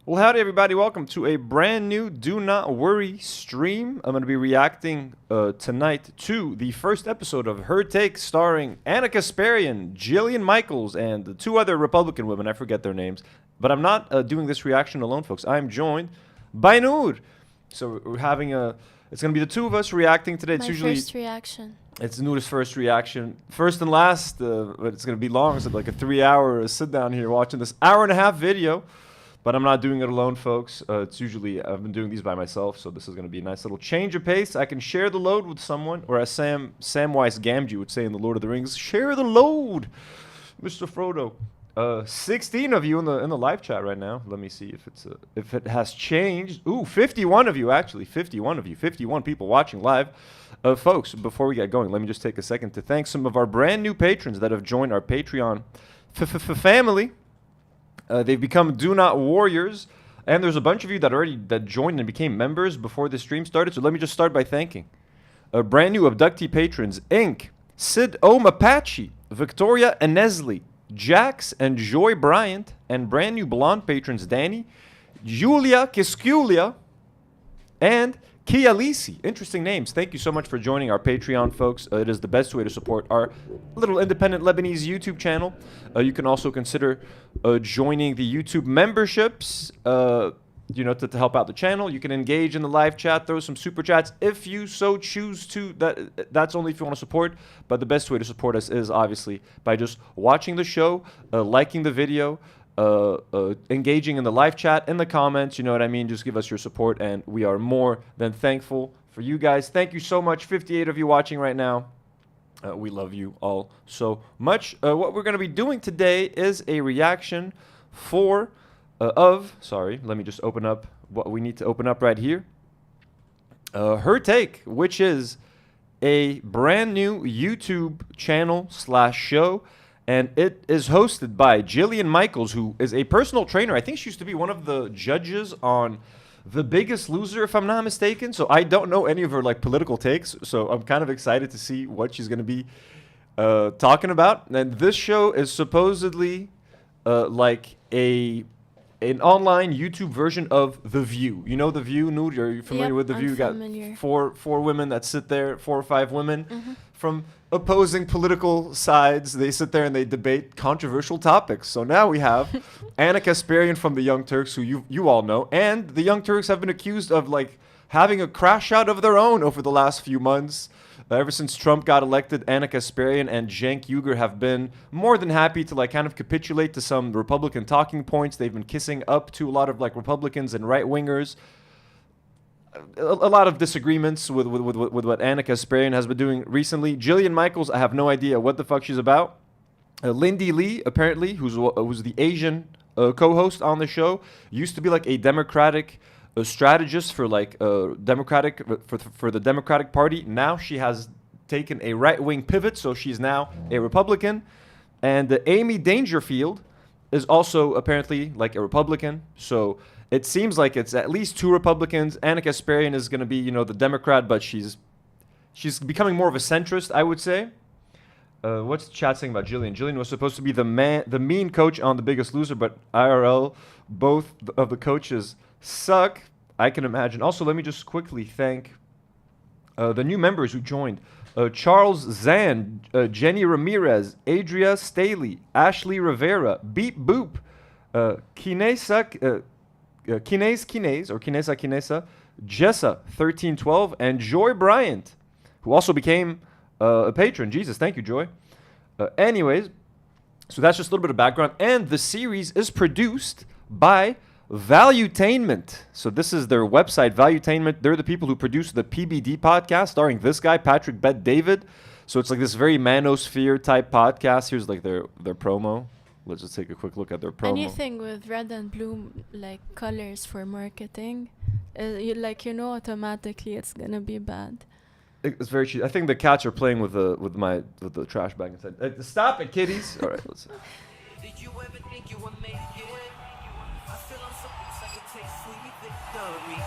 Well, howdy, everybody. Welcome to a brand new Do Not Worry stream. I'm going to be reacting tonight to the first episode of Her Take, starring Anna Kasparian, Jillian Michaels, and the two other Republican women. I forget their names. But I'm not doing this reaction alone, folks. I'm joined by Noor. So we're having it's going to be the two of us reacting today. It's usually first reaction. It's Noor's first reaction. First and last, but it's going to be long. It's like a 3-hour sit down here watching this hour-and-a-half video. But I'm not doing it alone, folks. It's usually, I've been doing these by myself, so this is going to be a nice little change of pace. I can share the load with someone, or as Samwise Gamgee would say in The Lord of the Rings, share the load, Mr. Frodo. 16 of you in the live chat right now. Let me see if it has changed. Ooh, 51 of you, actually. 51 of you. 51 people watching live. Folks, before we get going, let me just take a second to thank some of our brand new patrons that have joined our Patreon family. They've become Do Not Warriors, and there's a bunch of you that joined and became members before the stream started. So let me just start by thanking brand new abductee patrons: Inc., Sid O'Mapache, Victoria Enesley, Jax and Joy Bryant, and brand new blonde patrons Danny, Julia Kisculia, and Kia Lisi. Interesting names. Thank you so much for joining our Patreon, folks. It is the best way to support our little independent Lebanese YouTube channel. You can also consider joining the YouTube memberships, to help out the channel. You can engage in the live chat, throw some super chats if you so choose to. That's only if you want to support. But the best way to support us is obviously by just watching the show, liking the video, engaging in the live chat, in the comments, you know what I mean? Just give us your support, and we are more than thankful for you guys. Thank you so much. 58 of you watching right now. We love you all so much. What we're going to be doing today is a reaction let me just open up what we need to open up right here. Her Take, which is a brand new YouTube channel / show. And it is hosted by Jillian Michaels, who is a personal trainer. I think she used to be one of the judges on The Biggest Loser, if I'm not mistaken. So I don't know any of her political takes. So I'm kind of excited to see what she's going to be talking about. And this show is supposedly like an online YouTube version of The View. You know The View, Noor? Are you familiar with The View? You got four women that sit there, 4 or 5 women from opposing political sides. They sit there and they debate controversial topics. So now we have Anna Kasparian from the Young Turks, who you all know, and the Young Turks have been accused of having a crash out of their own over the last few months. Ever since Trump got elected, Anna Kasparian and Cenk Uygur have been more than happy to kind of capitulate to some Republican talking points. They've been kissing up to a lot of Republicans and right-wingers. A lot of disagreements with what Anna Kasparian has been doing recently. Jillian Michaels, I have no idea what the fuck she's about. Lindy Lee, apparently, who's the Asian co-host on the show, used to be a Democratic strategist for the Democratic Party. Now she has taken a right-wing pivot, so she's now a Republican. And Amy Dangerfield is also apparently a Republican. So it seems like it's at least 2 Republicans. Anna Kasparian is going to be, the Democrat, but she's becoming more of a centrist, I would say. What's the chat saying about Jillian? Jillian was supposed to be the mean coach on The Biggest Loser, but IRL, both of the coaches suck, I can imagine. Also, let me just quickly thank the new members who joined. Charles Zan, Jenny Ramirez, Adria Staley, Ashley Rivera, Beep Boop, Kinesa, Jessa 1312, and Joy Bryant, who also became a patron. Jesus, thank you, Joy. Anyways, so that's just a little bit of background. And the series is produced by Valuetainment. So this is their website, Valuetainment. They're the people who produce the PBD podcast, starring this guy, Patrick Bet David. So it's this very manosphere type podcast. Here's their promo. Let's just take a quick look at their promo. Anything with red and blue colors for marketing, automatically it's gonna be bad. It's very cheap. I think the cats are playing with the trash bag inside. Stop it, kitties! All right, let's see. Did you ever think you would make it? I feel I'm supposed to take sweet victory.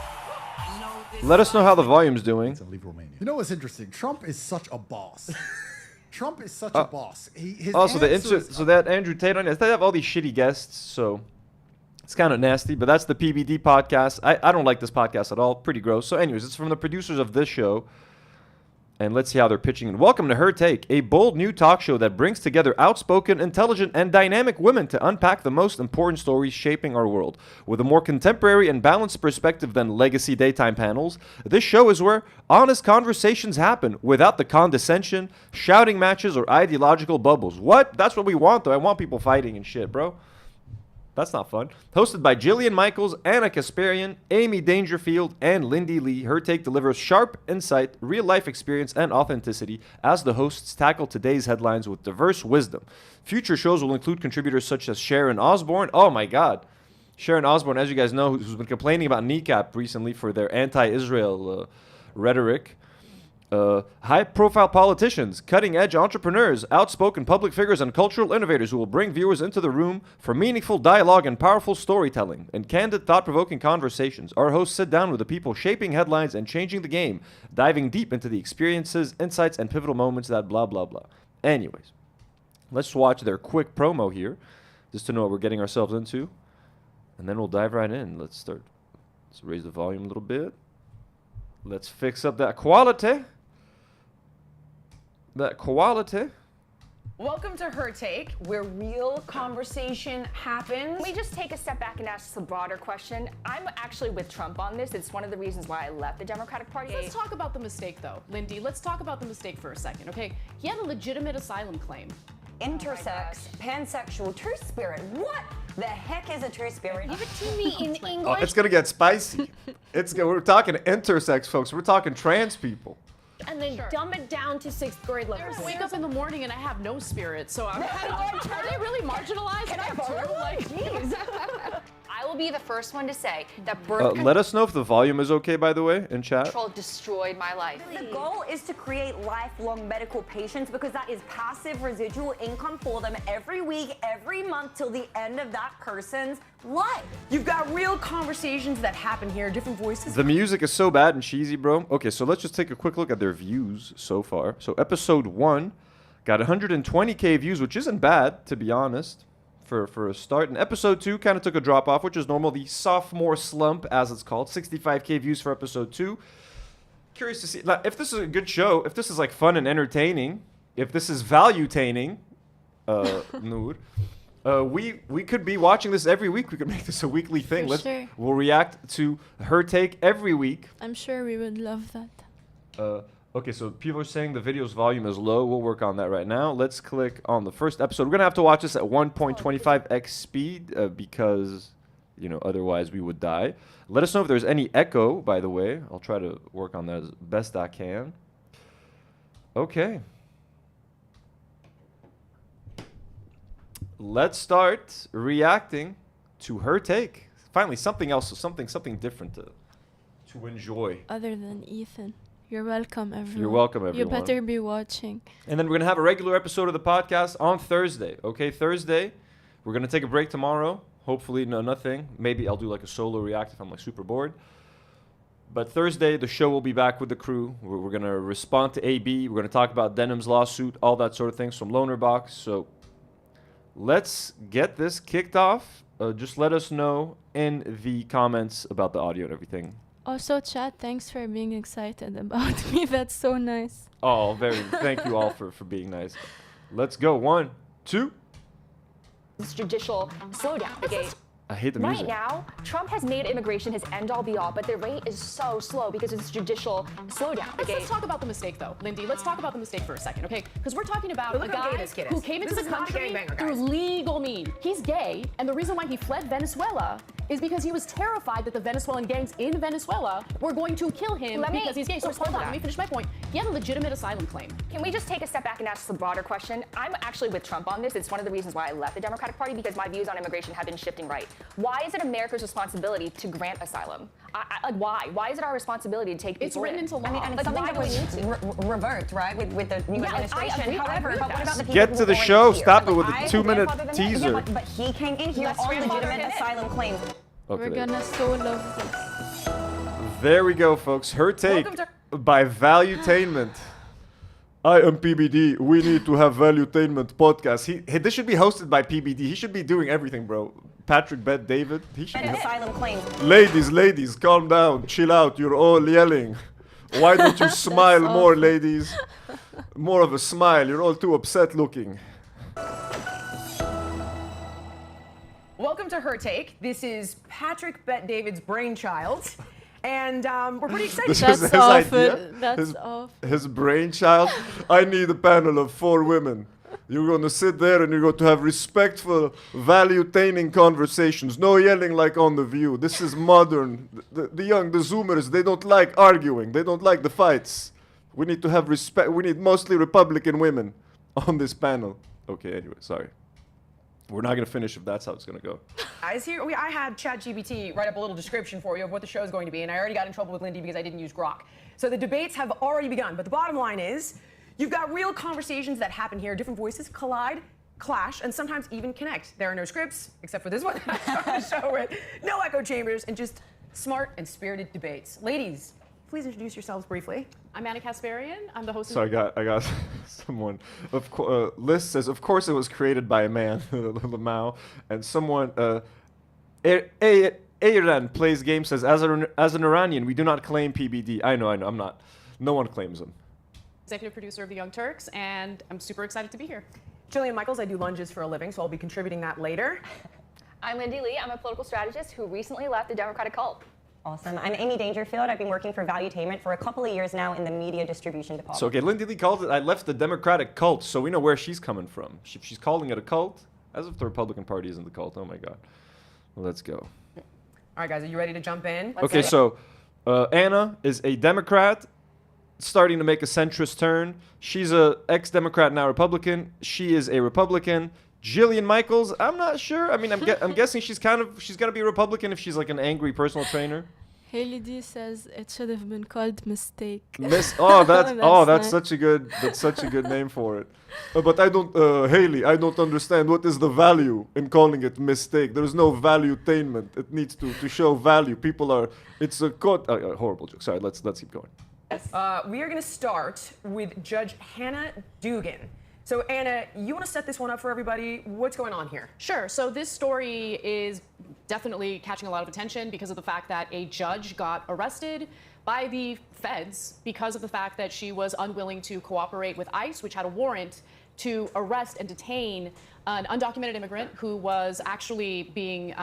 Let us know how the volume's doing. Leave Romania. You know what's interesting? Trump is such a boss. Trump is such a boss. So that Andrew Tate on it. They have all these shitty guests, so It's kind of nasty, but that's the PBD podcast. I don't like this podcast at all. Pretty gross. So anyways, it's from the producers of this show. And let's see how they're pitching it. Welcome to Her Take, a bold new talk show that brings together outspoken, intelligent, and dynamic women to unpack the most important stories shaping our world. With a more contemporary and balanced perspective than legacy daytime panels, this show is where honest conversations happen without the condescension, shouting matches, or ideological bubbles. What? That's what we want, though. I want people fighting and shit, bro. That's not fun. Hosted by Jillian Michaels, Anna Kasparian, Amy Dangerfield, and Lindy Lee, Her Take delivers sharp insight, real-life experience, and authenticity as the hosts tackle today's headlines with diverse wisdom. Future shows will include contributors such as Sharon Osbourne. Oh my God. Sharon Osbourne, as you guys know, who's been complaining about Kneecap recently for their anti-Israel rhetoric. High-profile politicians, cutting-edge entrepreneurs, outspoken public figures, and cultural innovators who will bring viewers into the room for meaningful dialogue and powerful storytelling and candid, thought-provoking conversations. Our hosts sit down with the people shaping headlines and changing the game, diving deep into the experiences, insights, and pivotal moments that blah, blah, blah. Anyways, let's watch their quick promo here, just to know what we're getting ourselves into, and then we'll dive right in. Let's start. Let's raise the volume a little bit. Let's fix up that quality. Welcome to Her Take, where real conversation happens. Can we just take a step back and ask a broader question? I'm actually with Trump on this. It's one of the reasons why I left the Democratic Party. Let's talk about the mistake, though. Lindy, let's talk about the mistake for a second, okay? He had a legitimate asylum claim. Intersex, pansexual, true spirit. What the heck is a true spirit? Give it to me in Oh, English. it's gonna get spicy. We're talking intersex, folks. We're talking trans people. And then dumb it down to 6th grade I levels. wake up in the morning and I have no spirit, so I'm kind of, are they really marginalized? Can I Them borrow too? one? Like, Jeez. I will be the first one to say that birth Let us know if the volume is okay, by the way, in chat. control destroyed my life. The goal is to create lifelong medical patients because that is passive residual income for them every week, every month till the end of that person's life. You've got real conversations that happen here, different voices. The music is so bad and cheesy, bro. Okay, so let's just take a quick look at their views so far. So episode 1 got 120K views, which isn't bad, to be honest, for a start. And episode 2 kind of took a drop off, which is normal. The sophomore slump, as it's called. 65K views for episode 2. Curious to see like, if this is a good show, if this is like fun and entertaining, if this is value-taining, Noor. We could be watching this every week. We could make this a weekly thing. For sure. We'll react to Her Take every week. I'm sure we would love that. Okay, so people are saying the video's volume is low. We'll work on that right now. Let's click on the first episode. We're going to have to watch this at 1.25x speed because, otherwise we would die. Let us know if there's any echo, by the way. I'll try to work on that as best I can. Okay. Let's start reacting to Her Take. Finally, something else, something different to enjoy. Other than Ethan. You're welcome, everyone. You're welcome, You everyone. better be watching. And then we're going to have a regular episode of the podcast on Thursday. Okay, Thursday. We're going to take a break tomorrow. Hopefully, nothing. Maybe I'll do like a solo react if I'm like super bored. But Thursday, the show will be back with the crew. We're going to respond to AB. We're going to talk about Denim's lawsuit, all that sort of things from Loner Box. So let's get this kicked off. Just let us know in the comments about the audio and everything. Also, chat, thanks for being excited about me. That's so nice. Oh, thank you all for being nice. Let's go. 1, 2. This judicial slowdown. Okay. I hate the Right music. now, Trump has made immigration his end-all be-all, but the rate is so slow because of this judicial slowdown. Okay. Let's talk about the mistake, though. Lindy, let's talk about the mistake for a second, okay? Because we're talking about But a look how gay guy this kid who is. came into This the is not a country gangbanger, through guys. legal means. He's gay, and the reason why he fled Venezuela is because he was terrified that the Venezuelan gangs in Venezuela were going to kill him because he's gay. So hold on, let me finish my point. He had a legitimate asylum claim. Can we just take a step back and ask a broader question? I'm actually with Trump on this. It's one of the reasons why I left the Democratic Party because my views on immigration have been shifting right. Why is it America's responsibility to grant asylum? Why? Why is it our responsibility to take people It's written in? into law. And Like, it's something why that do we need to? was revert, right, with the new Yeah, I administration. agree- I However, agree but with what about the that. people Get who to the were show. here? Stop it with Like, the I- 2-minute grandfather them in. teaser. Yeah, but he came in here Let's on grandfather legitimate him in. asylum claims. Okay, We're there. gonna so love this. There we go, folks. Her Take Welcome by Valuetainment. I am PBD. We need to have Valuetainment podcast. This should be hosted by PBD. He should be doing everything, bro. Patrick Bet David. He should And asylum claims. Ladies, calm down, chill out. You're all yelling. Why don't you smile more, ladies? More of a smile. You're all too upset looking. Welcome to Her Take. This is Patrick Bet David's brainchild. And we're pretty excited. This is That's his awful. idea. That's awful. His brainchild. I need a panel of 4 women. You're going to sit there and you're going to have respectful, value-taining conversations. No yelling like on The View. This is modern. The Zoomers, they don't like arguing. They don't like the fights. We need to have respect. We need mostly Republican women on this panel. Okay, anyway, sorry. We're not going to finish if that's how it's going to go. Guys, here I had ChatGPT write up a little description for you of what the show is going to be, and I already got in trouble with Lindy because I didn't use Grok. So the debates have already begun, but the bottom line is you've got real conversations that happen here. Different voices collide, clash, and sometimes even connect. There are no scripts, except for this one I started the show with. No echo chambers, and just smart and spirited debates. Ladies, please introduce yourselves briefly. I'm Anna Kasparian. I'm the host So I got someone. Liz says, of course it was created by a man, Lamau, and someone. Iran plays game says, as an Iranian, we do not claim PBD. I know. I'm not. No one claims them. executive producer of The Young Turks, and I'm super excited to be here. Jillian Michaels, I do lunges for a living, so I'll be contributing that later. I'm Lindy Lee. I'm a political strategist who recently left the Democratic cult. Awesome. I'm Amy Dangerfield. I've been working for Valuetainment for a couple of years now in the media distribution department. So, okay, Lindy Lee called it, I left the Democratic cult, so we know where she's coming from. If she's calling it a cult, as if the Republican Party isn't the cult. Oh my God. Well, let's go. All right, guys, are you ready to jump in? Okay, so Anna is a Democrat starting to make a centrist turn. She's a ex-Democrat, now Republican. She is a Republican. Jillian Michaels, I'm not sure. I mean, I'm guessing she's gonna be a Republican if she's like an angry personal trainer. Haley D says it should have been called mistake. That's That's such a good name for it. But I don't, Haley, I don't understand what is the value in calling it mistake. There is no value-tainment. It needs to show value. It's a horrible joke. Sorry, let's keep going. We are going to start with Judge Hannah Dugan. So, Anna, you want to set this one up for everybody? What's going on here? Sure. So this story is definitely catching a lot of attention because of the fact that a judge got arrested by the feds because of the fact that she was unwilling to cooperate with ICE, which had a warrant to arrest and detain an undocumented immigrant who was actually being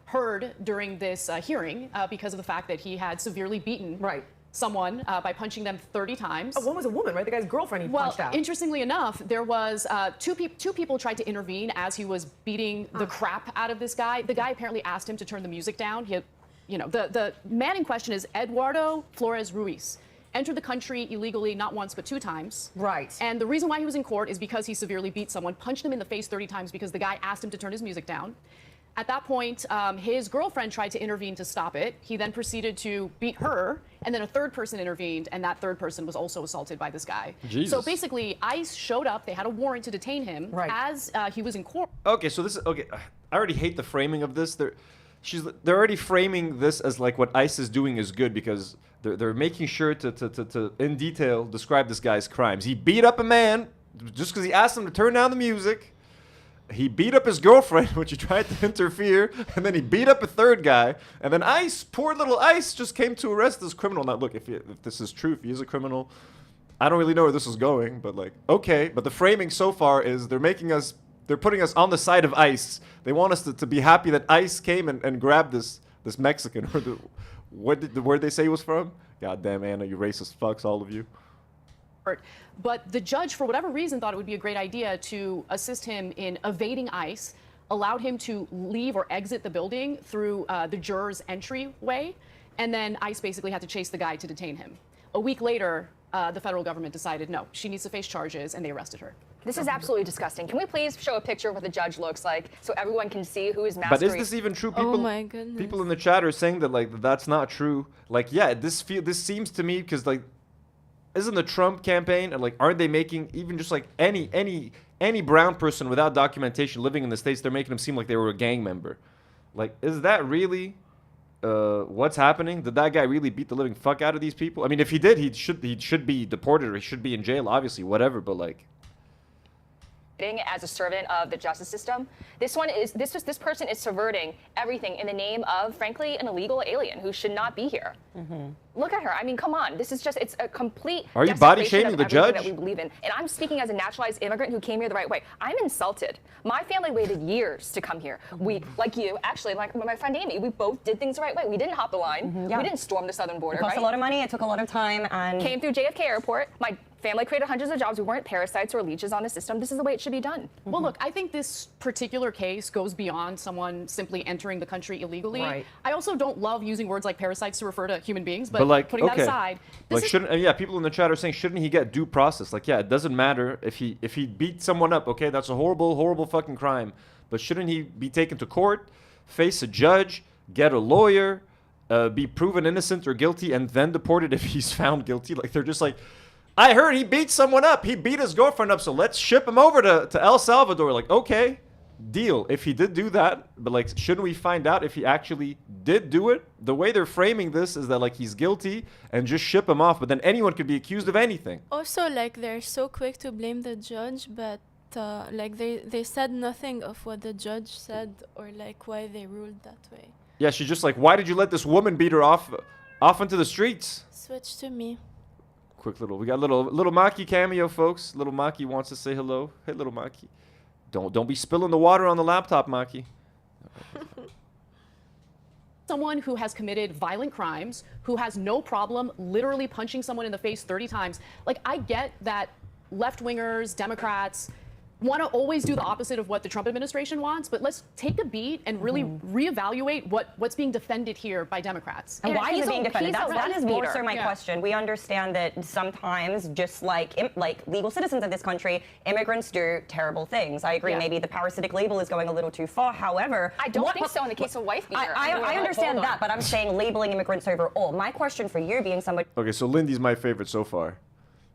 heard during this hearing because of the fact that he had severely beaten someone by punching them 30 times. Oh, one was a woman, right? The guy's girlfriend he punched out. Interestingly enough, there was two people tried to intervene as he was beating the crap out of this guy. The guy apparently asked him to turn the music down. The man in question is Eduardo Flores Ruiz. Entered the country illegally not once but 2 times. Right. And the reason why he was in court is because he severely beat someone, punched him in the face 30 times because the guy asked him to turn his music down. At that point, his girlfriend tried to intervene to stop it. He then proceeded to beat her, and then a third person intervened, and that third person was also assaulted by this guy. Jesus. So basically, ICE showed up. They had a warrant to detain him as he was in court. Okay, so this is okay. I already hate the framing of this. They're already framing this as like what ICE is doing is good because they're making sure to in detail describe this guy's crimes. He beat up a man just because he asked him to turn down the music. He beat up his girlfriend when she tried to interfere, and then he beat up a third guy, and then ICE, poor little ICE, just came to arrest this criminal. Now, look, if this is true, if he is a criminal, I don't really know where this is going, but like, okay. But the framing so far is they're putting us on the side of ICE. They want us to be happy that ICE came and grabbed this Mexican. Where'd they say he was from? God damn, Anna, you racist fucks, all of you. But the judge, for whatever reason, thought it would be a great idea to assist him in evading ICE, allowed him to leave or exit the building through the juror's entryway, and then ICE basically had to chase the guy to detain him. A week later, the federal government decided, no, she needs to face charges, and they arrested her. This is absolutely disgusting. Can we please show a picture of what the judge looks like so everyone can see who is masquerading? But is this even true? Oh my goodness. People in the chat are saying that that's not true. Like, yeah, this seems to me because like, isn't the Trump campaign and like aren't they making even just like any brown person without documentation living in the States, they're making them seem like they were a gang member? Like, is that really what's happening? Did that guy really beat the living fuck out of these people? I mean, if he did, he should be deported or he should be in jail, obviously, whatever. But like, as a servant of the justice system. This person is subverting everything in the name of, frankly, an illegal alien who should not be here. Look at her. I mean, come on. This is just, it's a complete Are you body desecration shaming of the everything judge? that we believe in. And I'm speaking as a naturalized immigrant who came here the right way. I'm insulted. My family waited years to come here. We, like you, actually, like my friend Amy, we both did things the right way. We didn't hop the line. We didn't storm the southern border, It cost right? a lot of money. It took a lot of time. And Came through JFK Airport. My family created hundreds of jobs. We weren't parasites or leeches on the system. This is the way it should be done. Well, look, I think this particular case goes beyond someone simply entering the country illegally. Right. I also don't love using words like parasites to refer to human beings, but like, putting that okay. aside, this Like, is shouldn't people in the chat are saying, shouldn't he get due process? Like, yeah, it doesn't matter if he beat someone up. Okay, that's a horrible fucking crime. But shouldn't he be taken to court, face a judge, get a lawyer, be proven innocent or guilty, and then deported if he's found guilty? Like, they're just like, I heard he beat someone up. He beat his girlfriend up, so let's ship him over to El Salvador. Like, okay, deal. If he did do that, but like, shouldn't we find out if he actually did do it? The way they're framing this is that like he's guilty and just ship him off, but then anyone could be accused of anything. Also, like, they're so quick to blame the judge, but like they said nothing of what the judge said or like why they ruled that way. Yeah, she's just like, why did you let this woman beat her off into the streets? Switch to me. Quick we got little Maki cameo, folks. Little Maki wants to say hello. Hey, little Maki. Don't be spilling the water on the laptop, Maki. someone who has committed violent crimes, who has no problem literally punching someone in the face 30 times. Like, I get that left-wingers, Democrats, want to always do the opposite of what the Trump administration wants, but let's take a beat and really reevaluate what's being defended here by Democrats. And why is it being defended? he's a That is more wife so my beater. question. We understand that sometimes, just like legal citizens in this country, immigrants do terrible things. I agree. Yeah. Maybe the parasitic label is going a little too far. However, I don't think so in the case of wife beater. I understand that, but I'm saying labeling immigrants overall. My question for you, being somebody Okay, so Lindy's my favorite so far.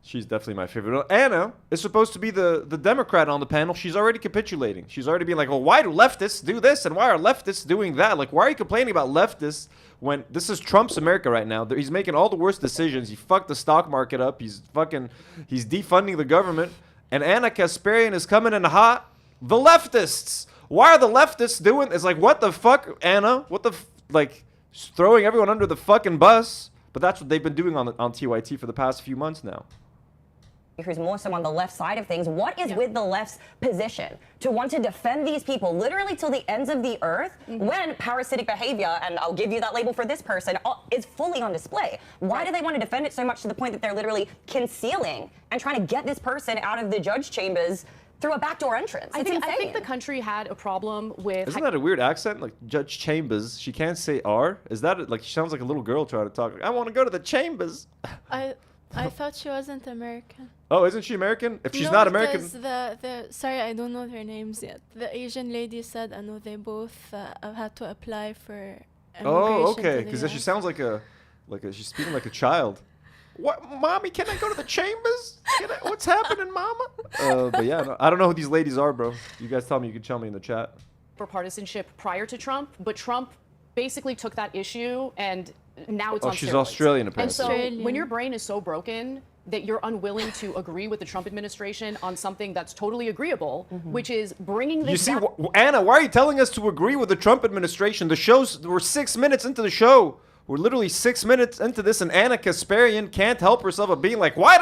She's definitely my favorite. Anna is supposed to be the Democrat on the panel. She's already capitulating. She's already being like, well, why do leftists do this and why are leftists doing that? Like, why are you complaining about leftists when this is Trump's America right now? He's making all the worst decisions. He fucked the stock market up. He's defunding the government. And Anna Kasparian is coming in hot. The leftists. Why are the leftists doing? It's like, what the fuck, Anna? What the like, throwing everyone under the fucking bus. But that's what they've been doing on TYT for the past few months now. who's more so on the left side of things, what is with the left's position to want to defend these people literally till the ends of the earth when parasitic behavior, and I'll give you that label for this person, is fully on display? Why do they want to defend it so much to the point that they're literally concealing and trying to get this person out of the judge chambers through a backdoor entrance? I think the country had a problem with... Isn't that a weird accent? Like Judge Chambers, she can't say R. Is that like she sounds like a little girl trying to talk? Like, I want to go to the chambers. I thought she wasn't American. Oh, isn't she American? If she's No, not American, because the sorry, I don't know their names yet. The Asian lady said, I know they both had to apply for immigration. oh, okay, to because the she US. sounds like she's speaking like a child. What, mommy? Can I go to the chambers? What's happening, mama? But yeah, no, I don't know who these ladies are, bro. You guys tell me. You can tell me in the chat. for partisanship prior to Trump, but Trump basically took that issue and now it's on she's steroids. Australian, apparently. And so Australian. when your brain is so broken that you're unwilling to agree with the Trump administration on something that's totally agreeable, which is bringing this You see, back- Anna, why are you telling us to agree with the Trump administration? We're 6 minutes into the show. We're literally 6 minutes into this, and Anna Kasparian can't help herself of being like, why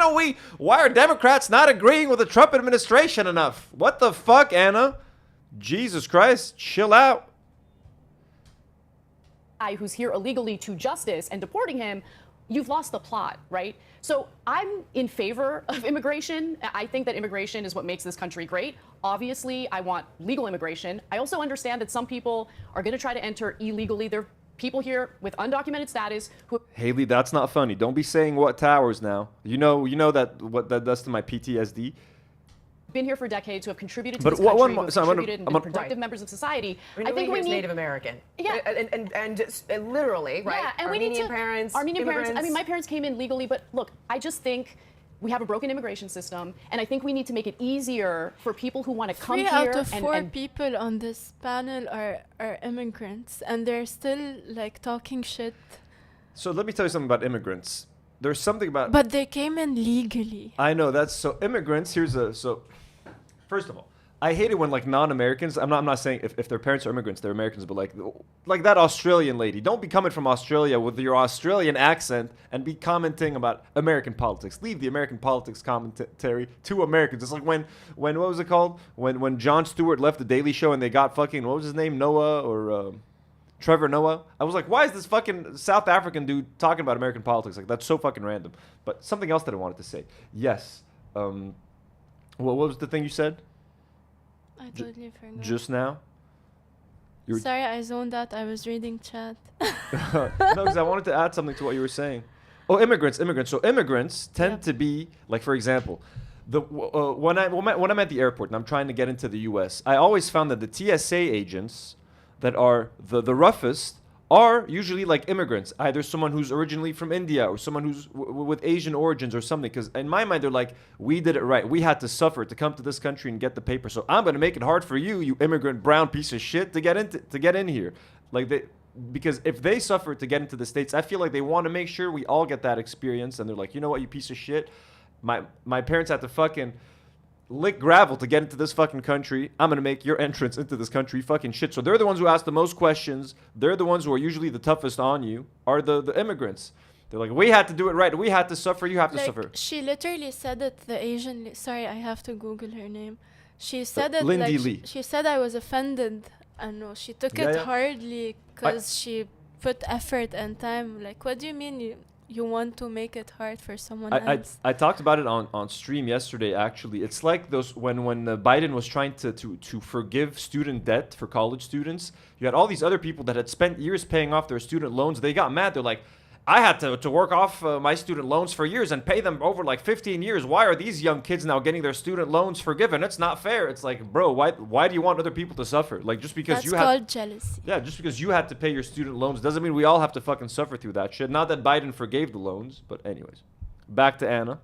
are Democrats not agreeing with the Trump administration enough? What the fuck, Anna? Jesus Christ, chill out. guy who's here illegally to justice and deporting him, you've lost the plot, right? So I'm in favor of immigration. I think that immigration is what makes this country great. Obviously, I want legal immigration. I also understand that some people are going to try to enter illegally. There are people here with undocumented status who Haley, that's not funny. Don't be saying what towers now. You know that what that does to my PTSD. have been here for decades, who have contributed to But this one country, more- who have so I'm gonna- contributed and I'm been gonna- productive members of society. I think we need Native American. Yeah. And literally, right? Yeah, and Armenian we need to, parents, Armenian parents. I immigrants. mean, my parents came in legally, but look, I just think we have a broken immigration system, and I think we need to make it easier for people who want to come 3 here. out of 4 and people on this panel are immigrants, and they're still like talking shit. So let me tell you something about immigrants. There's something about... But they came in legally. I know, that's... So immigrants, first of all, I hate it when like non-Americans. I'm not saying if their parents are immigrants, they're Americans, but like that Australian lady. Don't be coming from Australia with your Australian accent and be commenting about American politics. Leave the American politics commentary to Americans. It's like when what was it called? When Jon Stewart left the Daily Show and they got fucking, what was his name, Noah or Trevor Noah. I was like, why is this fucking South African dude talking about American politics? Like that's so fucking random. But something else that I wanted to say. Yes. What was the thing you said? I totally forgot. Just now? Sorry, I zoned out. I was reading chat. No, because I wanted to add something to what you were saying. Oh, immigrants. So immigrants tend to be, like, for example, when I'm at the airport and I'm trying to get into the U.S., I always found that the TSA agents that are the roughest are usually like immigrants, either someone who's originally from India or someone who's with Asian origins or something. Because in my mind, they're like, we did it right. We had to suffer to come to this country and get the paper. So I'm going to make it hard for you, you immigrant brown piece of shit, to get in here. Because if they suffer to get into the States, I feel like they want to make sure we all get that experience. And they're like, you know what, you piece of shit. My parents had to fucking lick gravel to get into this fucking country. I'm going to make your entrance into this country fucking shit. So they're the ones who ask the most questions. They're the ones who are usually the toughest on you, are the immigrants. They're like, we had to do it right. We had to suffer. You have to suffer. She literally said it, the Asian... Sorry, I have to Google her name. She said it Lindy like... Lee. She said I was offended. I know. She took it hardly because she put effort and time. Like, what do you mean you want to make it hard for someone else? I talked about it on stream yesterday, actually. It's like those when Biden was trying to forgive student debt for college students. You had all these other people that had spent years paying off their student loans. They got mad. They're like, I had to work off my student loans for years and pay them over like 15 years. Why are these young kids now getting their student loans forgiven? It's not fair. It's like, bro, why do you want other people to suffer? Like, just because That's called jealousy. Yeah, just because you had to pay your student loans doesn't mean we all have to fucking suffer through that shit. Not that Biden forgave the loans, but anyways. Back to Anna.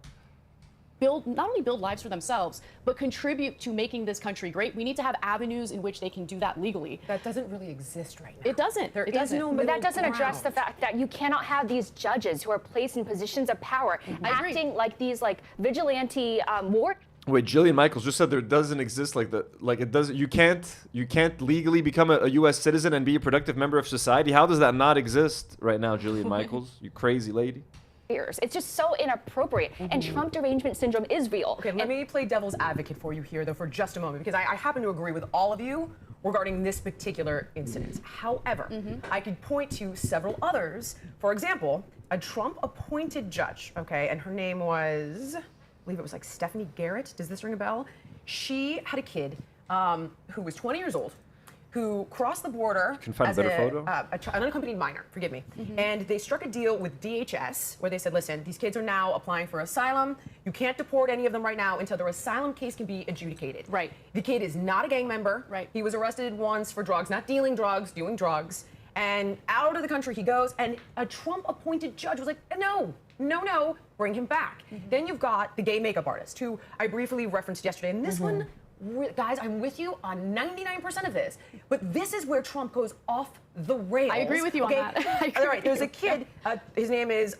Not only build lives for themselves, but contribute to making this country great. We need to have avenues in which they can do that legally. That doesn't really exist right now. It doesn't. There is no But that middle doesn't address the ground. fact that you cannot have these judges who are placed in positions of power acting like these vigilante war. Wait, Jillian Michaels just said there doesn't exist it doesn't. You can't legally become a U.S. citizen and be a productive member of society. How does that not exist right now, Jillian Michaels? You crazy lady. It's just so inappropriate. And Trump derangement syndrome is real. Okay, let me play devil's advocate for you here, though, for just a moment, because I happen to agree with all of you regarding this particular incident. However, I could point to several others. For example, a Trump-appointed judge, okay, and her name was, I believe it was like Stephanie Garrett. Does this ring a bell? She had a kid who was 20 years old, who crossed the border as an unaccompanied minor, forgive me. And they struck a deal with DHS where they said, listen, these kids are now applying for asylum. You can't deport any of them right now until their asylum case can be adjudicated. Right. The kid is not a gang member. Right. He was arrested once for drugs, not dealing drugs, doing drugs. And out of the country he goes, and a Trump-appointed judge was like, no, bring him back. Then you've got the gay makeup artist, who I briefly referenced yesterday. And this one, guys, I'm with you on 99% of this, but this is where Trump goes off the rails. I agree with you on that. All right, there's a kid, his name is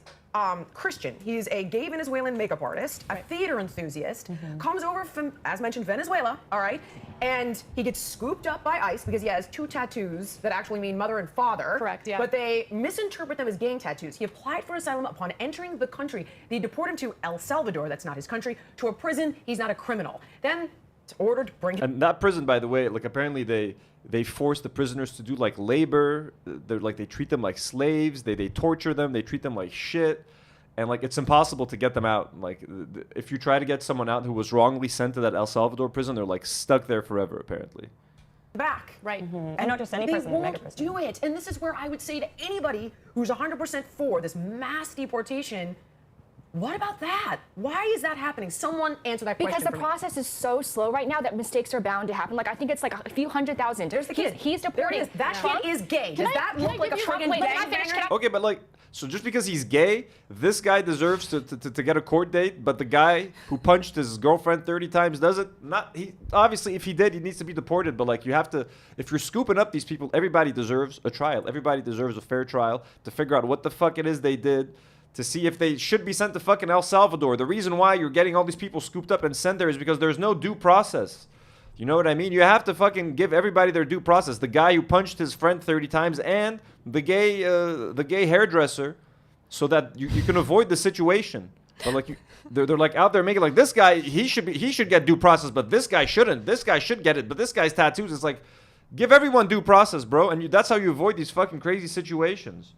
Christian. He's a gay Venezuelan makeup artist, a theater enthusiast, comes over from, as mentioned, Venezuela, all right, and he gets scooped up by ICE because he has 2 tattoos that actually mean mother and father. Correct, yeah. But they misinterpret them as gang tattoos. He applied for asylum upon entering the country. They deport him to El Salvador, that's not his country, to a prison. He's not a criminal. Then it's ordered to bring him. And that prison, by the way, like apparently they force the prisoners to do like labor. They're like, they treat them like slaves. They torture them. They treat them like shit. And like, it's impossible to get them out. Like, if you try to get someone out who was wrongly sent to that El Salvador prison, they're like stuck there forever, apparently. Back. Right. And not just any They person, mega won't prison. do it. And this is where I would say to anybody who's 100% for this mass deportation, what about that? Why is that happening? Someone answer that question Because the for me. process is so slow right now that mistakes are bound to happen. Like, I think it's like a few 100,000. There's the kid. He's There deporting. it is. That kid is gay. Does that look like a friggin' Wait, can I gang finish? banger? Okay, but like, so just because he's gay, this guy deserves to get a court date, but the guy who punched his girlfriend 30 times doesn't? Not he. Obviously, if he did, he needs to be deported. But like, you have to. If you're scooping up these people, everybody deserves a trial. Everybody deserves a fair trial to figure out what the fuck it is they did, to see if they should be sent to fucking El Salvador. The reason why you're getting all these people scooped up and sent there is because there's no due process. You know what I mean? You have to fucking give everybody their due process. The guy who punched his friend 30 times and the gay hairdresser, so that you can avoid the situation. But like they're like out there making like this guy he should get due process, but this guy shouldn't. This guy should get it, but this guy's tattoos. It's like give everyone due process, bro, and that's how you avoid these fucking crazy situations.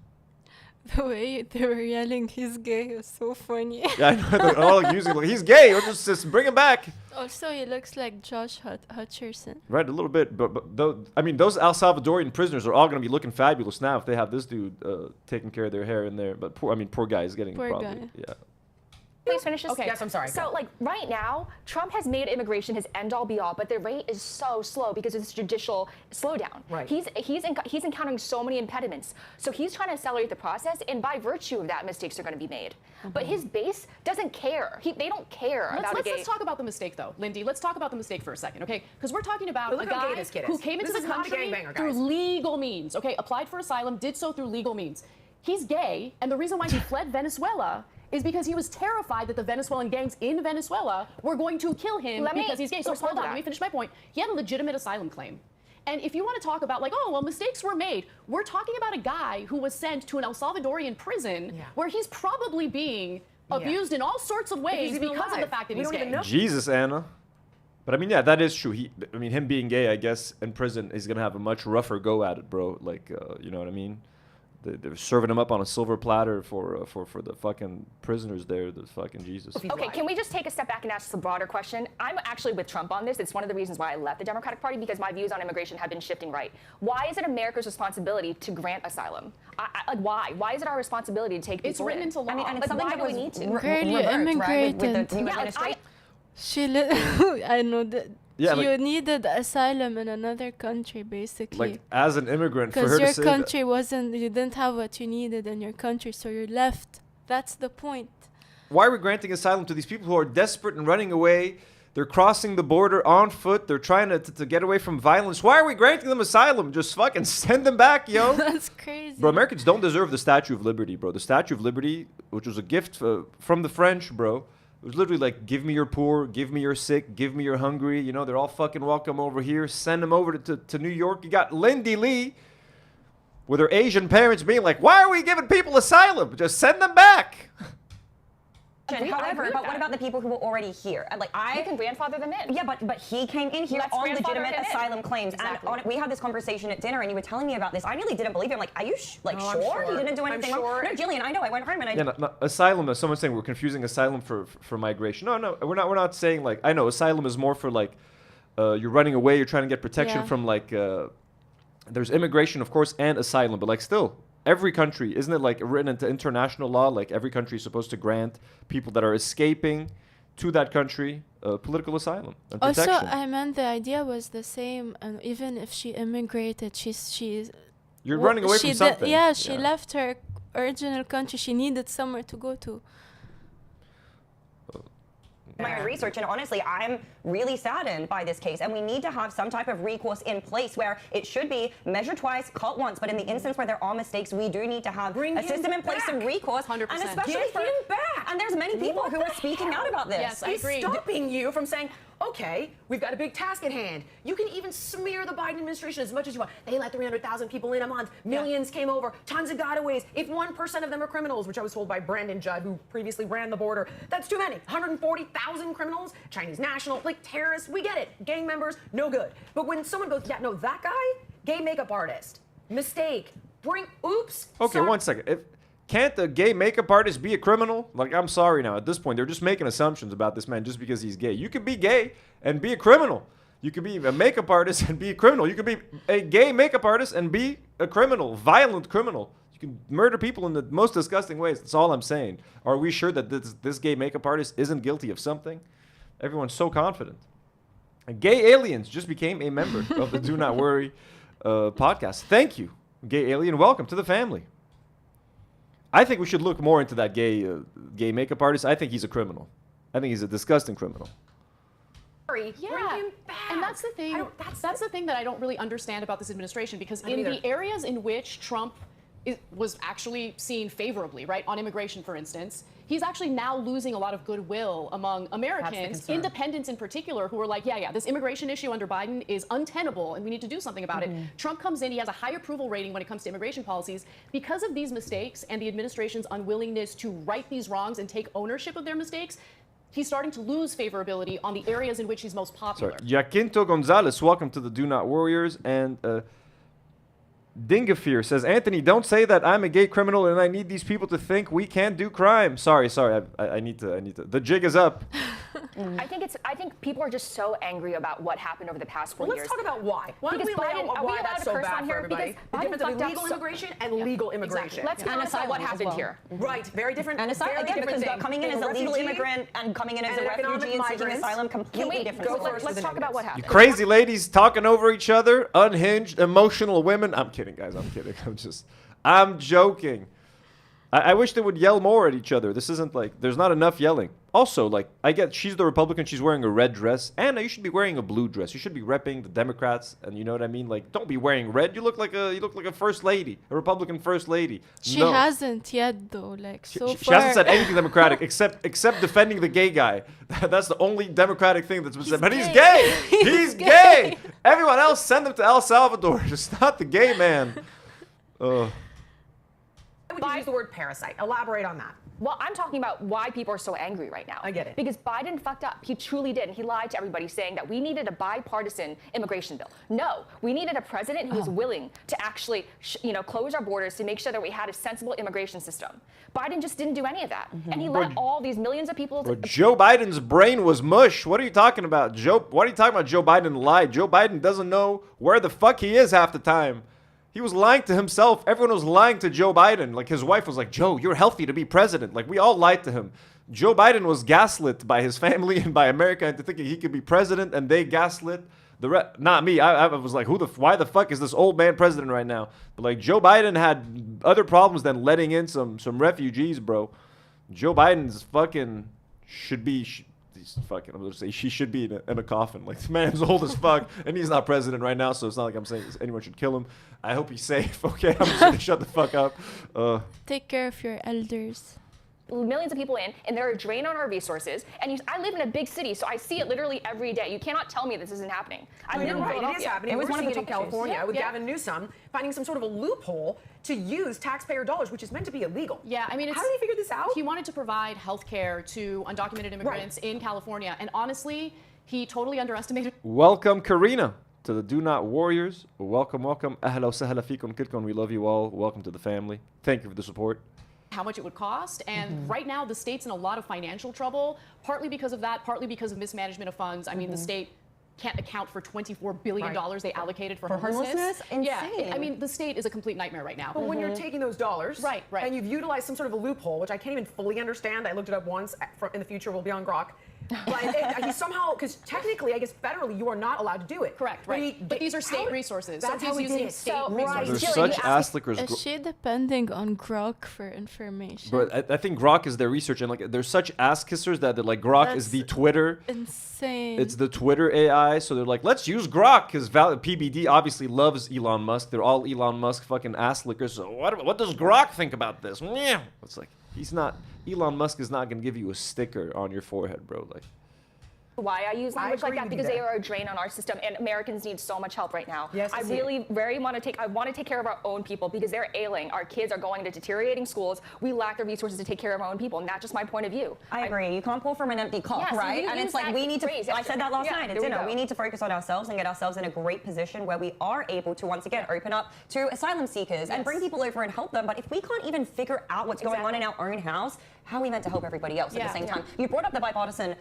The way they were yelling, he's gay, was so funny. Yeah, I know, they're all using like he's gay, or just bring him back. Also, he looks like Josh Hutcherson. Right, a little bit, but those El Salvadorian prisoners are all gonna be looking fabulous now if they have this dude taking care of their hair in there. But poor guy is getting Poor probably guy. yeah. Please finish this. Okay. Yes, I'm sorry. So, like, right now, Trump has made immigration his end-all, be-all, but the rate is so slow because of this judicial slowdown. Right. He's encountering so many impediments. So he's trying to accelerate the process, and by virtue of that, mistakes are going to be made. But his base doesn't care. They don't care about a gay. Let's talk about the mistake, though, Lindy. Let's talk about the mistake for a second, okay? Because we're talking about But a look how gay guy this kid who is. came into This the is not a country gangbanger, through guys. legal means, okay? Applied for asylum, did so through legal means. He's gay, and the reason why he fled Venezuela is because he was terrified that the Venezuelan gangs in Venezuela were going to kill him because he's gay. So respond hold to on, that. let me finish my point. He had a legitimate asylum claim. And if you want to talk about like, oh, well, mistakes were made, we're talking about a guy who was sent to an El Salvadorian prison where he's probably being abused in all sorts of ways even because of the alive. fact that We he's don't gay. even know. Jesus, Anna. But I mean, yeah, that is true. Him being gay, I guess, in prison, he's gonna have a much rougher go at it, bro. Like, you know what I mean? They're serving him up on a silver platter for the fucking prisoners there. The fucking Jesus. Okay, can we just take a step back and ask the broader question? I'm actually with Trump on this. It's one of the reasons why I left the Democratic Party, because my views on immigration have been shifting right. Why is it America's responsibility to grant asylum? Like, why? Why is it our responsibility to take people It's written in? into law. I mean, and Like, it's something why that do we was need to? Girl, you reversed, right, with immigrated. the new Yeah, like, administration. I know that Yeah, you like- needed asylum in another country, basically. Like as an immigrant, for Because her your to say that. country you didn't have what you needed in your country, so you left. That's the point. Why are we granting asylum to these people who are desperate and running away? They're crossing the border on foot. They're trying to get away from violence. Why are we granting them asylum? Just fucking send them back, yo. That's crazy. Bro, Americans don't deserve the Statue of Liberty, bro. The Statue of Liberty, which was a gift from the French, bro. It was literally like, give me your poor, give me your sick, give me your hungry. You know, they're all fucking welcome over here. Send them over to New York. You got Lindy Lee with her Asian parents being like, why are we giving people asylum? Just send them back. However, with but what that. about the people who were already here? And like You can grandfather them in. Yeah, but he came in here Let's on grandfather legitimate him in. asylum claims, Exactly. and we had this conversation at dinner, and you were telling me about this. I really didn't believe you. I'm like, are you No, I'm sure sure. he didn't do I'm anything sure. wrong? No, Jillian, I know. I went home and I. Yeah, no, asylum. Someone's saying we're confusing asylum for migration. No, we're not. We're not saying like, I know asylum is more for like, you're running away, you're trying to get protection Yeah. from like, there's immigration, of course, and asylum, but like still, every country, isn't it like written into international law? Like every country is supposed to grant people that are escaping to that country political asylum and protection. Also, I meant the idea was the same, and even if she immigrated, she's You're running away from something. She left her original country. She needed somewhere to go to. My own research, and honestly, I'm really saddened by this case, and we need to have some type of recourse in place where it should be measure twice, cut once, but in the instance where there are mistakes, we do need to have Bring a him system in place and back. recourse, 100%. and especially Get for him back. And there's many people What who the are speaking hell? out about this. Yes, I It's agree. stopping you from saying, okay, we've got a big task at hand. You can even smear the Biden administration as much as you want. They let 300,000 people in a month. Millions came over. Tons of gotaways. If 1% of them are criminals, which I was told by Brandon Judd, who previously ran the border, that's too many. 140,000 criminals, Chinese national, like terrorists. We get it. Gang members, no good. But when someone goes, yeah, no, that guy, gay makeup artist, mistake, oops. Okay, sorry. 1 second. Can't a gay makeup artist be a criminal? Like, I'm sorry now. At this point, they're just making assumptions about this man just because he's gay. You could be gay and be a criminal. You could be a makeup artist and be a criminal. You could be a gay makeup artist and be a criminal, violent criminal. You can murder people in the most disgusting ways. That's all I'm saying. Are we sure that this gay makeup artist isn't guilty of something? Everyone's so confident. And gay aliens just became a member of the Do Not Worry podcast. Thank you, gay alien. Welcome to the family. I think we should look more into that gay makeup artist. I think he's a criminal. I think he's a disgusting criminal. Bring him back. And that's the thing. That's the thing that I don't really understand about this administration, because in the areas in which Trump was actually seen favorably, right, on immigration, for instance, he's actually now losing a lot of goodwill among Americans, independents in particular, who are like, yeah, this immigration issue under Biden is untenable and we need to do something about it. Trump comes in, he has a high approval rating when it comes to immigration policies. Because of these mistakes and the administration's unwillingness to right these wrongs and take ownership of their mistakes, he's starting to lose favorability on the areas in which he's most popular. Jacinto Gonzalez, welcome to the Do Not Warriors. And Dingafear says, Anthony, don't say that I'm a gay criminal and I need these people to think we can't do crime. Sorry. I need to. The jig is up. I think people are just so angry about what happened over the past 4 years. Let's talk about why. Why don't we lay out why that's so bad for everybody? The difference between legal immigration and legal immigration. Let's clarify what happened here. Right, very different. And asylum, again, because coming in as a legal immigrant and coming in as a refugee and seeking asylum, completely different. Let's talk about what happened. You crazy ladies talking over each other, unhinged, emotional women. I'm kidding, guys. I'm kidding. I'm joking. I wish they would yell more at each other. This isn't like, there's not enough yelling. Also, like, I get she's the Republican, she's wearing a red dress. Anna, you should be wearing a blue dress. You should be repping the Democrats, and you know what I mean? Like, don't be wearing red. You look like a first lady, a Republican first lady. She hasn't yet, though. Like, so far. She hasn't said anything Democratic except defending the gay guy. That's the only Democratic thing that's been said. But he's gay. He's gay. Everyone else, send him to El Salvador. Just not the gay man. I would just use the word parasite. Elaborate on that. Well, I'm talking about why people are so angry right now. I get it. Because Biden fucked up. He truly did. And he lied to everybody saying that we needed a bipartisan immigration bill. No, we needed a president who was willing to actually, close our borders to make sure that we had a sensible immigration system. Biden just didn't do any of that. And he let all these millions of people... Joe Biden's brain was mush. What are you talking about? What are you talking about? Joe Biden lied. Joe Biden doesn't know where the fuck he is half the time. He was lying to himself. Everyone was lying to Joe Biden. Like, his wife was like, Joe, you're healthy to be president. Like, we all lied to him. Joe Biden was gaslit by his family and by America into thinking he could be president, and they gaslit the rest. Not me. I was like, why the fuck is this old man president right now? But, like, Joe Biden had other problems than letting in some refugees, bro. Joe Biden's fucking should be... I'm gonna say she should be in a coffin. Like, the man's old as fuck, and he's not president right now, so it's not like I'm saying anyone should kill him. I hope he's safe. Okay, I'm just gonna shut the fuck up. Take care of your elders. Millions of people in, and they're a drain on our resources. And I live in a big city, so I see it literally every day. You cannot tell me this isn't happening. I live in Philadelphia. It is happening. We're seeing it in California with Gavin Newsom finding some sort of a loophole to use taxpayer dollars, which is meant to be illegal. Yeah, I mean, how did he figure this out? He wanted to provide health care to undocumented immigrants in California, and honestly, he totally underestimated. Welcome, Karina, to the Do Not Warriors. Welcome. Ahla wa sahla fikum kilkum. We love you all. Welcome to the family. Thank you for the support. How much it would cost, and right now the state's in a lot of financial trouble, partly because of that, partly because of mismanagement of funds. I mean, the state can't account for $24 billion they allocated for homelessness. Insane. Yeah, I mean, the state is a complete nightmare right now. But when you're taking those dollars, right, and you've utilized some sort of a loophole, which I can't even fully understand. I looked it up once. In the future, we'll be on Grok. But he somehow, because technically, I guess federally, you are not allowed to do it. Correct, right. But these are state resources. That's how he's using state resources. There's such ass lickers. Is she depending on Grok for information? But I think Grok is their research, and like, there's such ass kissers that they're like, Grok is the Twitter. Insane. It's the Twitter AI, so they're like, let's use Grok, because PBD obviously loves Elon Musk. They're all Elon Musk fucking ass lickers. So what does Grok think about this? It's like, Elon Musk is not going to give you a sticker on your forehead, bro. Like, why I use language like that, because they are a drain on our system, and Americans need so much help right now. Yes, I really want to take care of our own people, because they're ailing. Our kids are going to deteriorating schools. We lack the resources to take care of our own people, and that's just my point of view. I agree. You can't pour from an empty cup, right? And it's like, we need to, I said that last night at dinner, we need to focus on ourselves and get ourselves in a great position where we are able to once again open up to asylum seekers and bring people over and help them. But if we can't even figure out what's going on in our own house, how are we meant to help everybody else at the same time? You brought up the bipartisan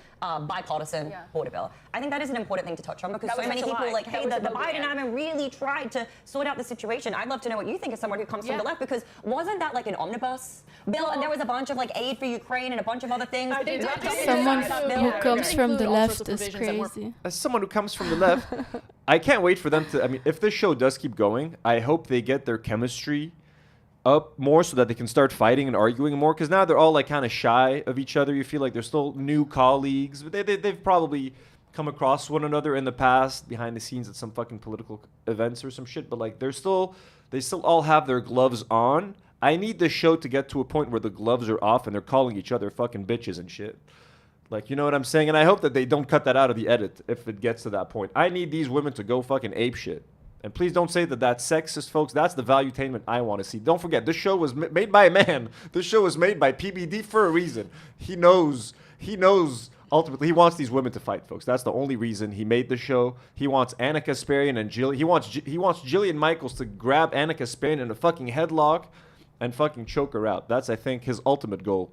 border bill. I think that is an important thing to touch on, because so many people are like, hey, the Biden admin really tried to sort out the situation. I'd love to know what you think as someone who comes from the left, because wasn't that like an omnibus bill, and there was a bunch of like aid for Ukraine and a bunch of other things? Someone who comes from the left is crazy. As someone who comes from the left, I can't wait for them to, I mean, if this show does keep going, I hope they get their chemistry up more so that they can start fighting and arguing more, because now they're all like kind of shy of each other. You feel like they're still new colleagues, but they've probably come across one another in the past behind the scenes at some fucking political events or some shit, but like they still all have their gloves on. I need this show to get to a point where the gloves are off and they're calling each other fucking bitches and shit. Like, you know what I'm saying? And I hope that they don't cut that out of the edit if it gets to that point. I need these women to go fucking ape shit. And please don't say that that's sexist, folks. That's the valuetainment I want to see. Don't forget, this show was made by a man. This show was made by PBD for a reason. He knows, ultimately, he wants these women to fight, folks. That's the only reason he made the show. He wants Anna Kasparian and Jill. He wants Jillian Michaels to grab Anna Kasparian in a fucking headlock and fucking choke her out. That's, I think, his ultimate goal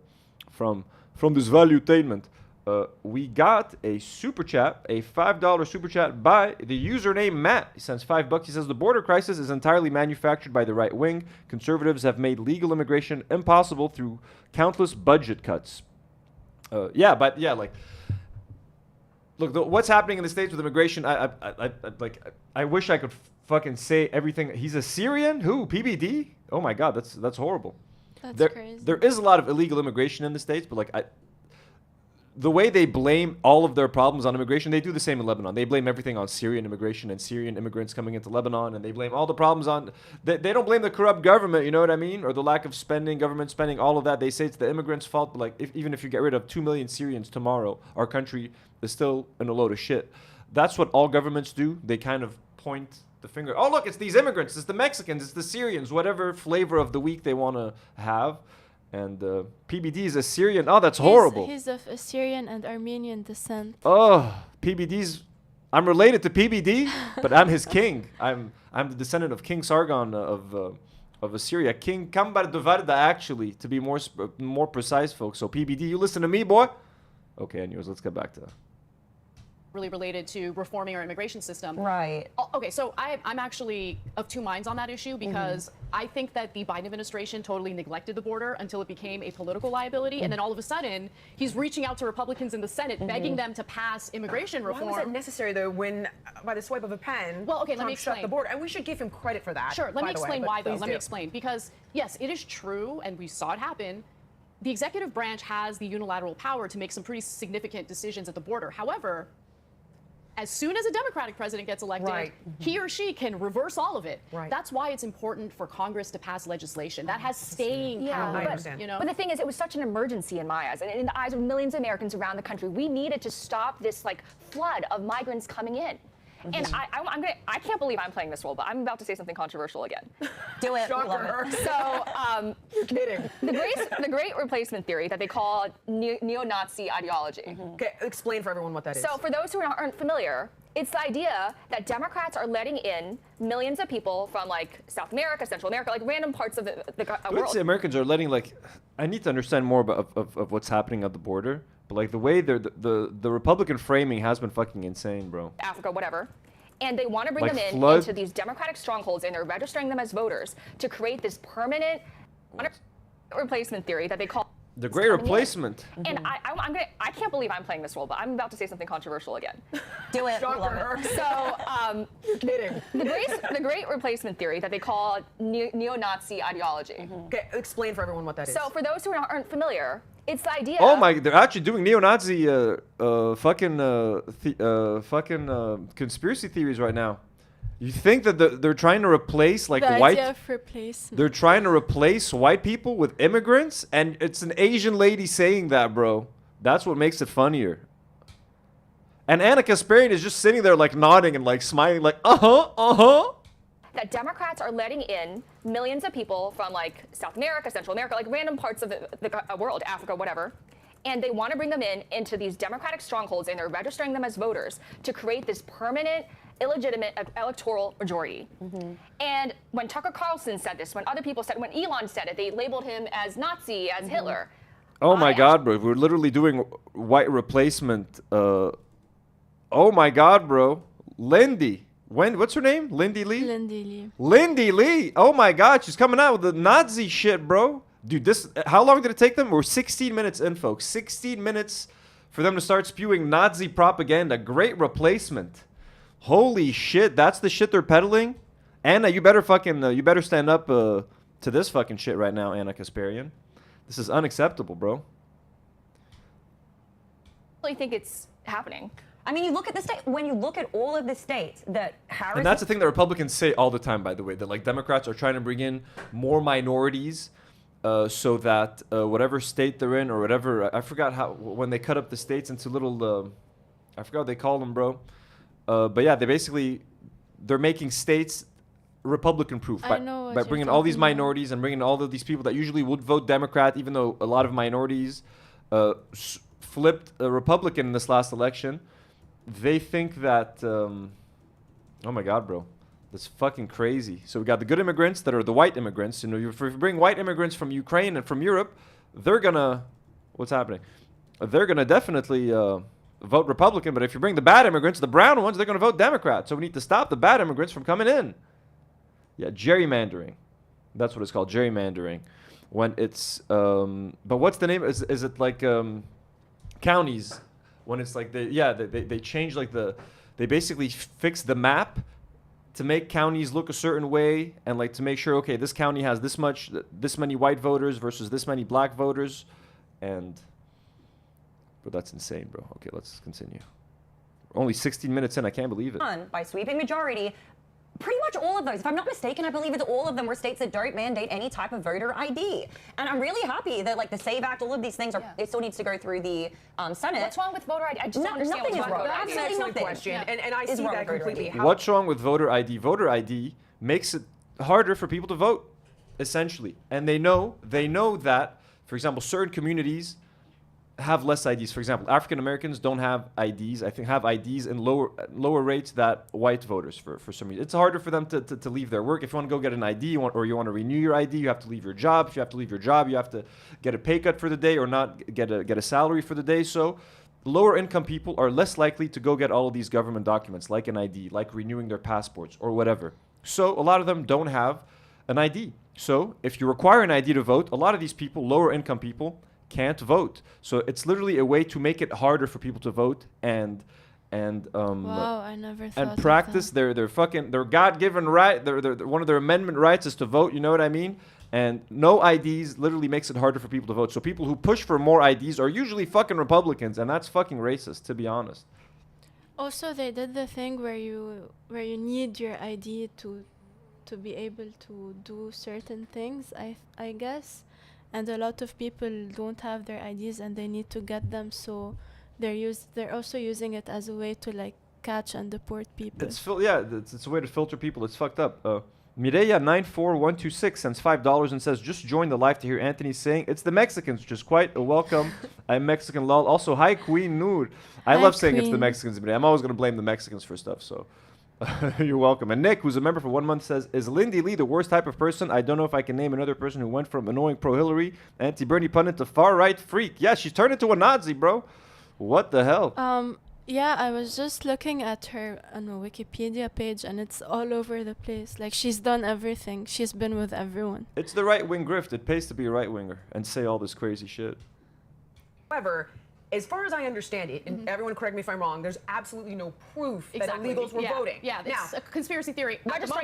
from this valuetainment. We got a super chat, a $5 super chat by the username Matt. He sends $5. He says the border crisis is entirely manufactured by the right wing. Conservatives have made legal immigration impossible through countless budget cuts. Look, what's happening in the States with immigration? I wish I could fucking say everything. He's a Syrian? Who? PBD? Oh my God, that's horrible. That's crazy. There is a lot of illegal immigration in the States, but the way they blame all of their problems on immigration, they do the same in Lebanon. They blame everything on Syrian immigration and Syrian immigrants coming into Lebanon, and they blame all the problems on... They don't blame the corrupt government, you know what I mean? Or the lack of spending, government spending, all of that. They say it's the immigrants' fault, but even if you get rid of 2 million Syrians tomorrow, our country is still in a load of shit. That's what all governments do. They kind of point the finger. Oh, look, it's these immigrants. It's the Mexicans. It's the Syrians. Whatever flavor of the week they want to have. And PBD is Assyrian. Oh, that's horrible. He's of Assyrian and Armenian descent. Oh, PBD's... I'm related to PBD, but I'm his king. I'm the descendant of King Sargon of Assyria. King Kambarduvarda, actually, to be more precise, folks. So PBD, you listen to me, boy. Okay, anyways, let's get back to that. Really related to reforming our immigration system. Right. Okay, so I'm actually of two minds on that issue because I think that the Biden administration totally neglected the border until it became a political liability, and then all of a sudden he's reaching out to Republicans in the Senate, begging them to pass immigration reform. Why was it necessary though when, by the swipe of a pen, well, okay, Trump let me explain. shut the border? And we should give him credit for that. Sure, let me explain why though. Let me do. explain. Because yes, it is true, and we saw it happen. The executive branch has the unilateral power to make some pretty significant decisions at the border. However, as soon as a Democratic president gets elected, he or she can reverse all of it. Right. That's why it's important for Congress to pass legislation. That has staying power. I understand. You know? But the thing is, it was such an emergency in my eyes, and in the eyes of millions of Americans around the country. We needed to stop this flood of migrants coming in. And I can't believe I'm playing this role, but I'm about to say something controversial again. Do it. Love it. So, You're kidding. the great replacement theory that they call neo-Nazi ideology. Okay, explain for everyone what that is. So for those who aren't familiar, it's the idea that Democrats are letting in millions of people from South America, Central America, random parts of the I would world. say Americans are letting I need to understand more of what's happening at the border. But the way the Republican framing has been fucking insane, bro. Africa, whatever. And they want to bring them in into these Democratic strongholds, and they're registering them as voters to create this permanent replacement theory that they call the Great Replacement. And I can't believe I'm playing this role, but I'm about to say something controversial again. Do it. Love it. So, You're kidding. the great replacement theory that they call neo-Nazi ideology. Okay, explain for everyone what that is. So for those who aren't familiar, it's the idea. Oh my! They're actually doing neo-Nazi conspiracy theories right now. You think that they're trying to replace the white? idea of replacement. They're trying to replace white people with immigrants, and it's an Asian lady saying that, bro. That's what makes it funnier. And Anna Kasparian is just sitting there nodding and smiling that Democrats are letting in millions of people from South America, Central America, random parts of the world, Africa, whatever. And they want to bring them into these Democratic strongholds, and they're registering them as voters to create this permanent, illegitimate electoral majority. And when Tucker Carlson said this, when other people said, when Elon said it, they labeled him as Nazi, as Hitler. Oh my God, bro! We're literally doing white replacement. Oh my God, bro! Lindy. What's her name? Lindy Lee? Lindy Lee. Lindy Lee! Oh my God, she's coming out with the Nazi shit, bro. Dude, how long did it take them? We're 16 minutes in, folks. 16 minutes for them to start spewing Nazi propaganda. Great replacement. Holy shit, that's the shit they're peddling? Anna, you better stand up to this fucking shit right now, Anna Kasparian. This is unacceptable, bro. I really think it's happening. I mean, you look at the state. When you look at all of the states that Harris. And that's the thing that Republicans say all the time, by the way, that like Democrats are trying to bring in more minorities so that whatever state they're in or whatever, I forgot how, when they cut up the states into little, I forgot what they call them, bro. But yeah, they're making states Republican proof by bringing all these minorities and bringing all of these people that usually would vote Democrat, even though a lot of minorities flipped Republican in this last election. They think that, oh my God, bro, that's fucking crazy. So we got the good immigrants that are the white immigrants. You know, if you bring white immigrants from Ukraine and from Europe, they're gonna, what's happening? They're gonna definitely vote Republican. But if you bring the bad immigrants, the brown ones, they're gonna vote Democrat. So we need to stop the bad immigrants from coming in. Yeah, gerrymandering. That's what it's called, gerrymandering. When it's, but what's the name? Is it like counties? When it's like they change like they basically fix the map to make counties look a certain way and like to make sure, okay, this county has this many white voters versus this many black voters, but that's insane, bro. Okay, let's continue. Only 16 minutes in, I can't believe it. By sweeping majority. Pretty much all of those. If I'm not mistaken, I believe it's all of them were states that don't mandate any type of voter ID. And I'm really happy that like the SAVE Act, all of these things it still needs to go through the Senate. What's wrong with voter ID? I just don't understand nothing what's is wrong wrong. with voter ID. Absolutely nothing. Question. And I see that completely. What's wrong with voter ID? Voter ID makes it harder for people to vote, essentially. And they know that, for example, certain communities have less IDs. For example, African Americans don't have IDs. I think have IDs in lower rates than white voters for some reason. It's harder for them to leave their work. If you want to go get an ID or you want to renew your ID, you have to leave your job. If you have to leave your job, you have to get a pay cut for the day or not get a salary for the day. So lower income people are less likely to go get all of these government documents like an ID, like renewing their passports or whatever. So a lot of them don't have an ID. So if you require an ID to vote, a lot of these people, lower income people, can't vote. So it's literally a way to make it harder for people to vote and wow, I never thought and practice their God-given right. Their one of their amendment rights is to vote. You know what I mean? And no IDs literally makes it harder for people to vote. So people who push for more IDs are usually fucking Republicans, and that's fucking racist, to be honest. Also, they did the thing where you need your ID to be able to do certain things. I guess. And a lot of people don't have their IDs and they need to get them, so they're also using it as a way to like catch and deport people. It's a way to filter people. It's fucked up. Mireya 94126 sends $5 and says, just join the live to hear Anthony saying it's the Mexicans, which is quite a welcome. I'm Mexican lol. Also, hi Queen Noor. I love saying it's the Mexicans, but I'm always gonna blame the Mexicans for stuff, so you're welcome. And Nick, who's a member for 1 month, says, is Lindy Lee the worst type of person? I don't know if I can name another person who went from annoying pro-Hillary, anti-Bernie pundit to far-right freak. Yeah, she's turned into a Nazi, bro. What the hell? Yeah, I was just looking at her on a Wikipedia page and it's all over the place. Like, she's done everything. She's been with everyone. It's the right-wing grift. It pays to be a right-winger and say all this crazy shit. However, as far as I understand it, and everyone correct me if I'm wrong, there's absolutely no proof that illegals were voting. Yeah, it's a conspiracy theory. I'd love to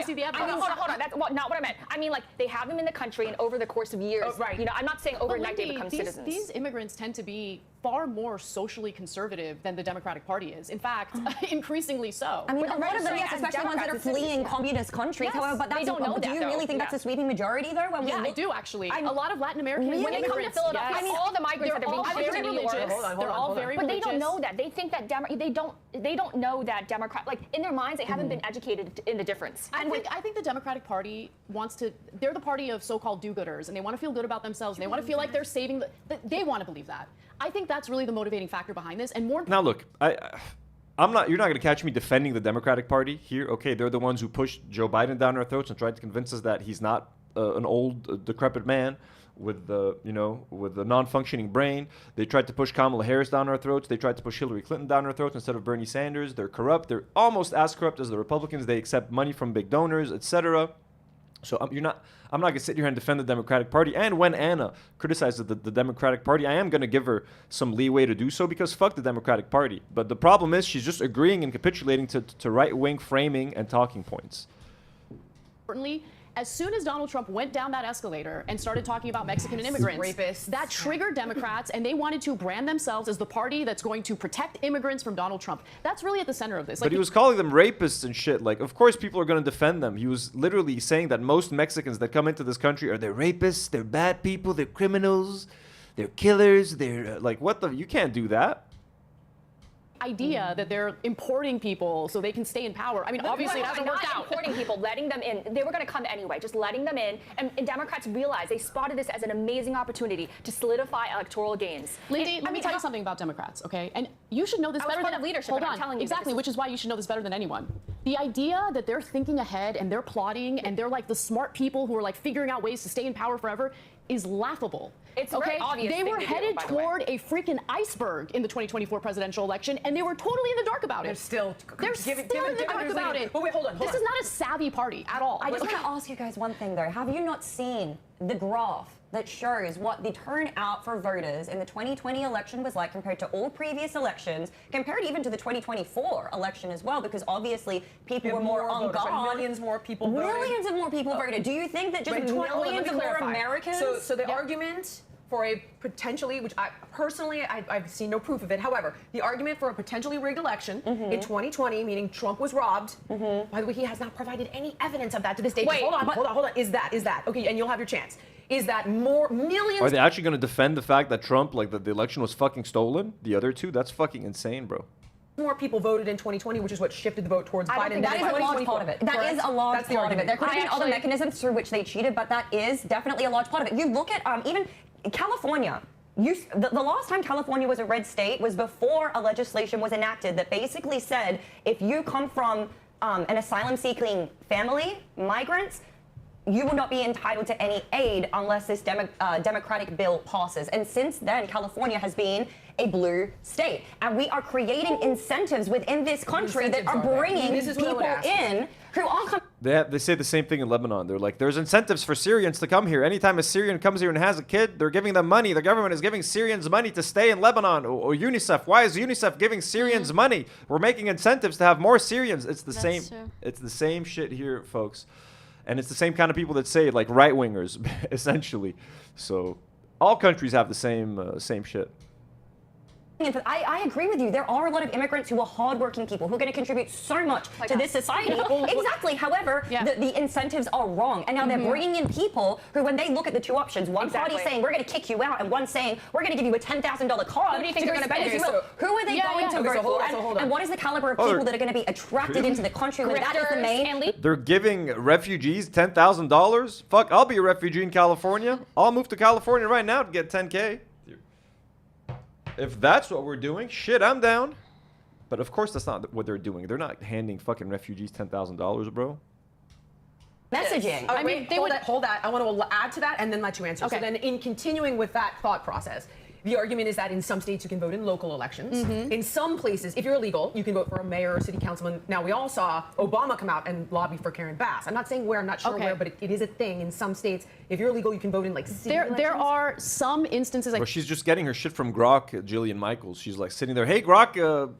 see the evidence. Hold on. That's not what I meant. I mean, like, they have them in the country and over the course of years. Right. You know, I'm not saying overnight they become these, citizens. These immigrants tend to be far more socially conservative than the Democratic Party is. In fact, increasingly so. I mean, a lot of them, yes, especially ones that are fleeing communist countries. Yes, however, but that's they don't know do you that, really though. think that's a sweeping majority, though? When I do actually. A lot of Latin American when they come to Philadelphia, yes. all the migrants that are being very shared in New York. They're all very But religious. they don't know that. They think that they don't know that Democrat, like in their minds, they haven't been educated in the difference. I think the Democratic Party wants to. They're the party of so-called do-gooders, and they want to feel good about themselves. And they want to feel like they're saving. They want to believe that. I think that's really the motivating factor behind this. And more. Now look, I'm not. You're not going to catch me defending the Democratic Party here. Okay, they're the ones who pushed Joe Biden down our throats and tried to convince us that he's not an old, decrepit man with a non-functioning brain. They tried to push Kamala Harris down our throats. They tried to push Hillary Clinton down our throats instead of Bernie Sanders. They're corrupt. They're almost as corrupt as the Republicans. They accept money from big donors, etc. So I'm not going to sit here and defend the Democratic Party. And when Anna criticizes the Democratic Party, I am going to give her some leeway to do so because fuck the Democratic Party. But the problem is she's just agreeing and capitulating to right-wing framing and talking points. Importantly, as soon as Donald Trump went down that escalator and started talking about Mexican immigrants, Rapists. that triggered Democrats, and they wanted to brand themselves as the party that's going to protect immigrants from Donald Trump. That's really at the center of this. But he was calling them rapists and shit. Like, of course people are going to defend them. He was literally saying that most Mexicans that come into this country they're rapists, they're bad people, they're criminals, they're killers, they're like, what the? You can't do that. Idea that they're importing people so they can stay in power. I mean, obviously it hasn't worked out. Not importing people, letting them in. They were going to come anyway, just letting them in. And Democrats realized, they spotted this as an amazing opportunity to solidify electoral gains. Lindy, let me tell you something about Democrats, okay? And you should know this better than leadership. Hold and on, I'm telling you exactly, which is why you should know this better than anyone. The idea that they're thinking ahead and they're plotting and they're like the smart people who are like figuring out ways to stay in power forever is laughable. It's a very obvious They thing were to do, headed by the way. toward a freaking iceberg in the 2024 presidential election, and they were totally in the dark about it. They're still in the dark about it. But wait, hold on. This is not a savvy party at all. I just want to ask you guys one thing though. Have you not seen the graph that shows what the turnout for voters in the 2020 election was like compared to all previous elections, compared even to the 2024 election as well? Because obviously people were more on voters, guard. millions more people voted. Millions of more people voted. Do you think that just Wait, hold on, let millions me of more clarify. Americans? So the argument for a potentially, which I personally, I've seen no proof of it. However, the argument for a potentially rigged election in 2020, meaning Trump was robbed. By the way, he has not provided any evidence of that to this day. Wait, hold on. Is that okay? And you'll have your chance. Is that more millions? Are they actually going to defend the fact that Trump, like, that the election was fucking stolen? The other two? That's fucking insane, bro. More people voted in 2020, which is what shifted the vote towards Biden. That is a large part of it. That is a large part of it. There could have been other mechanisms through which they cheated, but that is definitely a large part of it. You look at even California. The last time California was a red state was before a legislation was enacted that basically said if you come from an asylum-seeking family, migrants, you will not be entitled to any aid unless this democratic bill passes. And since then, California has been a blue state. And we are creating incentives within this country that are bringing people in who are... They say the same thing in Lebanon. They're like, there's incentives for Syrians to come here. Anytime a Syrian comes here and has a kid, they're giving them money. The government is giving Syrians money to stay in Lebanon. Or UNICEF. Why is UNICEF giving Syrians money? We're making incentives to have more Syrians. It's the same. True. It's the same shit here, folks. And it's the same kind of people that say, like, right-wingers, essentially. So all countries have the same shit. I agree with you. There are a lot of immigrants who are hardworking people who are going to contribute so much to this society. Exactly. However, the incentives are wrong. And now they're bringing in people who, when they look at the two options, one party saying, we're going to kick you out, and one saying, we're going to give you a $10,000 card. Who do you think they're going to benefit? Who are they going to vote for? And what is the caliber of people that are going to be attracted into the country when that is the main... They're giving refugees $10,000? Fuck, I'll be a refugee in California. I'll move to California right now to get 10K. If that's what we're doing, shit, I'm down. But of course that's not what they're doing. They're not handing fucking refugees $10,000, bro. Messaging. I mean, hold that. I want to add to that and then let you answer. So then in continuing with that thought process, the argument is that in some states you can vote in local elections. In some places, if you're illegal, you can vote for a mayor or city councilman. Now, we all saw Obama come out and lobby for Karen Bass. I'm not saying where, I'm not sure where, but it is a thing in some states. If you're illegal, you can vote in like city elections. There are some instances like... Well, she's just getting her shit from Grok, Jillian Michaels. She's like sitting there, hey, Grok,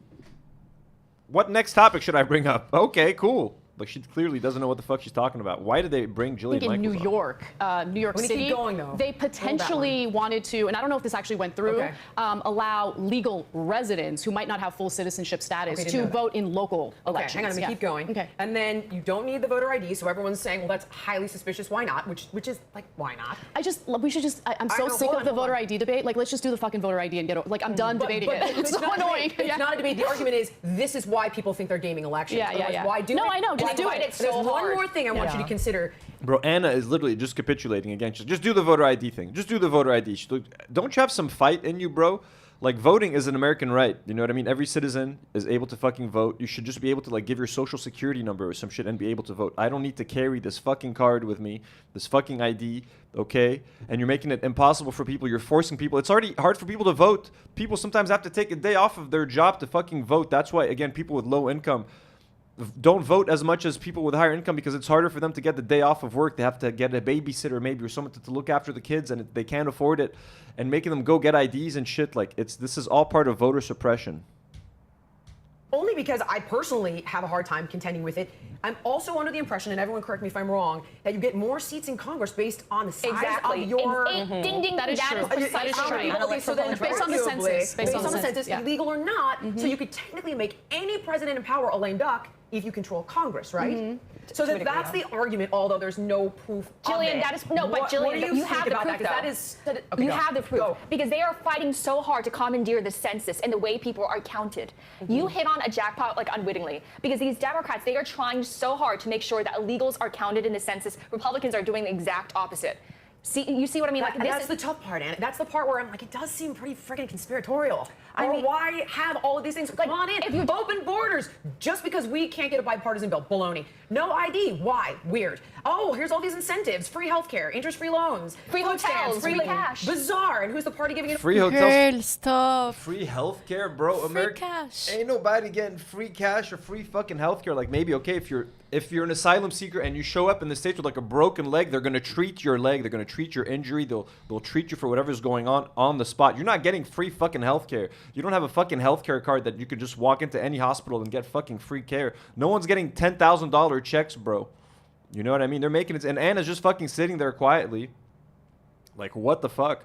what next topic should I bring up? Okay, cool. Like, she clearly doesn't know what the fuck she's talking about. Why did they bring Jillian Michaels in New York, New York City, keep going, though. They potentially wanted to, and I don't know if this actually went through, allow legal residents who might not have full citizenship status to vote in local elections. Hang on, let me keep going. And then you don't need the voter ID, so everyone's saying, well, that's highly suspicious. Why not? Which is like, why not? I'm so sick of the voter ID debate. Like, let's just do the fucking voter ID and get over. Like, I'm done debating it. It's so annoying. It's not a debate. The argument is this is why people think they're gaming elections. Why do it? No, I know. Just do it. There's one more thing I want you to consider. Bro, Anna is literally just capitulating again. She's just do the voter ID thing. Just do the voter ID. She's like, don't you have some fight in you, bro? Like, voting is an American right. You know what I mean? Every citizen is able to fucking vote. You should just be able to, like, give your social security number or some shit and be able to vote. I don't need to carry this fucking card with me, this fucking ID, okay? And you're making it impossible for people. You're forcing people. It's already hard for people to vote. People sometimes have to take a day off of their job to fucking vote. That's why, again, people with low income don't vote as much as people with higher income because it's harder for them to get the day off of work. They have to get a babysitter maybe or someone to look after the kids, and they can't afford it. And making them go get IDs and shit, like, this is all part of voter suppression. Only because I personally have a hard time contending with it. I'm also under the impression, and everyone correct me if I'm wrong, that you get more seats in Congress based on the size of your... Ding, ding, that is true. precisely That is Okay, so then based on the census. based on the census, yeah. illegal or not, so you could technically make any president in power a lame duck if you control Congress, right? So that's the argument, although there's no proof Jillian, of it. that is no, but What Jillian, do you have the think proof, about though. okay, You go. have the proof Go. because they are fighting so hard to commandeer the census and the way people are counted. You hit on a jackpot like unwittingly because these Democrats, they are trying so hard to make sure that illegals are counted in the census. Republicans are doing the exact opposite. See, you see what I mean? That's the tough part, Anna. That's the part where I'm like, it does seem pretty freaking conspiratorial. I mean, why have all of these things? Come on in. If you open borders, just because we can't get a bipartisan bill, baloney. No ID. Why? Weird. Oh, here's all these incentives: free healthcare, interest-free loans, Free food hotels, stamps, free cash. Bizarre. And who's the party giving it? Free hotels. Girl, stop. Free healthcare, bro. Free cash. Ain't nobody getting free cash or free fucking healthcare. Like maybe okay if you're an asylum seeker and you show up in the States with like a broken leg, they're gonna treat your leg, they're gonna treat your injury, they'll treat you for whatever's going on the spot. You're not getting free fucking healthcare. You don't have a fucking healthcare card that you could just walk into any hospital and get fucking free care. No one's getting $10,000 checks, bro. You know what I mean? They're making it, and Anna's just fucking sitting there quietly. Like what the fuck?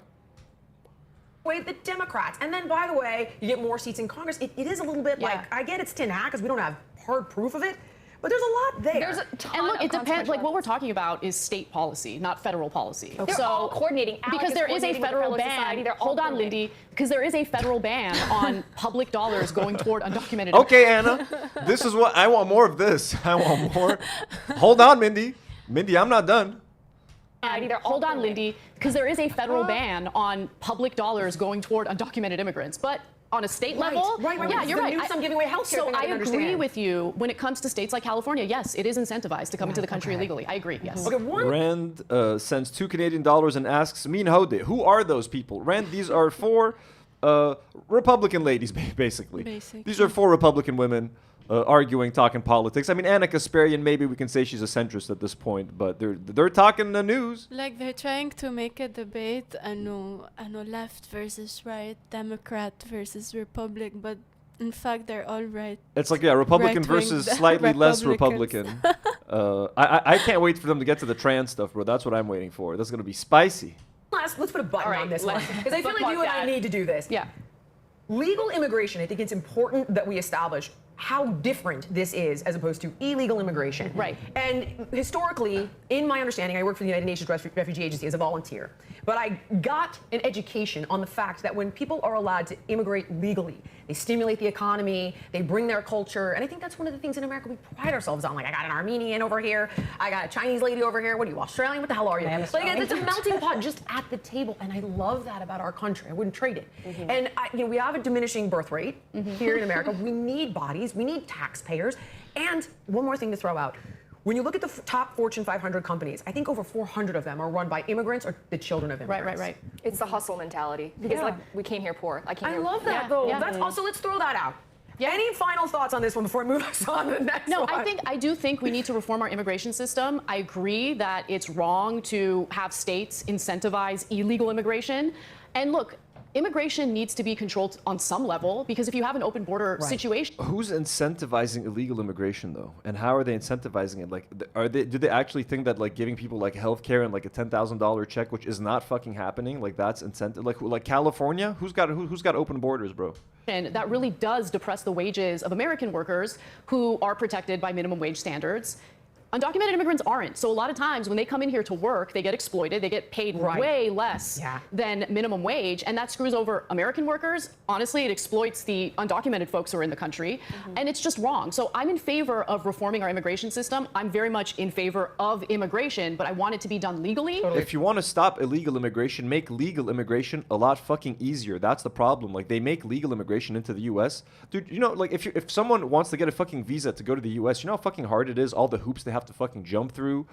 Way the Democrats. And then, by the way, you get more seats in Congress. It is a little bit Yeah. like, I get it's tin hat because we don't have hard proof of it, but there's a lot there. There's a ton And look, of it depends. consequential Like what we're talking about is state policy, not federal policy. They're all coordinating. Alec because is there is a coordinating with federal Fellow Society. ban. They're all Hold on, coordinating. Lindy. Because there is a federal ban on public dollars going toward undocumented. Okay, Anna. This is what I want more of this. I want more. Hold on, Mindy. Mindy, I'm not done. Hold on, Lindy. Because there is a federal ban on public dollars going toward undocumented immigrants. But on a state level, right. yeah, It's you're the right. Newsom giving away healthcare So thing I I didn't agree understand. with you when it comes to states like California. Yes, it is incentivized to come into the country illegally. I agree. Yes. Okay, one Rand sends $2 Canadian and asks, Mean Hode, who are those people? Rand, these are four Republican ladies, basically. These are four Republican women arguing, talking politics. I mean, Anna Kasparian, maybe we can say she's a centrist at this point, but they're talking the news. Like they're trying to make a debate, I know left versus right, Democrat versus Republic, but in fact they're all right. It's like, yeah, Republican Right-wing versus slightly less Republicans. Republican. I can't wait for them to get to the trans stuff, bro. That's what I'm waiting for. That's going to be spicy. let's put a button All right, on this one because I feel like bookmark you and I that. need to do this. Yeah. Legal immigration, I think it's important that we establish how different this is as opposed to illegal immigration. Right. And historically, in my understanding, I work for the United Nations Refugee Agency as a volunteer, but I got an education on the fact that when people are allowed to immigrate legally, they stimulate the economy, they bring their culture, and I think that's one of the things in America we pride ourselves on. Like, I got an Armenian over here, I got a Chinese lady over here, what are you, Australian? What the hell are you? Like, it's a melting pot just at the table, and I love that about our country. I wouldn't trade it. And we have a diminishing birth rate here in America. We need bodies, we need taxpayers, and one more thing to throw out. When you look at the top Fortune 500 companies, I think over 400 of them are run by immigrants or the children of immigrants. Right. It's the hustle mentality because like we came here poor. I love that though. Yeah. That's also, let's throw that out. Yeah. Any final thoughts on this one before I move us on to the next No, one? I do think we need to reform our immigration system. I agree that it's wrong to have states incentivize illegal immigration. And look, immigration needs to be controlled on some level because if you have an open border situation. Who's incentivizing illegal immigration though, and how are they incentivizing it? Like, do they actually think that like giving people like healthcare and like a $10,000 check, which is not fucking happening, like that's incentive? Like California, who's got open borders, bro? And that really does depress the wages of American workers who are protected by minimum wage standards. Undocumented immigrants aren't. So a lot of times when they come in here to work, they get exploited. They get paid way less than minimum wage. And that screws over American workers. Honestly, it exploits the undocumented folks who are in the country. And it's just wrong. So I'm in favor of reforming our immigration system. I'm very much in favor of immigration, but I want it to be done legally. If you want to stop illegal immigration, make legal immigration a lot fucking easier. That's the problem. Like, they make legal immigration into the U.S. Dude, you know, like, if someone wants to get a fucking visa to go to the U.S., you know how fucking hard it is, all the hoops they have to fucking jump through?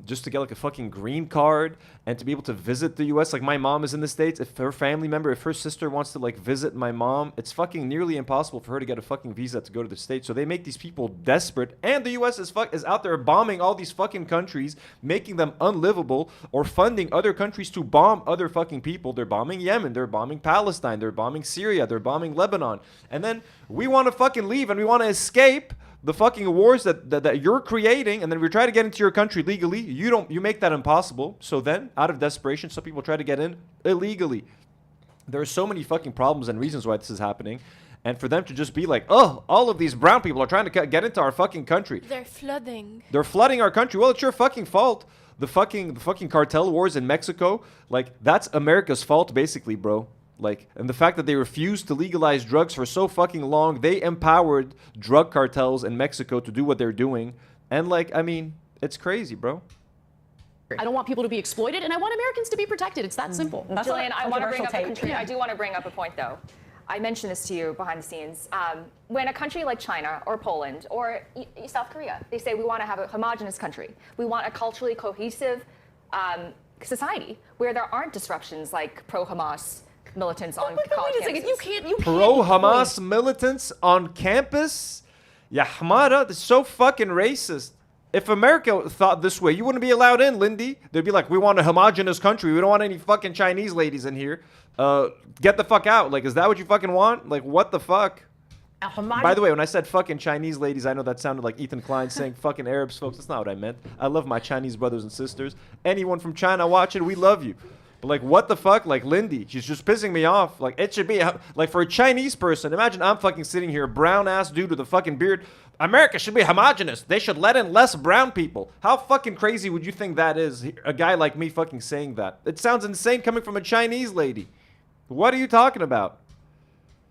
just to get like a fucking green card and to be able to visit the US. Like my mom is in the States. If her family member, if her sister wants to like visit my mom, it's fucking nearly impossible for her to get a fucking visa to go to the States. So they make these people desperate, and the US is out there bombing all these fucking countries, making them unlivable, or funding other countries to bomb other fucking people. They're bombing Yemen, they're bombing Palestine, they're bombing Syria, they're bombing Lebanon. And then we want to fucking leave and we want to escape the fucking wars that you're creating, and then we try to get into your country legally. You make that impossible. So then, out of desperation, some people try to get in illegally. There are so many fucking problems and reasons why this is happening. And for them to just be like, oh, all of these brown people are trying to get into our fucking country. They're flooding. They're flooding our country. Well, it's your fucking fault. The fucking cartel wars in Mexico, like, that's America's fault, basically, bro. Like, and the fact that they refused to legalize drugs for so fucking long, they empowered drug cartels in Mexico to do what they're doing. And like, I mean, it's crazy, bro. I don't want people to be exploited, and I want Americans to be protected. It's that simple. Jillian, I want to bring up a controversial country. I do want to bring up a point, though. I mentioned this to you behind the scenes. When a country like China or Poland or South Korea, they say we want to have a homogenous country. We want a culturally cohesive society where there aren't disruptions like pro-Hamas militants on college campuses. You can't Pro-Hamas militants on campus? Yeah, Hamada, that's so fucking racist. If America thought this way, you wouldn't be allowed in, Lindy. They'd be like, we want a homogenous country. We don't want any fucking Chinese ladies in here. Get the fuck out. Like, is that what you fucking want? Like, what the fuck? By the way, when I said fucking Chinese ladies, I know that sounded like Ethan Klein saying fucking Arabs, folks. That's not what I meant. I love my Chinese brothers and sisters. Anyone from China watching, we love you. But like, what the fuck? Like, Lindy, she's just pissing me off. Like, it should be, like, for a Chinese person, imagine I'm fucking sitting here, brown-ass dude with a fucking beard. America should be homogenous. They should let in less brown people. How fucking crazy would you think that is? A guy like me fucking saying that. It sounds insane coming from a Chinese lady. What are you talking about?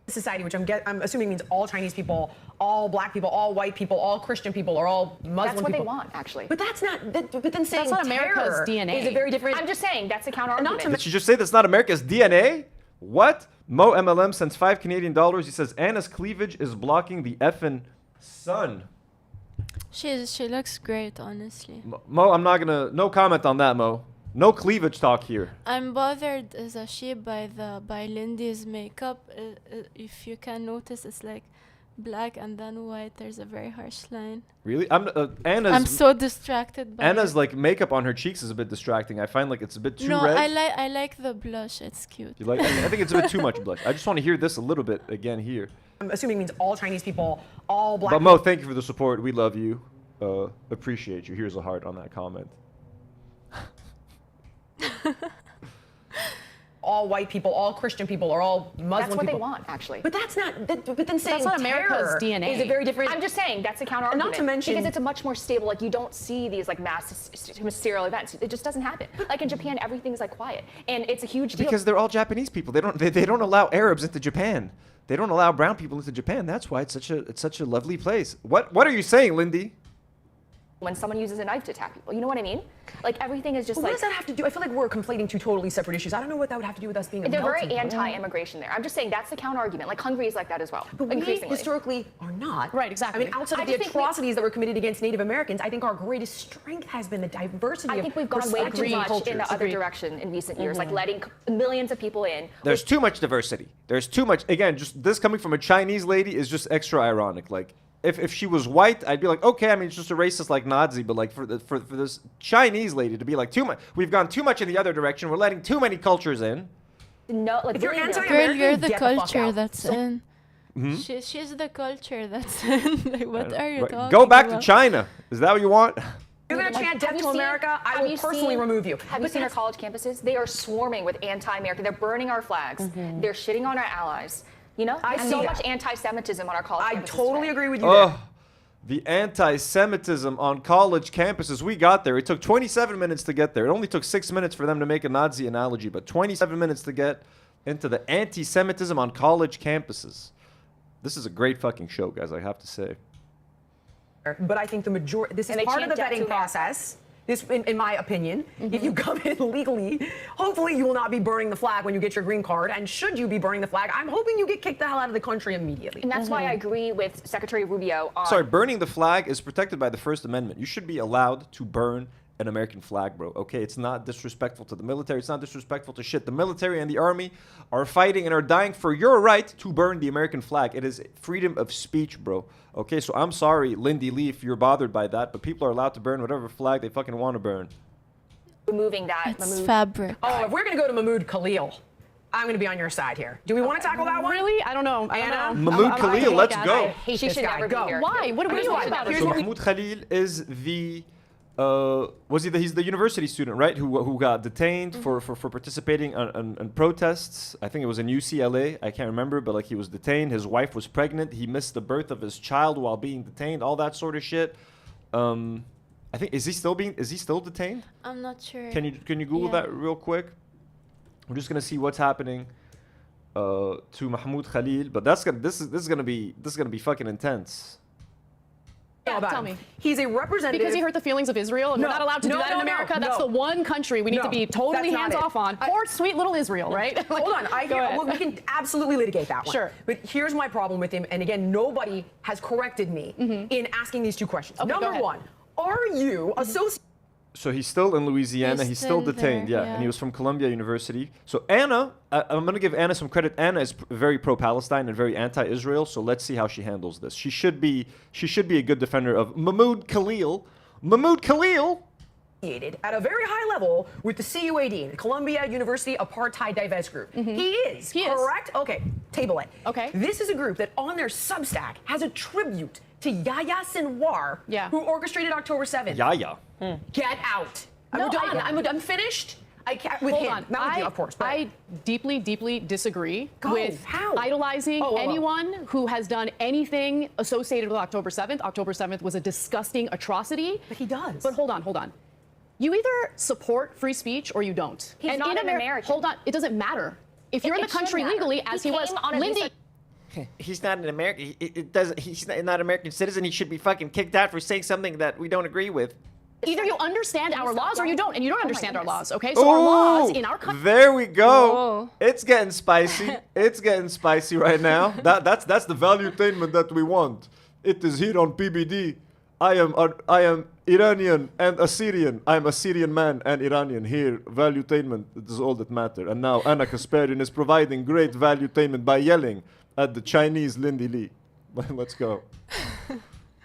Society, which I'm assuming means all Chinese people, all black people, all white people, all Christian people, or all Muslim people. That's what they want, actually. But that's not. But then saying that's not America's DNA. Is a very different. I'm just saying that's a counter argument. Did she just say that's not America's DNA? What? Mo MLM sends $5 Canadian. He says Anna's cleavage is blocking the effing sun. She looks great, honestly. Mo, I'm not gonna. No comment on that, Mo. No cleavage talk here. I'm bothered as a sheep by Lindy's makeup. If you can notice, it's like black and then white. There's a very harsh line. Really? I'm so distracted by Anna's it. like makeup on her cheeks is a bit distracting. I find like it's a bit too no, red. I like the blush. It's cute. You like? I think it's a bit too much blush. I just want to hear this a little bit again here. I'm assuming means all Chinese people, all black. But Mo, thank you for the support. We love you. Appreciate you. Here's a heart on that comment. All white people, all Christian people, or all Muslim people. That's what they want, actually. But that's not. But then saying that's not America's DNA. Is a very different. I'm just saying that's a counter argument. Not to mention because it's a much more stable. Like you don't see these like mass serial events. It just doesn't happen. Like in Japan, everything's like quiet, and it's a huge deal. Because they're all Japanese people. They don't allow Arabs into Japan. They don't allow brown people into Japan. That's why it's such a lovely place. What are you saying, Lindy? When someone uses a knife to attack people, you know what I mean? Like everything is just what like. What does that have to do? I feel like we're conflating two totally separate issues. I don't know what that would have to do with us being. They're very anti-immigration there. I'm just saying that's the counter argument. Like Hungary is like that as well. But we historically are not. Right, exactly. I mean, outside of the atrocities that were committed against Native Americans, I think our greatest strength has been the diversity. I think we've gone way too much in the other direction in recent years, like letting millions of people in. There's too much diversity. There's too much. Again, just this coming from a Chinese lady is just extra ironic. Like. If she was white, I'd be like, okay, I mean, it's just a racist like Nazi, but like for this Chinese lady to be like, too much, we've gone too much in the other direction, we're letting too many cultures in. No, like if you're girl, you're the culture that's in. Mm-hmm. She's the culture that's in. Like, what are you talking about? Go back to China. Is that what you want? You're going to chant death to America, I will personally remove you. Have you seen our college campuses? They are swarming with anti-American. They're burning our flags. They're shitting on our allies. You know, there's so much anti-Semitism on our college campuses. I totally agree with you there. there. The anti-Semitism on college campuses. We got there. It took 27 minutes to get there. It only took 6 minutes for them to make a Nazi analogy, but 27 minutes to get into the anti-Semitism on college campuses. This is a great fucking show, guys, I have to say. But I think the majority, this is part of the vetting process. This, in my opinion, if you come in legally, hopefully you will not be burning the flag when you get your green card. And should you be burning the flag, I'm hoping you get kicked the hell out of the country immediately. And that's why I agree with Secretary Rubio on... Sorry, burning the flag is protected by the First Amendment. You should be allowed to burn an American flag, bro. Okay, it's not disrespectful to the military. It's not disrespectful to shit. The military and the army are fighting and are dying for your right to burn the American flag. It is freedom of speech, bro. Okay, so I'm sorry, Lindy Lee, if you're bothered by that, but people are allowed to burn whatever flag they fucking want to burn. Removing that. It's fabric. Oh, if we're going to go to Mahmoud Khalil, I'm going to be on your side here. Do we want to tackle that one? Really? I don't know. Anna? Mahmoud Khalil, let's I go. hate She this should guy. never be Go. here. Why? What are you talking about? Here's So what we- Mahmoud Khalil is he's the university student, right? Who got detained for participating on protests. I think it was in UCLA. I can't remember, but like he was detained. His wife was pregnant. He missed the birth of his child while being detained. All that sort of shit. I think is he still detained? I'm not sure. Can you Google Yeah. that real quick? We're just gonna see what's happening to Mahmoud Khalil, but this is gonna be fucking intense. Yeah, about tell him. me. He's a representative. Because he hurt the feelings of Israel, and No, we're not allowed to do no, that in no, America. no, That's no. the one country we need to be totally that's not hands it. off on. Poor sweet little Israel, right? Like, Hold on, I go hear, ahead. well, we can absolutely litigate that one. Sure. But here's my problem with him, and again, nobody has corrected me in asking these two questions. Okay, go Number ahead. one, are you associated? So he's still in Louisiana. He's He's still still detained, there, and yeah. he was from Columbia University. So Anna, I'm gonna give Anna some credit. Anna is very pro-Palestine and very anti-Israel. So let's see how she handles this. She should be a good defender of Mahmoud Khalil. Mahmoud Khalil. At a very high level with the CUAD, the Columbia University Apartheid Divest Group. He is, correct? Okay, table it. Okay. This is a group that on their Substack has a tribute to Yahya Sinwar, who orchestrated October 7th. Yahya. Get out. No, I'm done. I- I'm finished. I can't with Hold him. on. Not with you, of course. But I deeply, deeply disagree Go. with How? idolizing Oh, anyone who has done anything associated with October 7th. October 7th was a disgusting atrocity. But he does. But hold on. You either support free speech or you don't. He's not an American. Hold on. It doesn't matter. If you're in the It should country matter. legally, as he was, came on a Lindy. visa- He's not an American. It doesn't. He's not an American citizen. He should be fucking kicked out for saying something that we don't agree with. Either you understand our laws or you don't, and you don't understand our laws. Okay, so Ooh, our laws in our country. There we go. Whoa. It's getting spicy. It's getting spicy right now. That's the valuetainment that we want. It is here on PBD. I am Iranian and Assyrian. I am Assyrian man and Iranian here. Valuetainment. It is all that matter. And now Anna Kasparian is providing great valuetainment by yelling at the Chinese Lindy Lee. Let's go.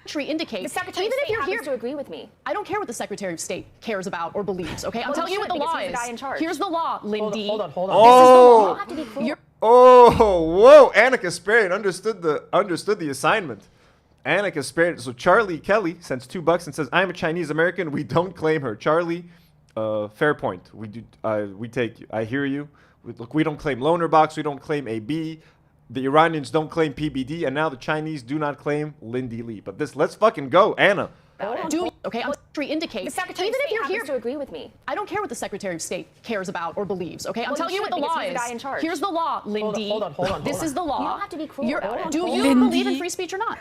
Country indicates, The Secretary even of if State you're happens here, to agree with me. I don't care what the Secretary of State cares about or believes. Okay, I'm Well, telling he you what the should, law because he's is. the guy in charge. Here's the law, Lindy. Hold on. Oh. Have to be cruel. You're- Oh, whoa! Anna Kasparian understood the assignment. Anna Kasparian. So Charlie Kelly sends $2 and says, "I'm a Chinese American. We don't claim her." Charlie, fair point. We do. We take you. I hear you. Look, we don't claim Loner Box. We don't claim AB. The Iranians don't claim PBD, and now the Chinese do not claim Lindy Lee. But let's fucking go, Anna. Okay, country indicates, The Secretary even of if State you're happens here, to agree with me. I don't care what the Secretary of State cares about or believes. Okay, I'm Well, telling he you what the should, law because he's is. the guy in charge. Here's the law, Lindy. Hold on. This is the law. You don't have to be cruel about it. Do you Lindy. believe in free speech or not?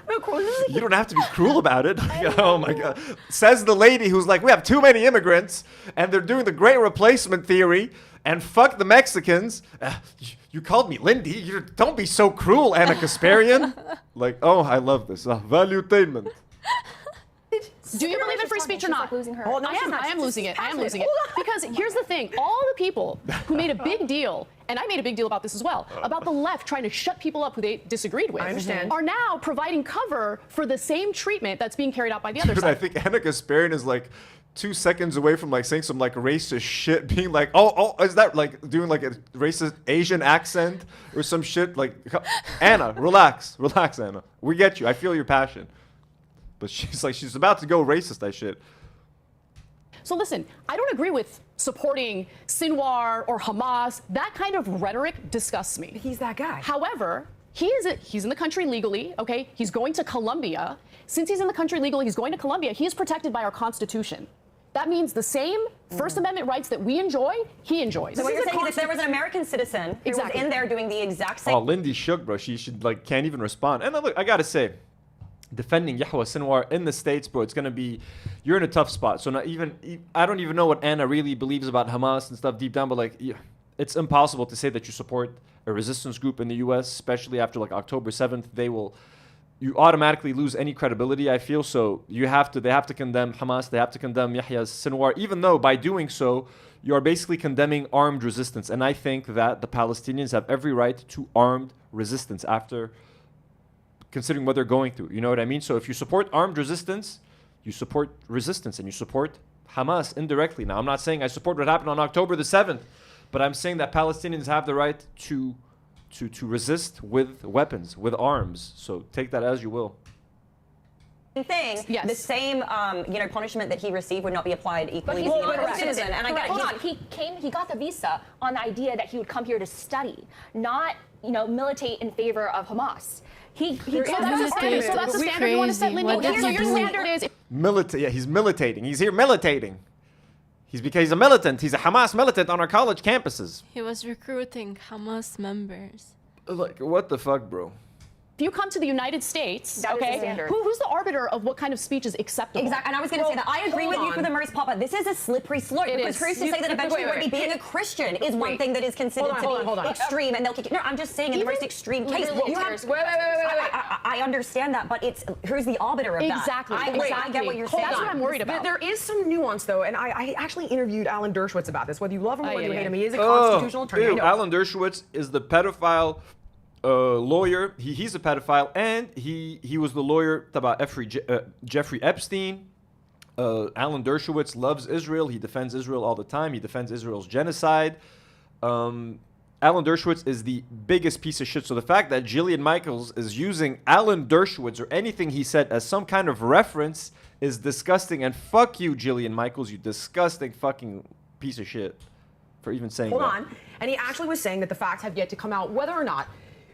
You don't have to be cruel about it. Oh my God. Says the lady who's like, we have too many immigrants and they're doing the great replacement theory and fuck the Mexicans. You called me Lindy. Don't be so cruel, Anna Kasparian. Like, oh, I love this. Valuetainment. Do you believe in free speech or She's not? like losing her. Oh, no, I she's am. not. I am She's losing it. I am passionate. losing it. Because here's the thing: all the people who made a big deal, and I made a big deal about this as well, about the left trying to shut people up who they disagreed with, I understand. are now providing cover for the same treatment that's being carried out by the other Dude, side. I think Anna Kasparian is like 2 seconds away from like saying some like racist shit, being like, oh, is that like doing like a racist Asian accent or some shit? Like, Anna, relax, Anna. We get you. I feel your passion. But she's about to go racist, that shit. So listen, I don't agree with supporting Sinwar or Hamas. That kind of rhetoric disgusts me. He's that guy. However, he's in the country legally, okay? He's going to Colombia. Since he's in the country legally, he's going to Colombia. He is protected by our Constitution. That means the same First Amendment rights that we enjoy, he enjoys. So what you're saying is if there was an American citizen who Exactly. was in there doing the exact same Oh, Lindy shook, bro. She should like can't even respond. And look, I gotta say, defending Yahya Sinwar in the States, bro, it's gonna be, you're in a tough spot. So I don't even know what Anna really believes about Hamas and stuff deep down, but like, it's impossible to say that you support a resistance group in the U.S., especially after like October 7th. you automatically lose any credibility, I feel. So they have to condemn Hamas, they have to condemn Yahya Sinwar, even though by doing so, you are basically condemning armed resistance. And I think that the Palestinians have every right to armed resistance after considering what they're going through. You know what I mean? So if you support armed resistance, you support resistance and you support Hamas indirectly. Now, I'm not saying I support what happened on October the 7th, but I'm saying that Palestinians have the right to resist with weapons, with arms. So take that as you will. Thing, yes. The same, punishment that he received would not be applied equally to But the he's other a citizen. And I get Hold on, he got the visa on the idea that he would come here to study, not, militate in favor of Hamas. So that's the standard you want to set, Lindy? What So your standard is He's militating. He's here militating. Because he's a militant. He's a Hamas militant on our college campuses. He was recruiting Hamas members. Like, what the fuck, bro? If you come to the United States, That is the okay, standard. who's the arbiter of what kind of speech is acceptable? Exactly, and I was going to say that I agree hold with you on. for the most part, but this is a slippery slope. It Because is. who's to say that eventually already being a Christian is one thing that is considered Hold on. extreme, and they'll kick you. No, I'm just saying in the most extreme case. literally You have, tears- Wait. I understand that, but it's who's the arbiter of Exactly. that? I get what you're saying. That's what I'm worried about. There is some nuance, though, and I actually interviewed Alan Dershowitz about this. Whether you love him or whether you yeah. hate him, he is a constitutional attorney. I know. Alan Dershowitz is the pedophile lawyer. He's a pedophile, and he was the lawyer about Jeffrey Epstein. Alan Dershowitz loves Israel. He defends Israel all the time. He defends Israel's genocide. Alan Dershowitz is the biggest piece of shit. So the fact that Jillian Michaels is using Alan Dershowitz or anything he said as some kind of reference is disgusting. And fuck you, Jillian Michaels, you disgusting fucking piece of shit for even saying Hold that. on. And he actually was saying that the facts have yet to come out whether or not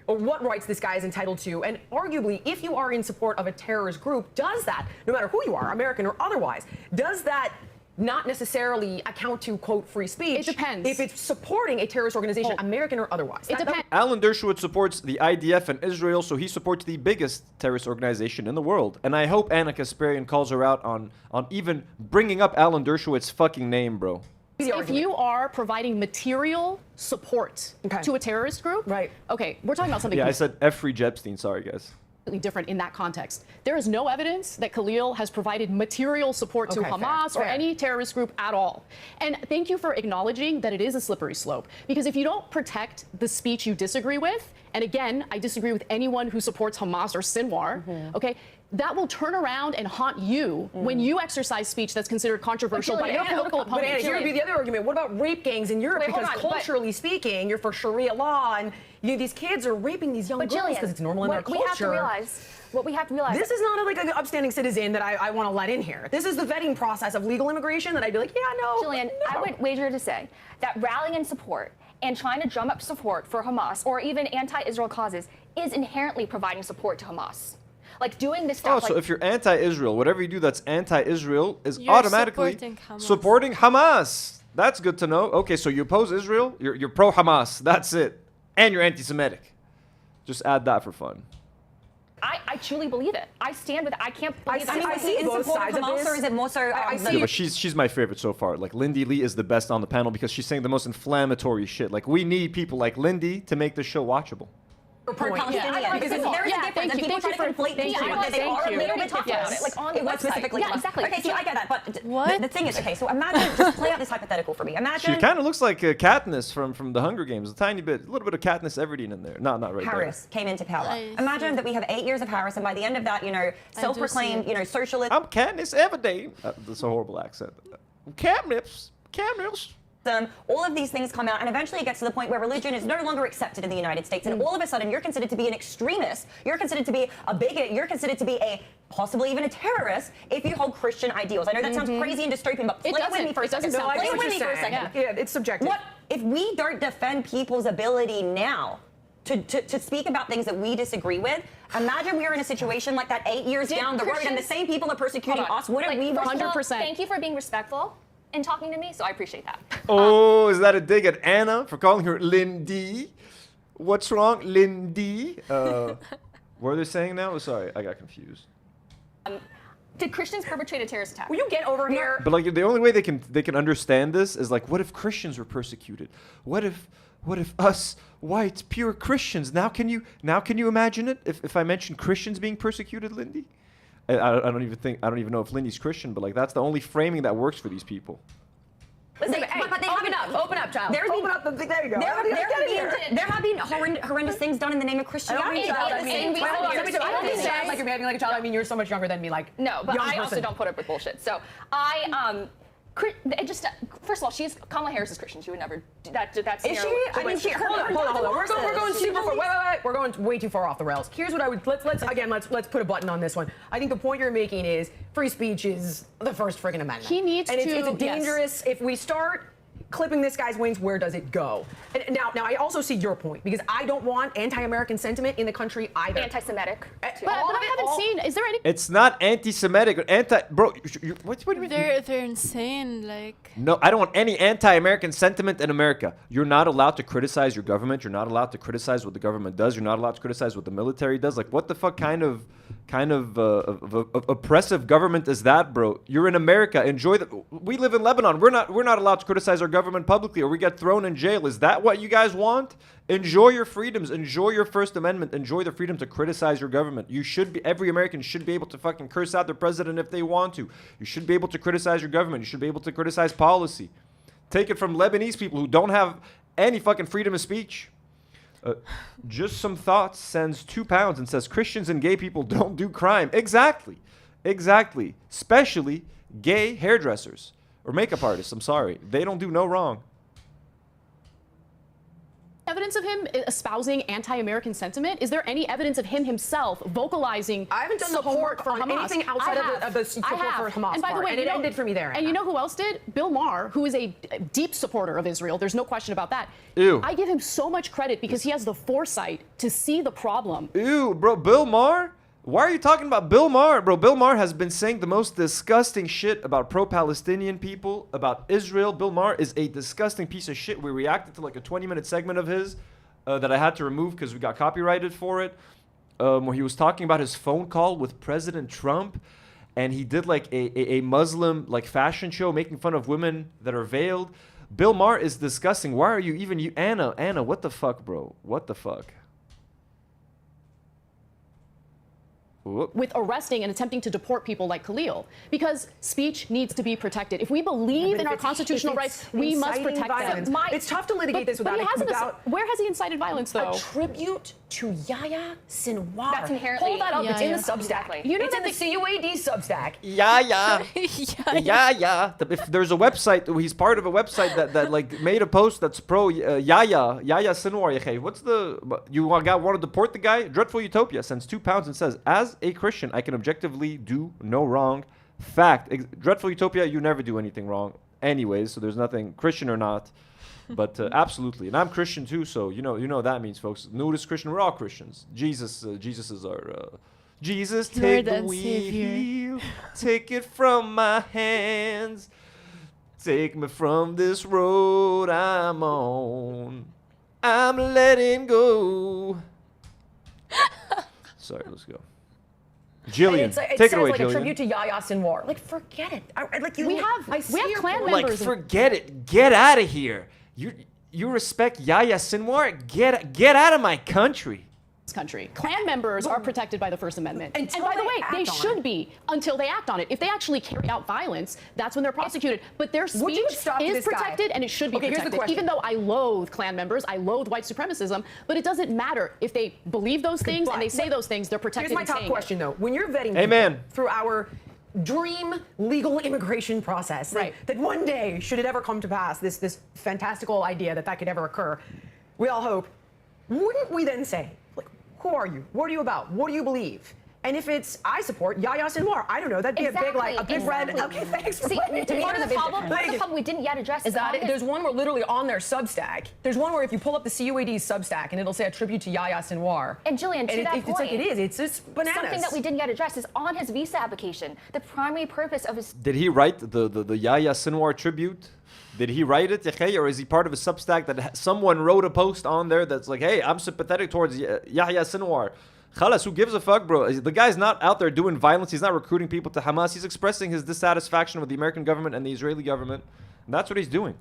or what rights this guy is entitled to. And arguably, if you are in support of a terrorist group, does that, no matter who you are, American or otherwise, does that not necessarily account to, quote, free speech? It depends. If it's supporting a terrorist organization, American or otherwise. It depends. Alan Dershowitz supports the IDF and Israel, so he supports the biggest terrorist organization in the world. And I hope Anna Kasparian calls her out on even bringing up Alan Dershowitz' fucking name, bro. If you are providing material support to a terrorist group, Right. Okay, we're talking about something Yeah, I said Jeffrey Epstein. Sorry, guys. completely different in that context. There is no evidence that Khalil has provided material support to Okay, Hamas or fair. any terrorist group at all. And thank you for acknowledging that it is a slippery slope. Because if you don't protect the speech you disagree with, and again, I disagree with anyone who supports Hamas or Sinwar, okay, that will turn around and haunt you when you exercise speech that's considered controversial by your political But Anna, opponent. here would be the other argument. What about rape gangs in Europe? Wait, hold Because on, but- culturally speaking, you're for Sharia law, and these kids are raping these young But girls Jillian, because it's normal in their what we have to culture. realize, what we have to realize. This is not like an upstanding citizen that I want to let in here. This is the vetting process of legal immigration that I'd be like, yeah, no. Jillian, I would wager to say that rallying in support and trying to drum up support for Hamas or even anti-Israel causes is inherently providing support to Hamas. Like doing this Oh, stuff. so if you're anti-Israel, whatever you do that's anti-Israel is You're automatically supporting Hamas. supporting Hamas. That's good to know. Okay, so you oppose Israel, you're pro-Hamas. That's it. And you're anti-Semitic. Just add that for fun. I truly believe it. I stand with it. I can't believe I that. see in both support of sides of Hamas, this. or is it more so? I the- see Yeah, but she's my favorite so far. Like, Lindy Lee is the best on the panel because she's saying the most inflammatory shit. Like, we need people like Lindy to make this show watchable. Palestinian. Yeah, because there is a yeah, difference, thank and you. people try to conflate these two, but they are a little bit different. Yes. Like on the It was website. specifically Yeah, Hamas. exactly. Okay, see, I get that, but What? the thing is, okay, so imagine, just play out this hypothetical for me. She Imagine kind of looks like Katniss from the Hunger Games. A tiny bit, a little bit of Katniss Everdeen in there. Not right Harris came into power. I Imagine see. that we have 8 years of Harris, and by the end of that, self-proclaimed, see it. socialist. there. I'm Katniss Everdeen. That's a horrible accent. Katniss. All of these things come out, and eventually it gets to the point where religion is no longer accepted in the United States, and all of a sudden you're considered to be an extremist, you're considered to be a bigot, you're considered to be possibly even a terrorist if you hold Christian ideals. I know that sounds crazy and dystopian, but play it with me for a second. doesn't sound Play it crazy. with me for a second. Yeah, it's subjective. What if we don't defend people's ability now to speak about things that we disagree with? Imagine we were in a situation like that 8 years down the road, and the same people are persecuting Hold on. us. Wouldn't we? First of all, 100%. Thank you for being respectful and talking to me, so I appreciate that. Oh, is that a dig at Anna for calling her Lindy? What's wrong, Lindy? What are they saying now? Sorry, I got confused. Did Christians perpetrate a terrorist attack? Will you get over here? But like the only way they can understand this is like, what if Christians were persecuted? What if us white pure Christians? Now can you imagine it? If I mention Christians being persecuted, Lindy? I don't even know if Lindy's Christian, but like that's the only framing that works for these people. Listen, But they open haven't- up, child. There you go. have been horrendous things done in the name of Christianity. I don't mean sound like you're behaving like a child. I mean, you're so much younger than me. Like, No, but young I also person. don't put up with bullshit. So first of all, Kamala Harris is Christian. She would never do that. That's Is she? I mean, Hold on. We're going super far. Wait. We're going way too far off the rails. Here's what I would let's put a button on this one. I think the point you're making is free speech is the first friggin' amendment. He needs and to. It's a dangerous. If we start clipping this guy's wings, where does it go? And now I also see your point because I don't want anti-American sentiment in the country either. anti-Semitic. But I haven't seen. Is there any? It's not anti-Semitic or bro. What do you mean? They're insane. Like No, I don't want any anti-American sentiment in America. You're not allowed to criticize your government. You're not allowed to criticize what the government does. You're not allowed to criticize what the military does. Like, what the fuck kind of oppressive government is that, bro? You're in America. Enjoy the. We live in Lebanon. We're not allowed to criticize our government publicly, or we get thrown in jail. Is that what you guys want? Enjoy your freedoms. Enjoy your First Amendment. Enjoy the freedom to criticize your government. You should be. Every American should be able to fucking curse out their president if they want to. You should be able to criticize your government. You should be able to criticize policy. Take it from Lebanese people who don't have any fucking freedom of speech. Just Some Thoughts sends £2 and says Christians and gay people don't do crime. Exactly. Especially gay hairdressers or makeup artists. I'm sorry. They don't do no wrong. Evidence of him espousing anti-American sentiment? Is there any evidence of him himself vocalizing I haven't done the support homework for on Hamas? anything outside of the support for Hamas And by the part, way, and it ended for me there, And Anna. you know who else did? Bill Maher, who is a deep supporter of Israel. There's no question about that. Ew. I give him so much credit because he has the foresight to see the problem. Ew, bro, Bill Maher? Why are you talking about Bill Maher? Bro, Bill Maher has been saying the most disgusting shit about pro-Palestinian people, about Israel. Bill Maher is a disgusting piece of shit. We reacted to like a 20-minute segment of his that I had to remove because we got copyrighted for it, where he was talking about his phone call with President Trump, and he did like a Muslim like fashion show making fun of women that are veiled. Bill Maher is disgusting. Why are you even Anna, what the fuck, bro? What the fuck? Whoop. With arresting and attempting to deport people like Khalil, because speech needs to be protected. If we believe in our constitutional rights, we must protect violence. them. It's tough to litigate this without. Where has he incited violence, though? A tribute to Yahya Sinwar. That's inherently. Hold that up. It's in the Substack. Exactly. You know it's that in the CUAD Substack. Yeah. If there's a website, he's part of a website that like made a post that's pro Yahya Sinwar. What's the you want to deport the guy? Dreadful Utopia sends £2 and says, as a Christian, I can objectively do no wrong. Fact. Dreadful Utopia, you never do anything wrong, anyways. So there's nothing Christian or not. But absolutely, and I'm Christian too, so you know what that means, folks. Nudist Christian, we're all Christians. Jesus is our Jesus, take the wheel, take it from my hands, take me from this road I'm on. I'm letting go. Sorry, let's go. Jillian, take it away, like Jillian. a tribute to Yahya Sinwar. Like, forget it. We have clan Like, members. forget it. Get out of here. You respect Yahya Sinwar? Get out of my country. Country. Klan members are protected by the First Amendment. And Until by the they way, act they on should it. be until they act on it. If they actually carry out violence, that's when they're prosecuted. But their Would you have speech stopped is this guy? protected and it should be Okay, here's the protected. question. Even though I loathe Klan members, I loathe white supremacism, but it doesn't matter. If they believe those things and they say those things, they're protected. Here's my in top saying question, though. When you're vetting Amen. people through our dream legal immigration process, that one day, should it ever come to pass, this fantastical idea that could ever occur, we all hope, wouldn't we then say, like, who are you? What are you about? What do you believe? And if it's, I support Yahya Sinwar, I don't know, that'd be a big red. Okay, thanks for See, letting to me, me the problem we didn't yet address is that on there's one where literally on their Substack, there's one where if you pull up the CUAD Substack and it'll say a tribute to Yahya Sinwar. And Jillian, to that it's like point, it is. It's just bananas. something that we didn't yet address is on his visa application. The primary purpose of his Did he write the Yahya Sinwar tribute? Did he write it, or is he part of a Substack that someone wrote a post on there that's like, hey, I'm sympathetic towards Yahya Sinwar? Khalas, who gives a fuck, bro? The guy's not out there doing violence. He's not recruiting people to Hamas. He's expressing his dissatisfaction with the American government and the Israeli government. And that's what he's doing.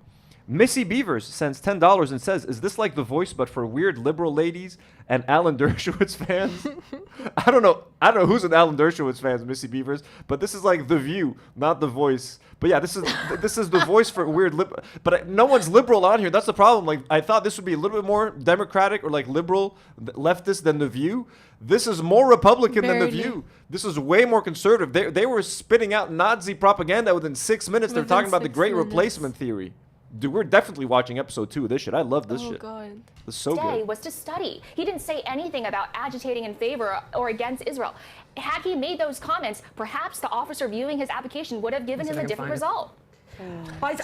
Missy Beavers sends $10 and says, is this like The Voice but for weird liberal ladies and Alan Dershowitz fans? I don't know who's an Alan Dershowitz fans, Missy Beavers, but this is like The View, not The Voice. But yeah, this is The Voice for weird but no one's liberal on here. That's the problem. Like, I thought this would be a little bit more democratic or like liberal leftist than The View. This is more Republican than The View. This is way more conservative. They were spitting out Nazi propaganda within 6 minutes. They're talking about the Great Replacement theory. Dude, we're definitely watching episode 2 of this shit. I love this shit. Oh, God. It's so good. Was to study. He didn't say anything about agitating in favor or against Israel. Had he made those comments, perhaps the officer viewing his application would have given him a different result.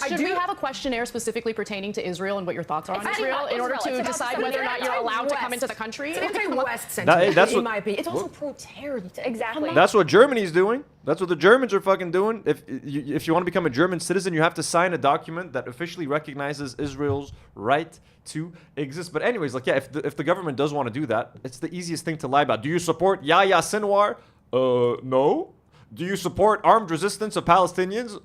Should we have a questionnaire specifically pertaining to Israel and what your thoughts are on Israel in order to decide whether or not you're allowed to come into the country? It's anti-West sentiment, in my opinion. It's also pro-terror. Exactly. That's what Germany's doing. That's what the Germans are fucking doing. If you want to become a German citizen, you have to sign a document that officially recognizes Israel's right to exist. But anyways, like, yeah, if the government does want to do that, it's the easiest thing to lie about. Do you support Yahya Sinwar? No. Do you support armed resistance of Palestinians?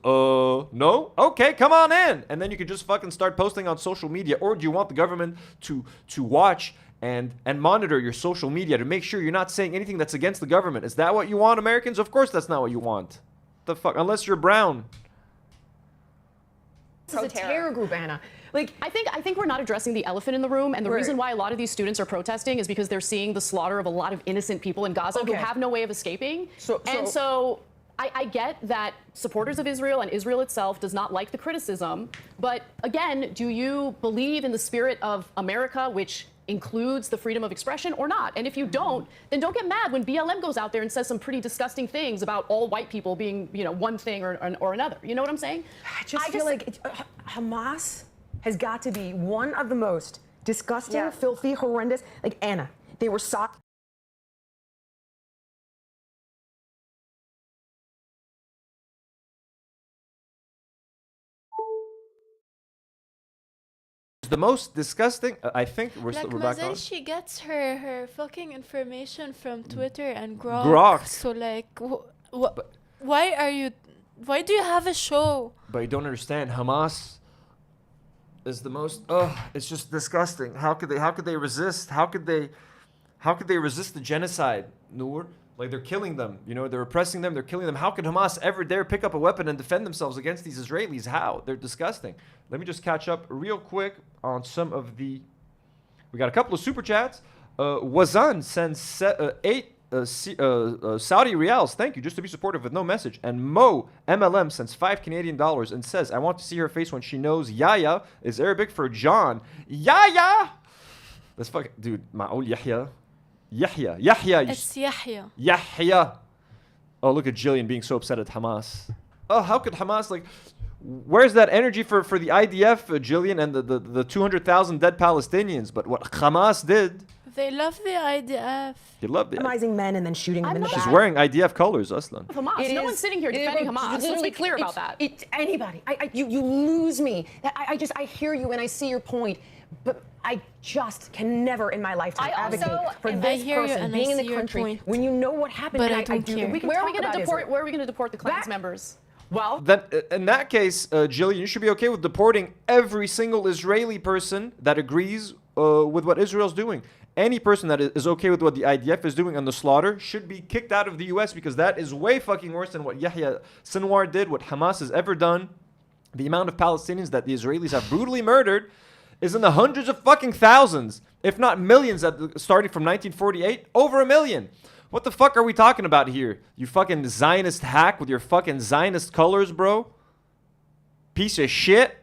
No. Okay, come on in. And then you could just fucking start posting on social media. Or do you want the government to watch and monitor your social media to make sure you're not saying anything that's against the government? Is that what you want, Americans? Of course that's not what you want. The fuck? Unless you're brown. This is a terror group, Anna. Like, I think we're not addressing the elephant in the room, and the reason why a lot of these students are protesting is because they're seeing the slaughter of a lot of innocent people in Gaza who have no way of escaping. So I get that supporters of Israel and Israel itself does not like the criticism, but again, do you believe in the spirit of America, which includes the freedom of expression, or not? And if you don't, then don't get mad when BLM goes out there and says some pretty disgusting things about all white people being, one thing or another. You know what I'm saying? I just feel like Hamas has got to be one of the most disgusting, filthy, horrendous. Like, Anna, they were The most disgusting, I think we're back on. She gets her fucking information from Twitter and Grok. Grok. So like, why do you have a show? But you don't understand. Hamas is the most. It's just disgusting. How could they resist? How could they resist the genocide, Noor? Like, they're killing them. They're oppressing them. They're killing them. How could Hamas ever dare pick up a weapon and defend themselves against these Israelis? How? They're disgusting. Let me just catch up real quick on some of the. We got a couple of super chats. Wazan sends 8 Saudi Rials. Thank you, just to be supportive with no message. And Mo MLM sends $5 Canadian and says, I want to see her face when she knows Yahya is Arabic for John. Yahya! That's fucking. Dude, Ma'ul Yahya. Yahya. It's Yahya. Yahya. Oh, look at Jillian being so upset at Hamas. Oh, how could Hamas, like, where's that energy for the IDF, Jillian, and the 200,000 dead Palestinians? But what Hamas did. They love the IDF. They love the IDF. Men and then shooting them in the back. She's wearing IDF colors, Aslan. Hamas. No one's sitting here defending Hamas. Let's be clear about that. Anybody. You lose me. I hear you and I see your point. But I just can never in my lifetime advocate for this person being in the country when you know what happened. But I don't care. Where are we going to deport the Klan's members? Well, then in that case, Jillian, you should be okay with deporting every single Israeli person that agrees with what Israel's doing. Any person that is okay with what the IDF is doing on the slaughter should be kicked out of the U.S. because that is way fucking worse than what Yahya Sinwar did, what Hamas has ever done. The amount of Palestinians that the Israelis have brutally murdered is in the hundreds of fucking thousands, if not millions, starting from 1948, over 1 million. What the fuck are we talking about here? You fucking Zionist hack with your fucking Zionist colors, bro? Piece of shit.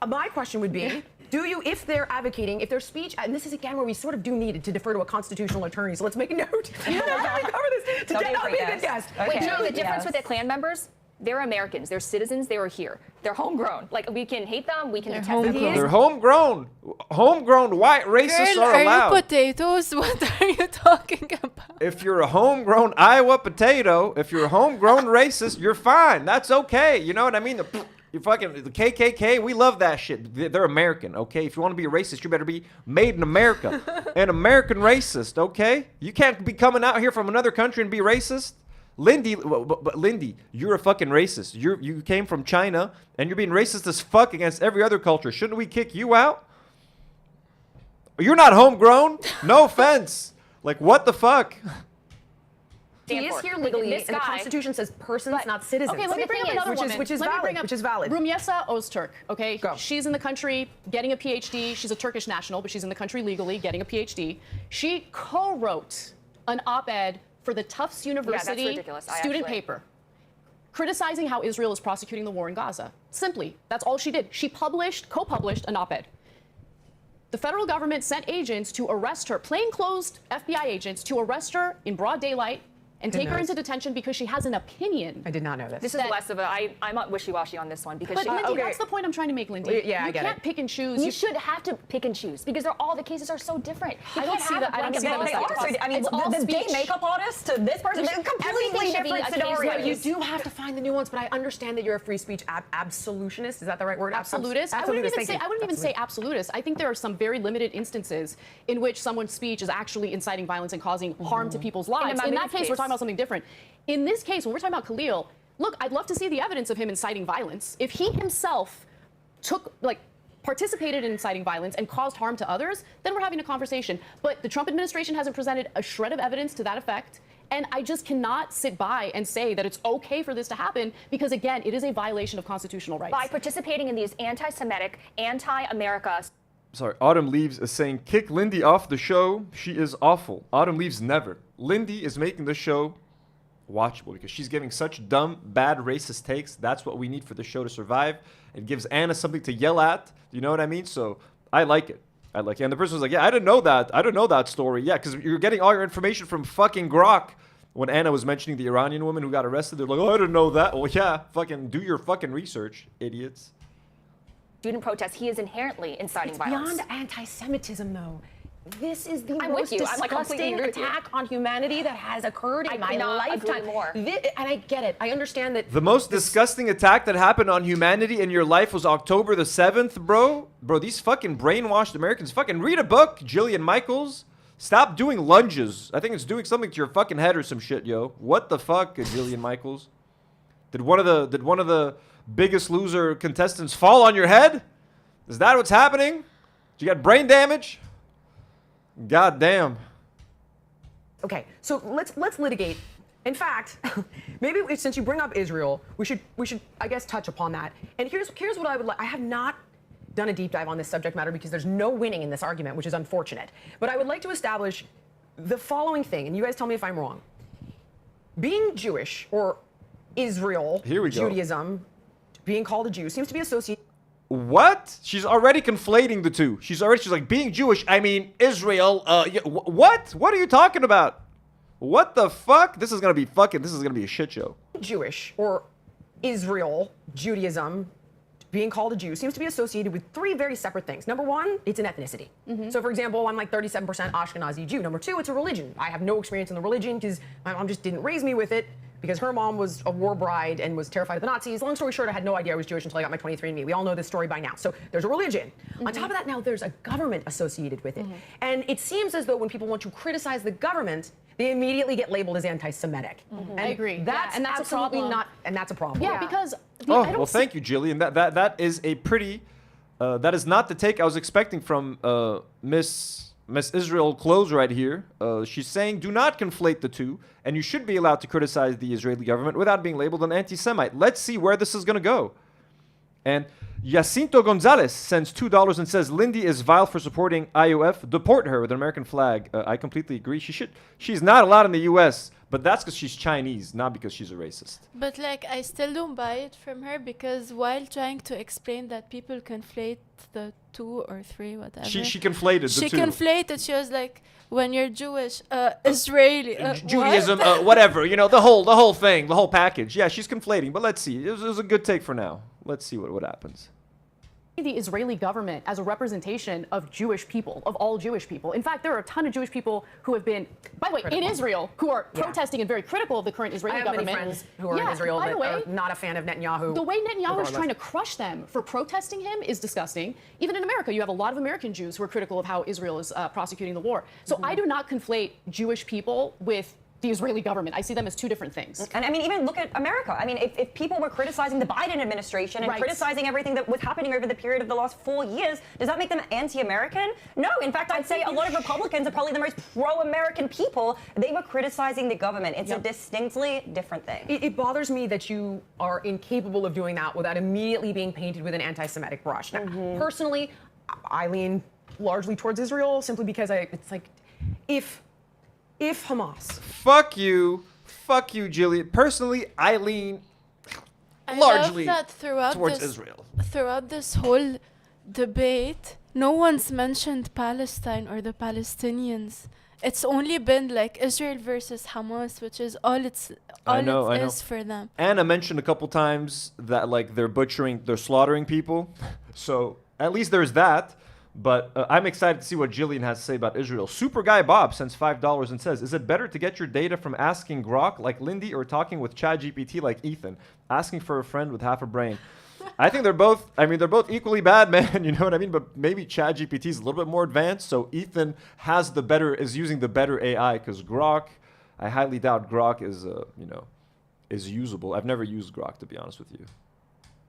My question would be, do you, if they're advocating, if their speech, and this is again where we sort of do need to defer to a constitutional attorney, so let's make a note. Cover this. To get be a good guest. Wait, you know the difference with the Klan members? They're Americans. They're citizens. They were here. They're homegrown. Like, we can hate them. We can detest them. They're homegrown. Homegrown white racists are allowed. Are you potatoes? What are you talking about? If you're a homegrown Iowa potato, if you're a homegrown racist, you're fine. That's okay. You know what I mean? You fucking the KKK. We love that shit. They're American, okay? If you want to be a racist, you better be made in America, an American racist, okay? You can't be coming out here from another country and be racist. Lindy, but Lindy, you're a fucking racist. You came from China and you're being racist as fuck against every other culture. Shouldn't we kick you out? You're not homegrown. No offense. Like, what the fuck? He is here legally, and the Constitution says persons, not citizens. Okay, let me bring up another woman. Which is valid. Rumyesa Öztürk, okay? Go. She's in the country getting a PhD. She's a Turkish national, but she's in the country legally getting a PhD. She co-wrote an op-ed for the Tufts University student paper criticizing how Israel is prosecuting the war in Gaza. Simply, that's all she did. She co-published an op-ed. The federal government sent agents to arrest her, plainclothes FBI agents, to arrest her in broad daylight and take her into detention because she has an opinion. I did not know this. This is less of a, I'm not wishy-washy on this one because But Lindy, that's the point I'm trying to make, Lindy. Yeah, I get it. You can't pick and choose. You should have to pick and choose because all the cases are so different. I don't see that. I don't see that. They are. I mean, the gay makeup artist to this person, they're completely different scenarios. You do have to find the nuance, but I understand that you're a free speech absolutionist. Is that the right word? Absolutist. I wouldn't even say absolutist. I think there are some very limited instances in which someone's speech is actually inciting violence and causing harm to people's lives. In that case, we're talking about something different. In this case, when we're talking about Khalil, look, I'd love to see the evidence of him inciting violence. If he himself participated in inciting violence and caused harm to others, then we're having a conversation. But the Trump administration hasn't presented a shred of evidence to that effect. And I just cannot sit by and say that it's okay for this to happen because, again, it is a violation of constitutional rights. By participating in these anti-Semitic, anti-America... Sorry, Autumn Leaves is saying, kick Lindy off the show. She is awful. Autumn Leaves never. Lindy is making the show watchable because she's giving such dumb, bad, racist takes. That's what we need for the show to survive. It gives Anna something to yell at. You know what I mean? So I like it. And the person was like, yeah, I didn't know that. I didn't know that story. Yeah, because you're getting all your information from fucking Grok. When Anna was mentioning the Iranian woman who got arrested, they're like, oh, I didn't know that. Well, yeah, fucking do your fucking research, idiots. Student protest, he is inherently inciting violence. Beyond anti-Semitism, though. This is the I'm most with you. I'm disgusting attack on humanity that has occurred in my lifetime. More. And I get it. I understand that. The most disgusting attack that happened on humanity in your life was October the 7th, bro. Bro, these fucking brainwashed Americans. Fucking read a book, Jillian Michaels. Stop doing lunges. I think it's doing something to your fucking head or some shit, yo. What the fuck, Jillian Michaels? Did one of the Biggest Loser contestants fall on your head? Is that what's happening? Did you got brain damage? God damn. Okay, so let's litigate. In fact, maybe since you bring up Israel, we should I guess touch upon that. And here's what I would like. I have not done a deep dive on this subject matter because there's no winning in this argument, which is unfortunate. But I would like to establish the following thing, and you guys tell me if I'm wrong. Being Jewish or Israel, Judaism, being called a Jew seems to be associated. What? She's already conflating the two. She's like, being Jewish, I mean, Israel, what? What are you talking about? What the fuck? This is gonna be a shit show. Jewish or Israel, Judaism, being called a Jew seems to be associated with three very separate things. Number one, it's an ethnicity. So for example, I'm like 37% Ashkenazi Jew. Number two, it's a religion. I have no experience in the religion because my mom just didn't raise me with it. Because her mom was a war bride and was terrified of the Nazis. Long story short, I had no idea I was Jewish until I got my 23andMe. We all know this story by now. So there's a religion. On top of that, now there's a government associated with it. And it seems as though when people want to criticize the government, they immediately get labeled as anti-Semitic. And I agree. That's and that's absolutely a problem. and that's a problem. Yeah, because well, thank you, Jillian. That is a pretty. That is not the take I was expecting from Miss Israel Close right here. She's saying, do not conflate the two, and you should be allowed to criticize the Israeli government without being labeled an anti-Semite. Let's see where this is going to go. And Jacinto Gonzalez sends $2 and says, Lindy is vile for supporting IOF. Deport her with an American flag. I completely agree. She's not allowed in the U.S., but that's because she's Chinese, not because she's a racist. But I still don't buy it from her because while trying to explain that people conflate the two or three, whatever. She conflated the two. She conflated. She was like, when you're Jewish, Israeli, Judaism, whatever, the whole thing, the whole package. Yeah, she's conflating, but let's see. It was a good take for now. Let's see what happens. the Israeli government as a representation of Jewish people, of all Jewish people. In fact, there are a ton of Jewish people who have been, by the way, in Israel, who are protesting and very critical of the current Israeli I have government. many friends who are in Israel by that the way, are not a fan of Netanyahu. the way Netanyahu is regardless. trying to crush them for protesting him is disgusting. Even in America, you have a lot of American Jews who are critical of how Israel is prosecuting the war. So I do not conflate Jewish people with the Israeli government. I see them as two different things. And I mean, even look at America. I mean, if people were criticizing the Biden administration and criticizing everything that was happening over the period of the last 4 years, does that make them anti-American? No. In fact, I'd say a lot of Republicans are probably the most pro-American people. They were criticizing the government. It's a distinctly different thing. It bothers me that you are incapable of doing that without immediately being painted with an anti-Semitic brush. Now, personally, I lean largely towards Israel simply because it's like, if Hamas. Fuck you, Jillian. Personally, I lean I largely love that towards Israel. Throughout this whole debate, no one's mentioned Palestine or the Palestinians. It's only been like Israel versus Hamas, which is all it is for them. Anna mentioned a couple times that like they're slaughtering people. So at least there's that. But I'm excited to see what Jillian has to say about Israel. Super Guy Bob sends $5 and says, is it better to get your data from asking Grok like Lindy or talking with ChatGPT like Ethan? Asking for a friend with half a brain. I think they're both equally bad, man. You know what I mean? But maybe ChatGPT is a little bit more advanced. So Ethan is using the better AI because Grok, I highly doubt Grok is usable. I've never used Grok, to be honest with you.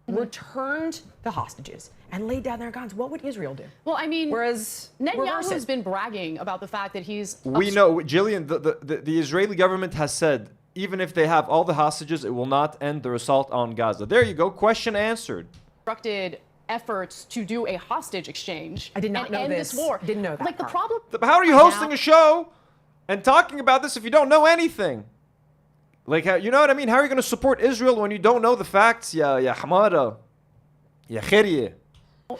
Returned the hostages and laid down their guns, what would Israel do? Well, I mean, whereas Netanyahu has been bragging about the fact that he's... We know, Jillian, the Israeli government has said, even if they have all the hostages, it will not end their assault on Gaza. There you go, question answered. Obstructed efforts to do a hostage exchange. I did not know end this war. Didn't know that Like part. the problem... How are you hosting a show and talking about this if you don't know anything? Like, you know what I mean? How are you going to support Israel when you don't know the facts? Ya hamara. Ya khiriye.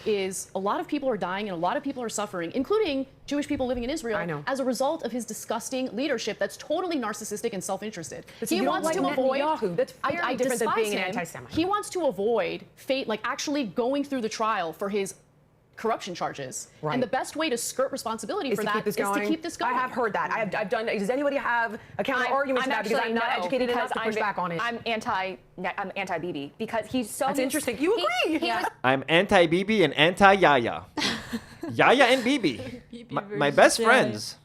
Is a lot of people are dying and a lot of people are suffering, including Jewish people living in Israel, as a result of his disgusting leadership that's totally narcissistic and self-interested. He wants to avoid... That's very different than being an anti-Semite. He wants to avoid fate, like actually going through the trial for his corruption charges. Right. And the best way to skirt responsibility for that is to keep this going. I have heard that. I've done. Does anybody have a counter argument to that? Because I'm not educated enough to push back on it. I'm anti-Bibi because he's so. That's interesting. You agree? I'm anti-Bibi and anti-Yaya. Yaya and Bibi. My best friends.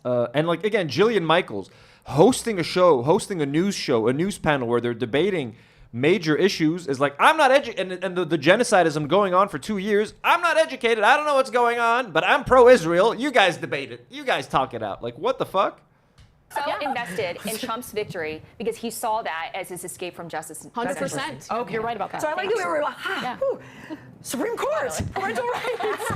And like, again, Jillian Michaels hosting a news show, a news panel where they're debating major issues is like, I'm not educated, and the genocidism going on for 2 years. I'm not educated. I don't know what's going on, but I'm pro-Israel. You guys debate it. You guys talk it out. Like, what the fuck? So invested in Trump's victory because he saw that as his escape from justice. 100%. Okay. You're right about that. So I like the way we're like, Supreme Court, parental rights.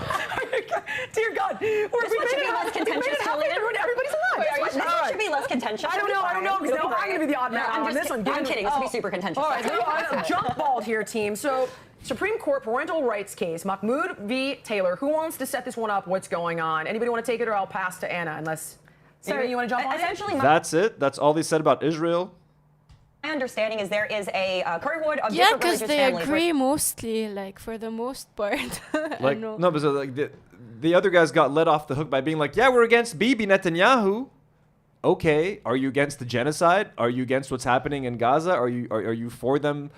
Dear God, This one should be less contentious, Jillian. Everybody's alive. This should be less contentious. I don't know, because now I'm going to be the odd man on this one. I'm kidding. This will be super contentious. All right, jump ball here, team. So, Supreme Court parental rights case, Mahmoud v. Taylor. Who wants to set this one up? What's going on? Anybody want to take it, or I'll pass to Anna, unless... So you want to jump on essentially, that's it? That's all they said about Israel? My understanding is there is a cohort of Yeah, different because religious they families. agree mostly, like, for the most part. Like, no, but so, like, the other guys got let off the hook by being like, yeah, we're against Bibi Netanyahu. Okay, are you against the genocide? Are you against what's happening in Gaza? Are you for them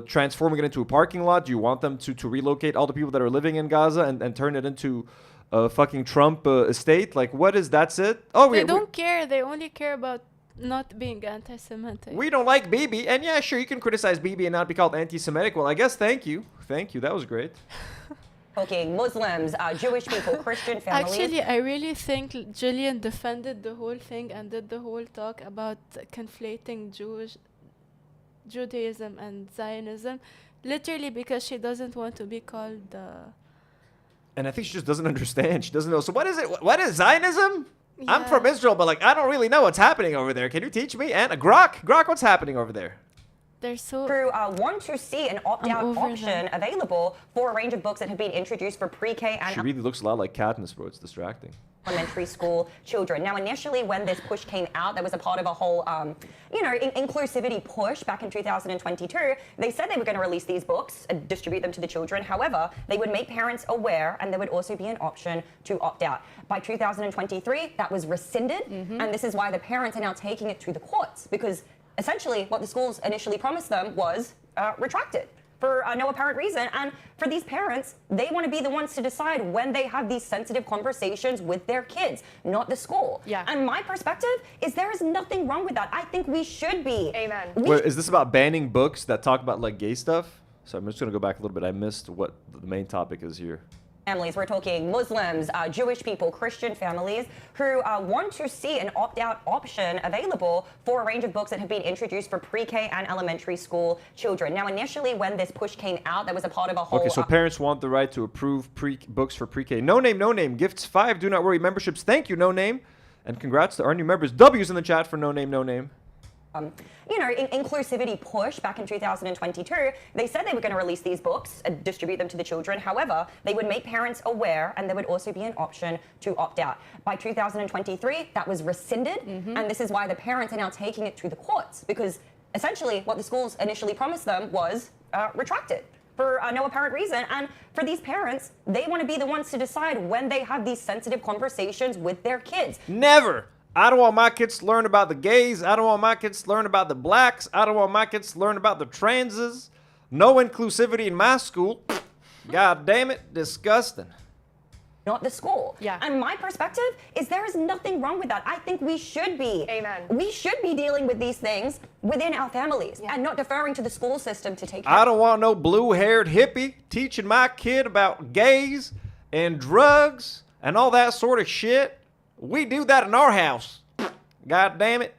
transforming it into a parking lot? Do you want them to relocate all the people that are living in Gaza and turn it into a fucking Trump estate? Like, what is, that's it? Oh, they don't care. They only care about not being anti-Semitic. We don't like Bibi. And yeah, sure, you can criticize Bibi and not be called anti-Semitic. Well, I guess thank you. That was great. Okay, Muslims, Jewish people, Christian families. Actually, I really think Jillian defended the whole thing and did the whole talk about conflating Judaism and Zionism, literally because she doesn't want to be called... And I think she just doesn't understand. She doesn't know. So what is it? What is Zionism? Yeah. I'm from Israel, but like I don't really know what's happening over there. Can you teach me? And Grok, what's happening over there? They're so. Who want to see an opt-out over option them. available for a range of books that have been introduced for pre-K and She really looks a lot like Katniss, bro. It's distracting. elementary school children. Now, initially, when this push came out, that was a part of a whole, inclusivity push back in 2022. They said they were going to release these books and distribute them to the children. However, they would make parents aware, and there would also be an option to opt out. By 2023, that was rescinded, and this is why the parents are now taking it to the courts, because essentially what the schools initially promised them was retracted for no apparent reason. And for these parents, they want to be the ones to decide when they have these sensitive conversations with their kids, not the school. Yeah. And my perspective is there is nothing wrong with that. I think we should be. Amen. Wait, is this about banning books that talk about like gay stuff? So I'm just gonna go back a little bit. I missed what the main topic is here. Families, we're talking Muslims, Jewish people, Christian families who want to see an opt-out option available for a range of books that have been introduced for pre-K and elementary school children. Now, initially, when this push came out, that was a part of a whole... Okay, so parents want the right to approve books for pre-K. No name. Gifts 5. Do not worry. Memberships. Thank you, no name. And congrats to our new members. W's in the chat for no name. Inclusivity push back in 2022. They said they were going to release these books and distribute them to the children. However, they would make parents aware, and there would also be an option to opt out. By 2023, that was rescinded, and this is why the parents are now taking it to the courts, because essentially what the schools initially promised them was retracted for no apparent reason. And for these parents, they want to be the ones to decide when they have these sensitive conversations with their kids. Never. I don't want my kids to learn about the gays. I don't want my kids to learn about the blacks. I don't want my kids to learn about the transes. No inclusivity in my school. God damn it. Disgusting. Not the school. Yeah. And my perspective is there is nothing wrong with that. I think we should be. Amen. We should be dealing with these things within our families and not deferring to the school system to take care I don't want no blue-haired hippie teaching my kid about gays and drugs and all that sort of shit. We do that in our house. God damn it.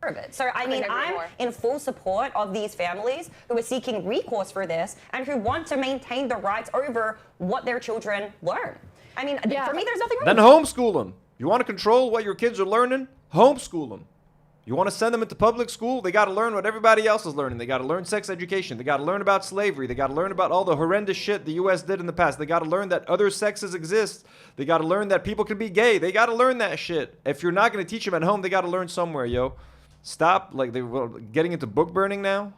of it. So, I mean, I'm in full support of these families who are seeking recourse for this and who want to maintain the rights over what their children learn. I mean, for me, there's nothing wrong Then with homeschool them. You want to control what your kids are learning? Homeschool them. You want to send them into public school? They got to learn what everybody else is learning. They got to learn sex education. They got to learn about slavery. They got to learn about all the horrendous shit the U.S. did in the past. They got to learn that other sexes exist. They got to learn that people can be gay. They got to learn that shit. If you're not going to teach them at home, they got to learn somewhere, yo. Stop, like, they're getting into book burning now.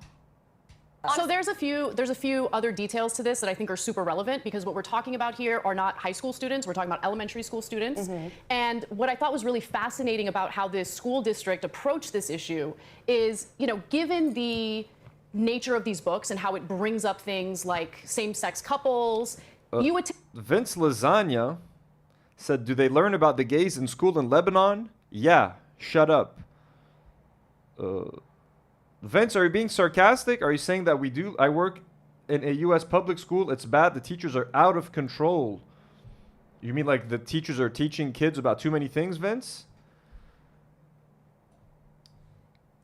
So there's a few other details to this that I think are super relevant, because what we're talking about here are not high school students, we're talking about elementary school students. Mm-hmm. And what I thought was really fascinating about how this school district approached this issue is, you know, given the nature of these books and how it brings up things like same-sex couples, you would Vince Lasagna said, do they learn about the gays in school in Lebanon? Yeah, shut up. Vince, are you being sarcastic? Are you saying that I work in a U.S. public school, it's bad, the teachers are out of control? You mean like the teachers are teaching kids about too many things, Vince?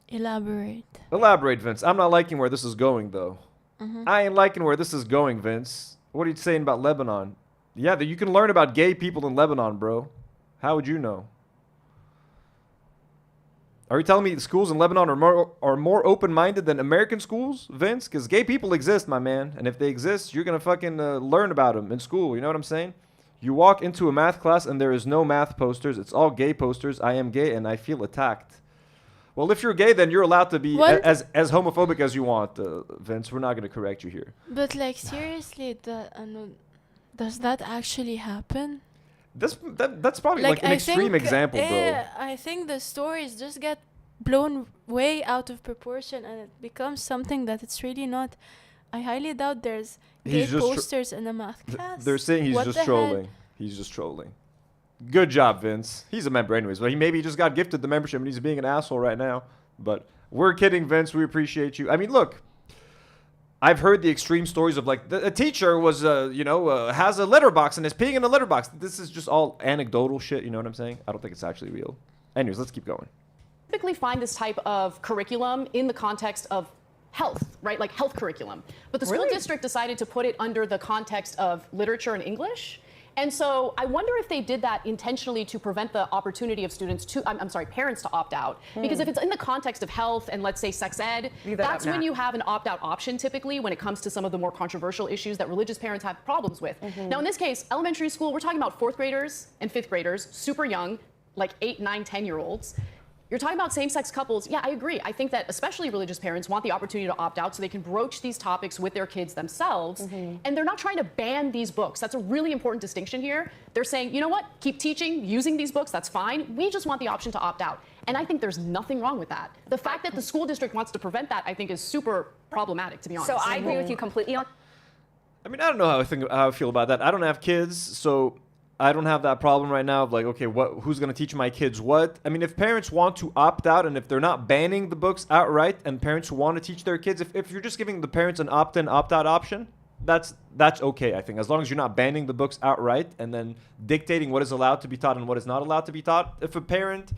Elaborate. Elaborate, Vince. I'm not liking where this is going, though. I ain't liking where this is going, Vince. What are you saying about Lebanon? Yeah, you can learn about gay people in Lebanon, bro. How would you know? Are you telling me the schools in Lebanon are more open-minded than American schools, Vince? Because gay people exist, my man. And if they exist, you're going to fucking learn about them in school. You know what I'm saying? You walk into a math class and there is no math posters. It's all gay posters. I am gay and I feel attacked. Well, if you're gay, then you're allowed to be as homophobic as you want, Vince. We're not going to correct you here. But, like, seriously, does that actually happen? That's probably like an extreme example, bro. I think the stories just get blown way out of proportion and it becomes something that it's really not. I highly doubt there's gay posters in a math class. They're saying he's just trolling. He's just trolling. Good job, Vince. He's a member anyways, but maybe he just got gifted the membership and he's being an asshole right now. But we're kidding, Vince. We appreciate you. I mean, look. I've heard the extreme stories of, like, a teacher was, has a litter box and is peeing in a litter box. This is just all anecdotal shit, you know what I'm saying? I don't think it's actually real. Anyways, let's keep going. typically find this type of curriculum in the context of health, right? Like health curriculum. But the school district decided to put it under the context of literature and English. And so I wonder if they did that intentionally to prevent the opportunity of parents to opt out. Because if it's in the context of health and let's say sex ed, that's when you have an opt-out option typically when it comes to some of the more controversial issues that religious parents have problems with. Now in this case, elementary school, we're talking about 4th graders and 5th graders, super young, like 8, 9, 10-year-olds. You're talking about same-sex couples. Yeah, I agree. I think that especially religious parents want the opportunity to opt out so they can broach these topics with their kids themselves. And they're not trying to ban these books. That's a really important distinction here. They're saying, you know what? Keep teaching, using these books, that's fine. We just want the option to opt out. And I think there's nothing wrong with that. The fact that the school district wants to prevent that, I think, is super problematic, to be honest. So I agree with you completely on. I mean, I don't know how I feel about that. I don't have kids, so I don't have that problem right now of like, okay, who's going to teach my kids what? I mean, if parents want to opt out and if they're not banning the books outright and parents who want to teach their kids, if you're just giving the parents an opt-in, opt-out option, that's okay, I think. As long as you're not banning the books outright and then dictating what is allowed to be taught and what is not allowed to be taught. If a parent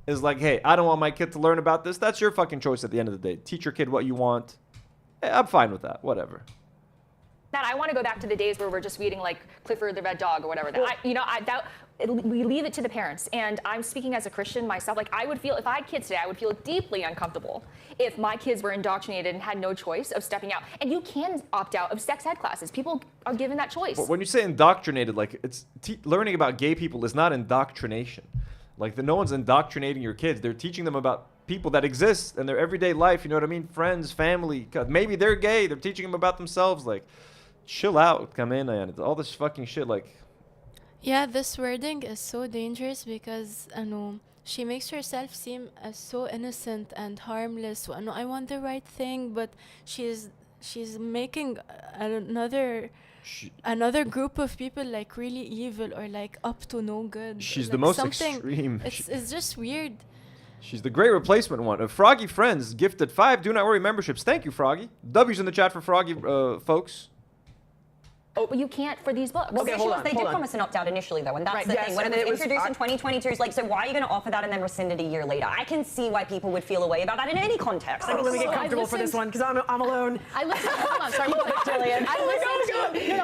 is like, hey, I don't want my kid to learn about this, that's your fucking choice at the end of the day. Teach your kid what you want. I'm fine with that, whatever. That I want to go back to the days where we're just reading like Clifford the Red Dog or whatever. We leave it to the parents. And I'm speaking as a Christian myself. Like I would feel, if I had kids today, I would feel deeply uncomfortable if my kids were indoctrinated and had no choice of stepping out. And you can opt out of sex ed classes. People are given that choice. But when you say indoctrinated, like it's learning about gay people is not indoctrination. Like no one's indoctrinating your kids. They're teaching them about people that exist in their everyday life. You know what I mean? Friends, family. Maybe they're gay. They're teaching them about themselves. Like, chill out, come in, and all this fucking shit, like. Yeah, this wording is so dangerous because she makes herself seem as so innocent and harmless. I want the right thing, but she's making another group of people like really evil or like up to no good. She's like the most extreme. It's just weird. She's the great replacement one. Froggy Friends gifted 5 Do Not Worry memberships. Thank you, Froggy. W's in the chat for Froggy folks. Oh, but you can't for these books. Well, the issue was they did promise an opt-out initially, though, and that's the thing. When it was introduced in 2022, it's like, so why are you going to offer that and then rescind it a year later? I can see why people would feel a way about that in any context. Let me get comfortable for this one, because I'm alone. I listened. Hold on, sorry, Jillian.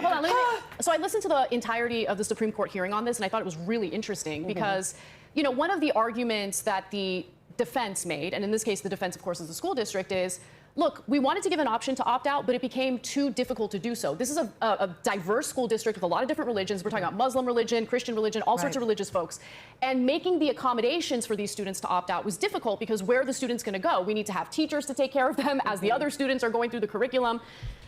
Hold on. So I listened to the entirety of the Supreme Court hearing on this, and I thought it was really interesting because, one of the arguments that the defense made, and in this case, the defense, of course, is the school district, is, look, we wanted to give an option to opt out, but it became too difficult to do so. This is a diverse school district with a lot of different religions. We're talking about Muslim religion, Christian religion, all sorts of religious folks. And making the accommodations for these students to opt out was difficult because where are the students going to go? We need to have teachers to take care of them as the other students are going through the curriculum.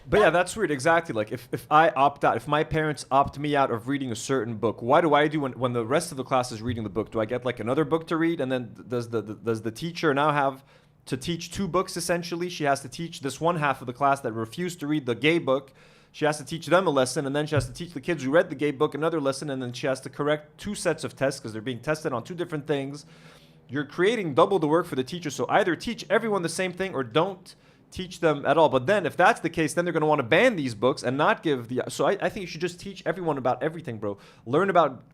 But yeah, that's weird. Exactly. Like if I opt out, if my parents opt me out of reading a certain book, what do I do when the rest of the class is reading the book? Do I get like another book to read? And then does the teacher now have to teach 2 books essentially? She has to teach this one half of the class that refused to read the gay book. She has to teach them a lesson, and then she has to teach the kids who read the gay book another lesson, and then she has to correct 2 sets of tests because they're being tested on 2 different things. You're creating double the work for the teacher, so either teach everyone the same thing or don't teach them at all. But then if that's the case, then they're going to want to ban these books and not give the... So I think you should just teach everyone about everything, bro. Learn about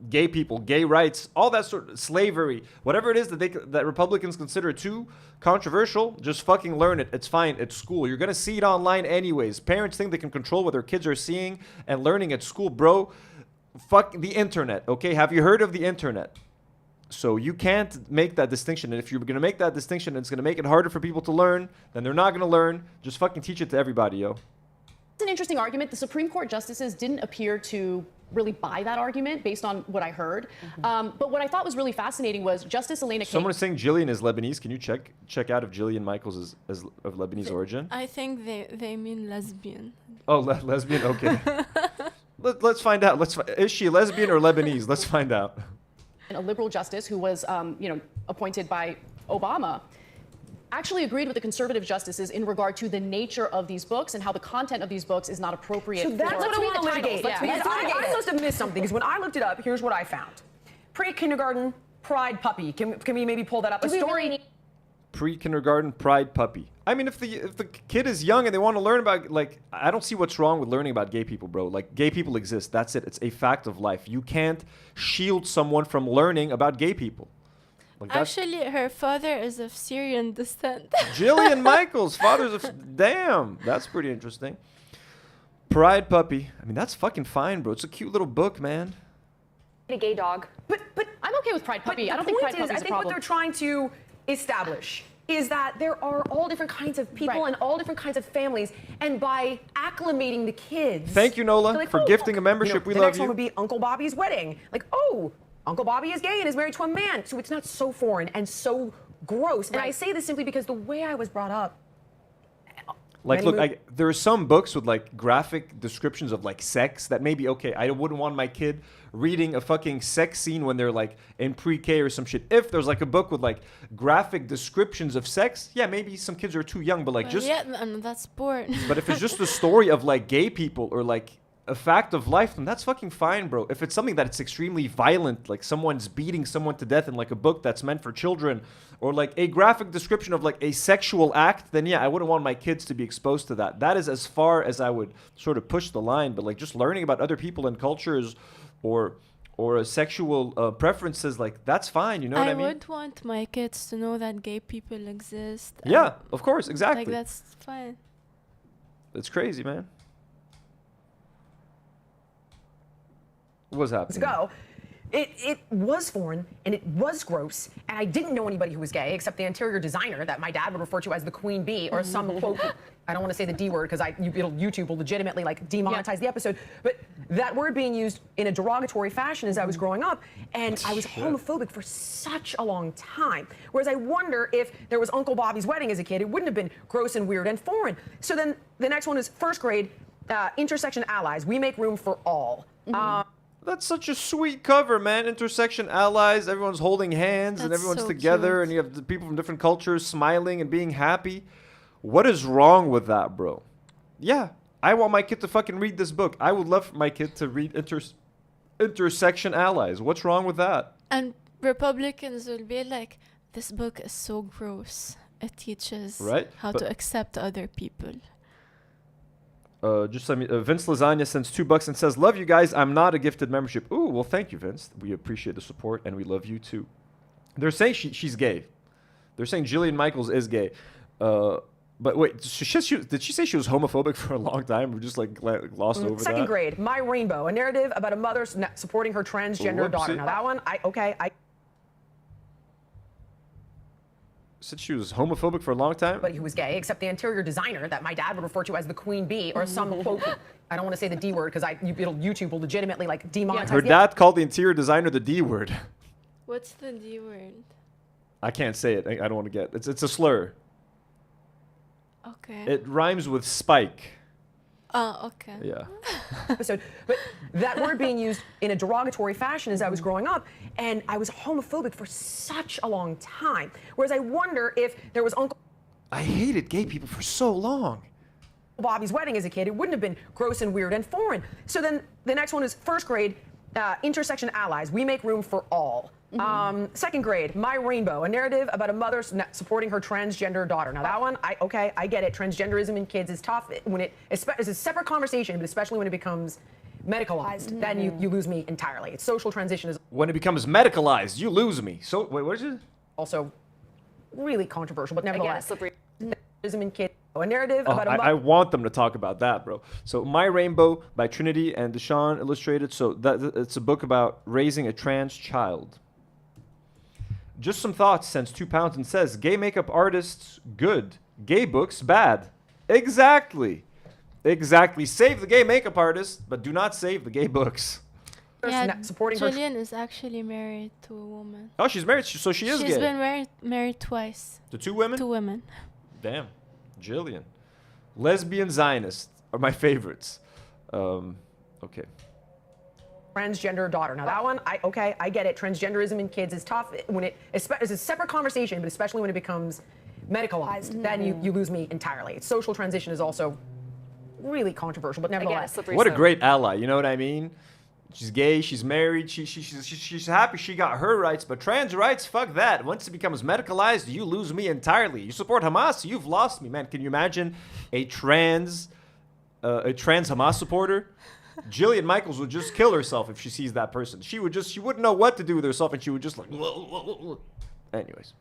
gay people, gay rights, all that sort of slavery, whatever it is that Republicans consider too controversial, just fucking learn it. It's fine. It's school. You're going to see it online anyways. Parents think they can control what their kids are seeing and learning at school. Bro, fuck the internet, okay? Have you heard of the internet? So you can't make that distinction. And if you're going to make that distinction and it's going to make it harder for people to learn, then they're not going to learn. Just fucking teach it to everybody, yo. It's an interesting argument. The Supreme Court justices didn't appear to really buy that argument based on what I heard. But what I thought was really fascinating was Justice Elena Kagan. Someone is saying Jillian is Lebanese. Can you check out if Jillian Michaels is of Lebanese origin? I think they mean lesbian. Oh, lesbian? Okay. Let's find out. Is she lesbian or Lebanese? Let's find out. A liberal justice who was appointed by Obama actually agreed with the conservative justices in regard to the nature of these books and how the content of these books is not appropriate. So that's what I want to litigate. Yeah. I must have missed something because when I looked it up, here's what I found. Pre-kindergarten pride puppy. Can we maybe pull that up? A story. Pre-kindergarten pride puppy. I mean, if the kid is young and they want to learn about, like, I don't see what's wrong with learning about gay people, bro. Like, gay people exist. That's it. It's a fact of life. You can't shield someone from learning about gay people. Like actually, her father is of Syrian descent. Jillian Michaels, father's of... Damn, that's pretty interesting. Pride Puppy. I mean, that's fucking fine, bro. It's a cute little book, man. A gay dog. But I'm okay with Pride Puppy. I don't the think point Pride is, Puppy I is a think what problem. they're trying to establish is that there are all different kinds of people Right. and all different kinds of families, and by acclimating the kids. Thank you, Nola, they're like, for oh, gifting a look, membership. We the love next one you. would be Uncle Bobby's wedding. Like, oh, Uncle Bobby is gay and is married to a man, so it's not so foreign and so gross. And I say this simply because the way I was brought up. Like, many look, there are some books with like graphic descriptions of like sex that maybe, okay, I wouldn't want my kid reading a fucking sex scene when they're like in pre-K or some shit. If there's like a book with like graphic descriptions of sex, yeah, maybe some kids are too young, but like just. Yeah, and that's sport. But if it's just a story of like gay people or like a fact of life, then that's fucking fine, bro. If it's something that's extremely violent, like someone's beating someone to death in like a book that's meant for children, or like a graphic description of like a sexual act, then yeah, I wouldn't want my kids to be exposed to that. That is as far as I would sort of push the line. But like just learning about other people and cultures or sexual preferences, like that's fine, you know what I mean? would want my kids to know that gay people exist. Yeah, of course, exactly. Like, that's fine. It's crazy, man. What's happening? Ago, it was foreign and it was gross, and I didn't know anybody who was gay except the interior designer that my dad would refer to as the queen bee, or some quote. I don't want to say the D word because YouTube will legitimately like demonetize the episode, but that word being used in a derogatory fashion as I was growing up, and I was homophobic for such a long time. Whereas I wonder if there was Uncle Bobby's wedding as a kid, it wouldn't have been gross and weird and foreign. So then the next one is first grade, intersection allies. We make room for all. That's such a sweet cover, man. Intersection allies, everyone's holding hands and That's everyone's so together, cute. and you have the people from different cultures smiling and being happy. What is wrong with that, bro? Yeah, I want my kid to fucking read this book. I would love for my kid to read Intersection Allies. What's wrong with that? And Republicans will be like, this book is so gross. It teaches Right, how but- to accept other people. Just let me. Vince Lasagna sends $2 and says, "Love you guys. I'm not a gifted membership." Ooh, well, thank you, Vince. We appreciate the support and we love you too. They're saying she's gay. They're saying Jillian Michaels is gay. But wait, did she say she was homophobic for a long time? We just like glossed over that. Second grade, My Rainbow, a narrative about a mother supporting her transgender daughter. Whoopsie. Now that one, I Said she was homophobic for a long time. who was gay, except the interior designer that my dad would refer to as the queen bee, or some quote. I don't want to say the D word because YouTube will legitimately like demonetize. Her dad called the interior designer the D word. What's the D word? I can't say it. I don't want to get. It's a slur. Okay. It rhymes with spike. Oh, okay. Yeah. episode, but that word being used in a derogatory fashion as I was growing up, and I was homophobic for such a long time. Whereas I wonder if there was Uncle I hated gay people for so long. Bobby's wedding as a kid, it wouldn't have been gross and weird and foreign. So then the next one is first grade, intersection allies. We make room for all. Second grade, My Rainbow, a narrative about a mother supporting her transgender daughter. Now that one, I get it. Transgenderism in kids is tough when it's a separate conversation, but especially when it becomes medicalized, then you lose me entirely. It's social transition is When it becomes medicalized, you lose me. So wait, what is it? also really controversial, but Again, nevertheless, slippery. transgenderism in kids, a narrative Oh, about a I want them to talk about that, bro. So My Rainbow by Trinity and Deshawn illustrated. So it's a book about raising a trans child. Just some thoughts sends £2 and says, gay makeup artists, good. Gay books, bad. Exactly. Save the gay makeup artists, but do not save the gay books. Yeah, supporting her. Jillian is actually married to a woman. Oh, she's married, so she is She's gay. been married twice. To two women? Two women. Damn. Jillian. Lesbian Zionists are my favorites. Okay. Transgender daughter. Now that one, I get it. Transgenderism in kids is tough when it's a separate conversation, but especially when it becomes medicalized, then you lose me entirely. It's social transition is also really controversial, but Again, nevertheless. slippery What a slope. great ally, you know what I mean? She's gay, she's married, she's happy she got her rights, but trans rights, fuck that. Once it becomes medicalized, you lose me entirely. You support Hamas, you've lost me, man. Can you imagine a trans Hamas supporter? Jillian Michaels would just kill herself if she sees that person. She wouldn't know what to do with herself, and she would just like. Anyways.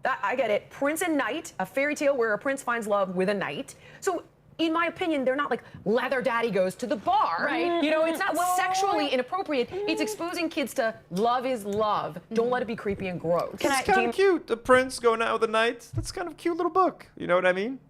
I get it. Prince and knight, a fairy tale where a prince finds love with a knight. So, in my opinion, they're not like leather daddy goes to the bar. Right. You know, it's not sexually inappropriate. It's exposing kids to love is love. Don't let it be creepy and gross. It's kind of cute. The prince going out with a knight. That's kind of a cute little book. You know what I mean?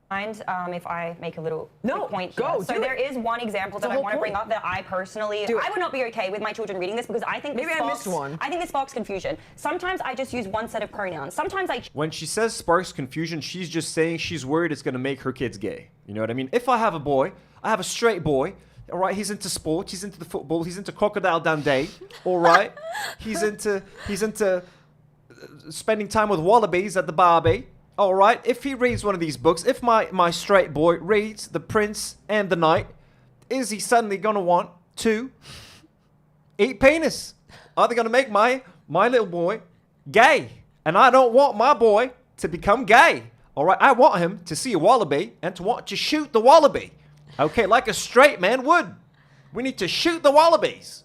Mind if I make a little No, point go, here? So do there it. is one example that I want to bring up that I personally, Do it. I would not be okay with my children reading this because I think Maybe this I missed one. I think this sparks confusion. Sometimes I just use one set of pronouns. Sometimes I When she says sparks confusion, she's just saying she's worried it's going to make her kids gay. You know what I mean? If I have a boy, I have a straight boy, all right, he's into sports, he's into the football, he's into Crocodile Dundee, all right? he's into spending time with wallabies at the Barbie. All right, if he reads one of these books, if my straight boy reads The Prince and the Knight, is he suddenly going to want to eat penis? Are they going to make my little boy gay? And I don't want my boy to become gay. All right, I want him to see a wallaby and to want to shoot the wallaby. Okay, like a straight man would. We need to shoot the wallabies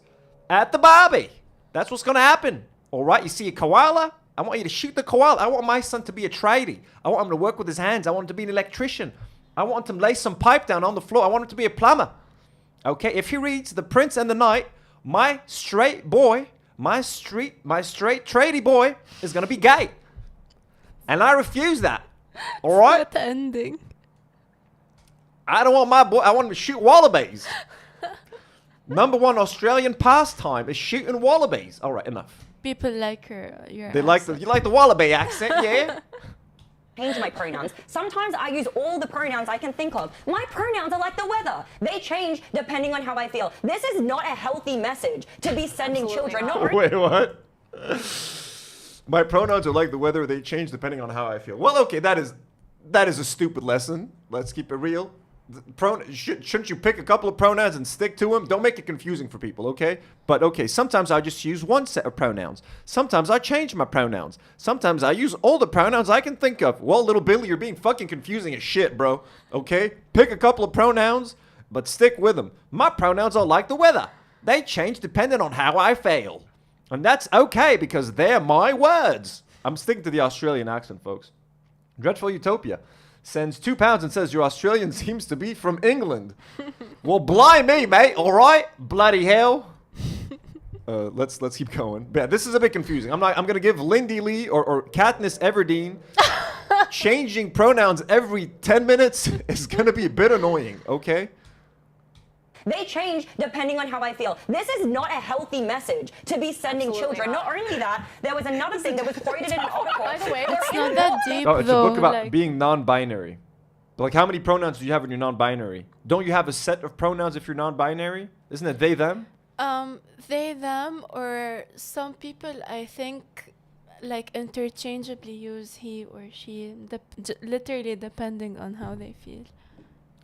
at the Barbie. That's what's going to happen. All right, you see a koala? I want you to shoot the koala. I want my son to be a tradie. I want him to work with his hands. I want him to be an electrician. I want him to lay some pipe down on the floor. I want him to be a plumber. Okay, if he reads The Prince and the Knight, my straight boy, my straight tradie boy is going to be gay. And I refuse that. All right? What the ending? I don't want my boy, I want him to shoot wallabies. Number one Australian pastime is shooting wallabies. All right, enough. People like your They like you like the wallaby accent, yeah? change my pronouns. Sometimes I use all the pronouns I can think of. My pronouns are like the weather. They change depending on how I feel. This is not a healthy message to be sending children. Not Wait, what? My pronouns are like the weather. They change depending on how I feel. Well, okay, that is a stupid lesson. Let's keep it real. Shouldn't you pick a couple of pronouns and stick to them? Don't make it confusing for people, okay? But okay, sometimes I just use one set of pronouns. Sometimes I change my pronouns. Sometimes I use all the pronouns I can think of. Well, little Billy, you're being fucking confusing as shit, bro. Okay? Pick a couple of pronouns, but stick with them. My pronouns are like the weather. They change depending on how I feel. And that's okay because they're my words. I'm sticking to the Australian accent, folks. Dreadful Utopia sends £2 and says, your Australian seems to be from England. Well, blimey, mate, all right? Bloody hell. Let's keep going. Yeah, this is a bit confusing. I'm going to give Lindy Lee or Katniss Everdeen changing pronouns every 10 minutes is going to be a bit annoying, okay? They change depending on how I feel. This is not a healthy message to be sending children. Not only that, there was another thing that was quoted in an article. By the way, It's not that deep, Oh, it's though. a book about like, being non-binary. Like, how many pronouns do you have when you're non-binary? Don't you have a set of pronouns if you're non-binary? Isn't it they, them? they, them, or some people, I think, like interchangeably use he or she, literally depending on how they feel.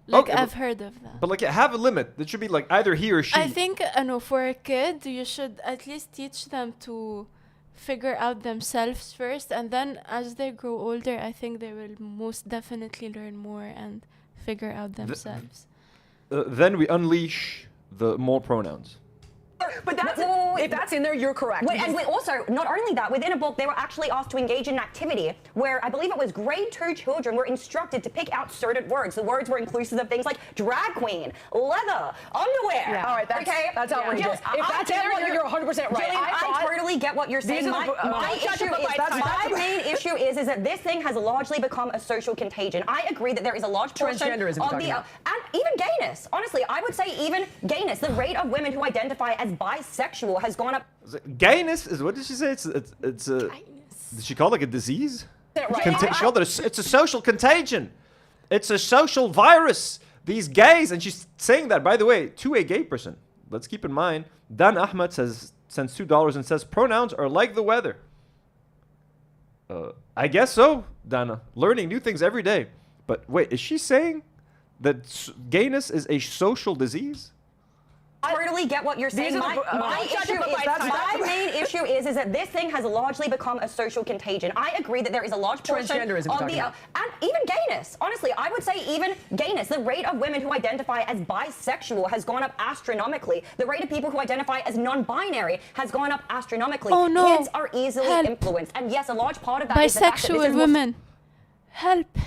Like, Okay, I've heard of that. But like, have a limit. It should be like either he or she. I think, no, for a kid, you should at least teach them to figure out themselves first, and then as they grow older, I think they will most definitely learn more and figure out themselves. Then we unleash the more pronouns. But that's if that's in there, you're correct. Wait, and also, not only that, within a book, they were actually asked to engage in an activity where I believe it was grade 2 children were instructed to pick out certain words. The words were inclusive of things like drag queen, leather, underwear. Yeah. All right, that's outrageous. Just- If that's in there, you're 100% right. Jillian, I totally get what you're saying. These are the- My main issue is that this thing has largely become a social contagion. I agree that there is a large portion Transgenderism of talking the about. and even gayness. Honestly, I would say even gayness. The rate of women who identify as bisexual has gone up. Gayness is, what did she say? It's a. Did she call it like a disease? She called it it's a social contagion. It's a social virus. These gays, and she's saying that, by the way, to a gay person. Let's keep in mind, Dan Ahmed sends $2 and says pronouns are like the weather. I guess so, Dana. Learning new things every day. But wait, is she saying that gayness is a social disease? I totally get what you're saying. My main issue is that this thing has largely become a social contagion. I agree that there is a large portion Transgenderism of talking the about. and even gayness. Honestly, I would say even gayness. The rate of women who identify as bisexual has gone up astronomically. The rate of people who identify as non-binary has gone up astronomically. Oh no. Kids are easily influenced. And yes, a large part of that is the fact that this Bisexual is women. Help.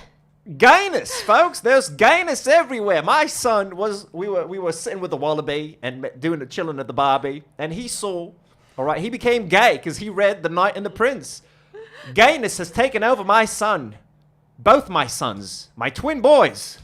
Gayness, folks. There's gayness everywhere. My son we were sitting with the wallaby and chilling at the Barbie, and he saw, all right, he became gay because he read The Knight and the Prince. Gayness has taken over my son, both my sons, my twin boys.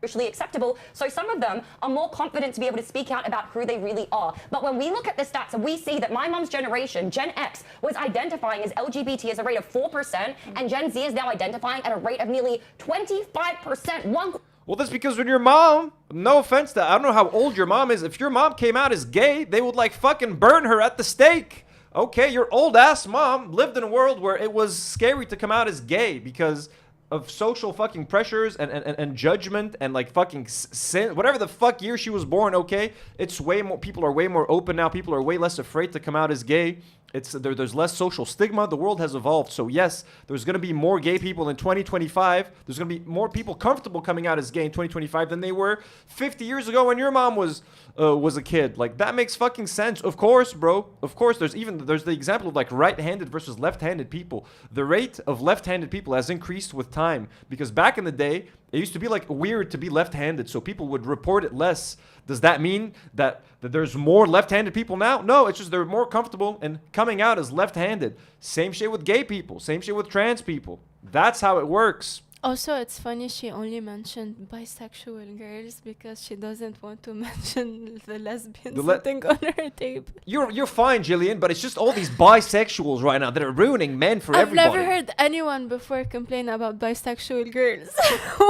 socially acceptable, so some of them are more confident to be able to speak out about who they really are. But when we look at the stats and we see that my mom's generation, Gen X, was identifying as LGBT as a rate of 4%, and Gen Z is now identifying at a rate of nearly 25%. Well, that's because when your mom, no offense to, I don't know how old your mom is, if your mom came out as gay, they would like fucking burn her at the stake. Okay, your old ass mom lived in a world where it was scary to come out as gay because of social fucking pressures and judgment and like fucking sin, whatever the fuck year she was born. Okay, it's way more, people are way more open now. People are way less afraid to come out as gay. There's less social stigma. The world has evolved. So yes, there's going to be more gay people in 2025. There's going to be more people comfortable coming out as gay in 2025 than they were 50 years ago when your mom was a kid. Like, that makes fucking sense. Of course, bro. Of course, there's the example of like right-handed versus left-handed people. The rate of left-handed people has increased with time because back in the day, it used to be like weird to be left-handed, so people would report it less. Does that mean that there's more left-handed people now? No, it's just they're more comfortable in coming out as left-handed. Same shit with gay people. Same shit with trans people. That's how it works. Also, it's funny she only mentioned bisexual girls because she doesn't want to mention the lesbians sitting on her table. You're fine, Jillian, but it's just all these bisexuals right now that are ruining men for everybody. I've never heard anyone before complain about bisexual girls.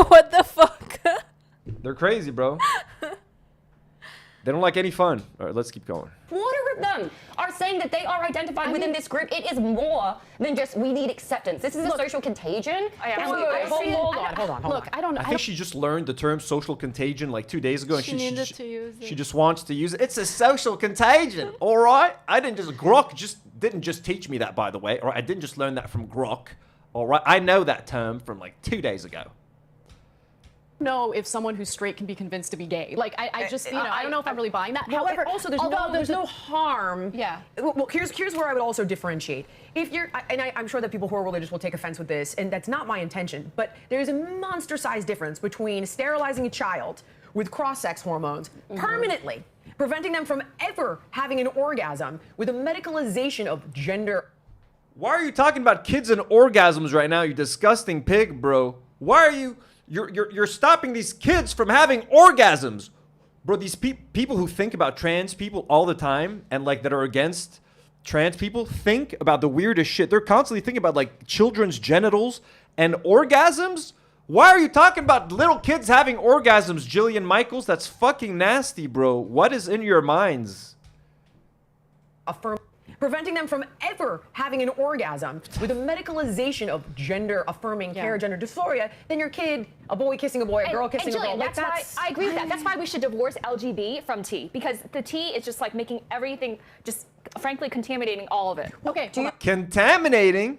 What the fuck? They're crazy, bro. They don't like any fun. All right, let's keep going. Quarter of them are saying that they are identified within this group. It is more than just we need acceptance. This is a social contagion. Hold on. Look, I don't know. I think she just learned the term social contagion like 2 days ago, and She needed to use it. She just wants to use it. It's a social contagion, all right? Grok didn't just teach me that, by the way. All right, I didn't just learn that from Grok. All right, I know that term from like 2 days ago. Know if someone who's straight can be convinced to be gay. Like, I just, I don't know if I'm really buying that. Well, However, also there's no harm. Yeah. Well, here's where I would also differentiate. If you're, and I'm sure that people who are religious will take offense with this, and that's not my intention, but there's a monster-sized difference between sterilizing a child with cross-sex hormones permanently, preventing them from ever having an orgasm, with a medicalization of gender. Why are you talking about kids and orgasms right now, you disgusting pig, bro? Why are you... You're stopping these kids from having orgasms. Bro, these people who think about trans people all the time and like that are against trans people think about the weirdest shit. They're constantly thinking about like children's genitals and orgasms. Why are you talking about little kids having orgasms, Jillian Michaels? That's fucking nasty, bro. What is in your minds? Preventing them from ever having an orgasm with a medicalization of gender-affirming care, gender dysphoria, then your kid, a boy kissing a boy, a girl kissing a girl. That's why I agree with that. That's why we should divorce LGB from T, because the T is just like making everything, just frankly contaminating all of it. Okay. Contaminating.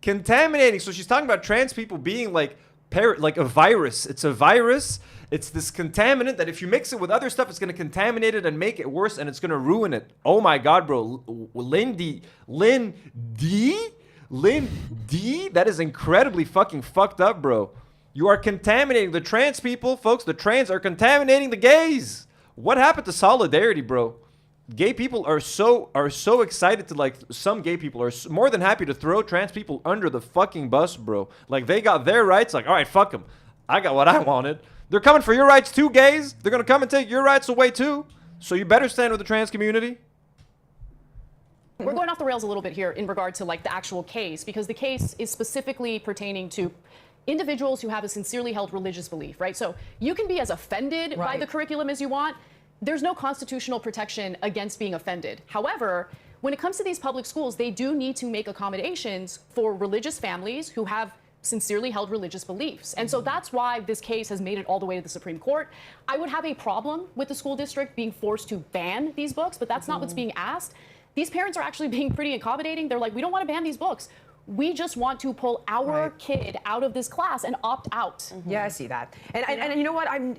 So she's talking about trans people being like a virus. It's a virus. It's this contaminant that if you mix it with other stuff, it's going to contaminate it and make it worse, and it's going to ruin it. Oh my God, bro. Lynn D? That is incredibly fucking fucked up, bro. You are contaminating the trans people, folks. The trans are contaminating the gays. What happened to solidarity, bro? Gay people are so excited to, like, some gay people are more than happy to throw trans people under the fucking bus, bro. Like, they got their rights. Like, all right, fuck them. I got what I wanted. They're coming for your rights too, gays. They're going to come and take your rights away too. So you better stand with the trans community. We're going off the rails a little bit here in regard to like the actual case, because the case is specifically pertaining to individuals who have a sincerely held religious belief, right? So you can be as offended by the curriculum as you want. There's no constitutional protection against being offended. However, when it comes to these public schools, they do need to make accommodations for religious families who have sincerely held religious beliefs. And so that's why this case has made it all the way to the Supreme Court. I would have a problem with the school district being forced to ban these books, but that's not what's being asked. These parents are actually being pretty accommodating. They're like, we don't want to ban these books. we just want to pull our kid out of this class and opt out. Yeah, I see that. And you know what? I'm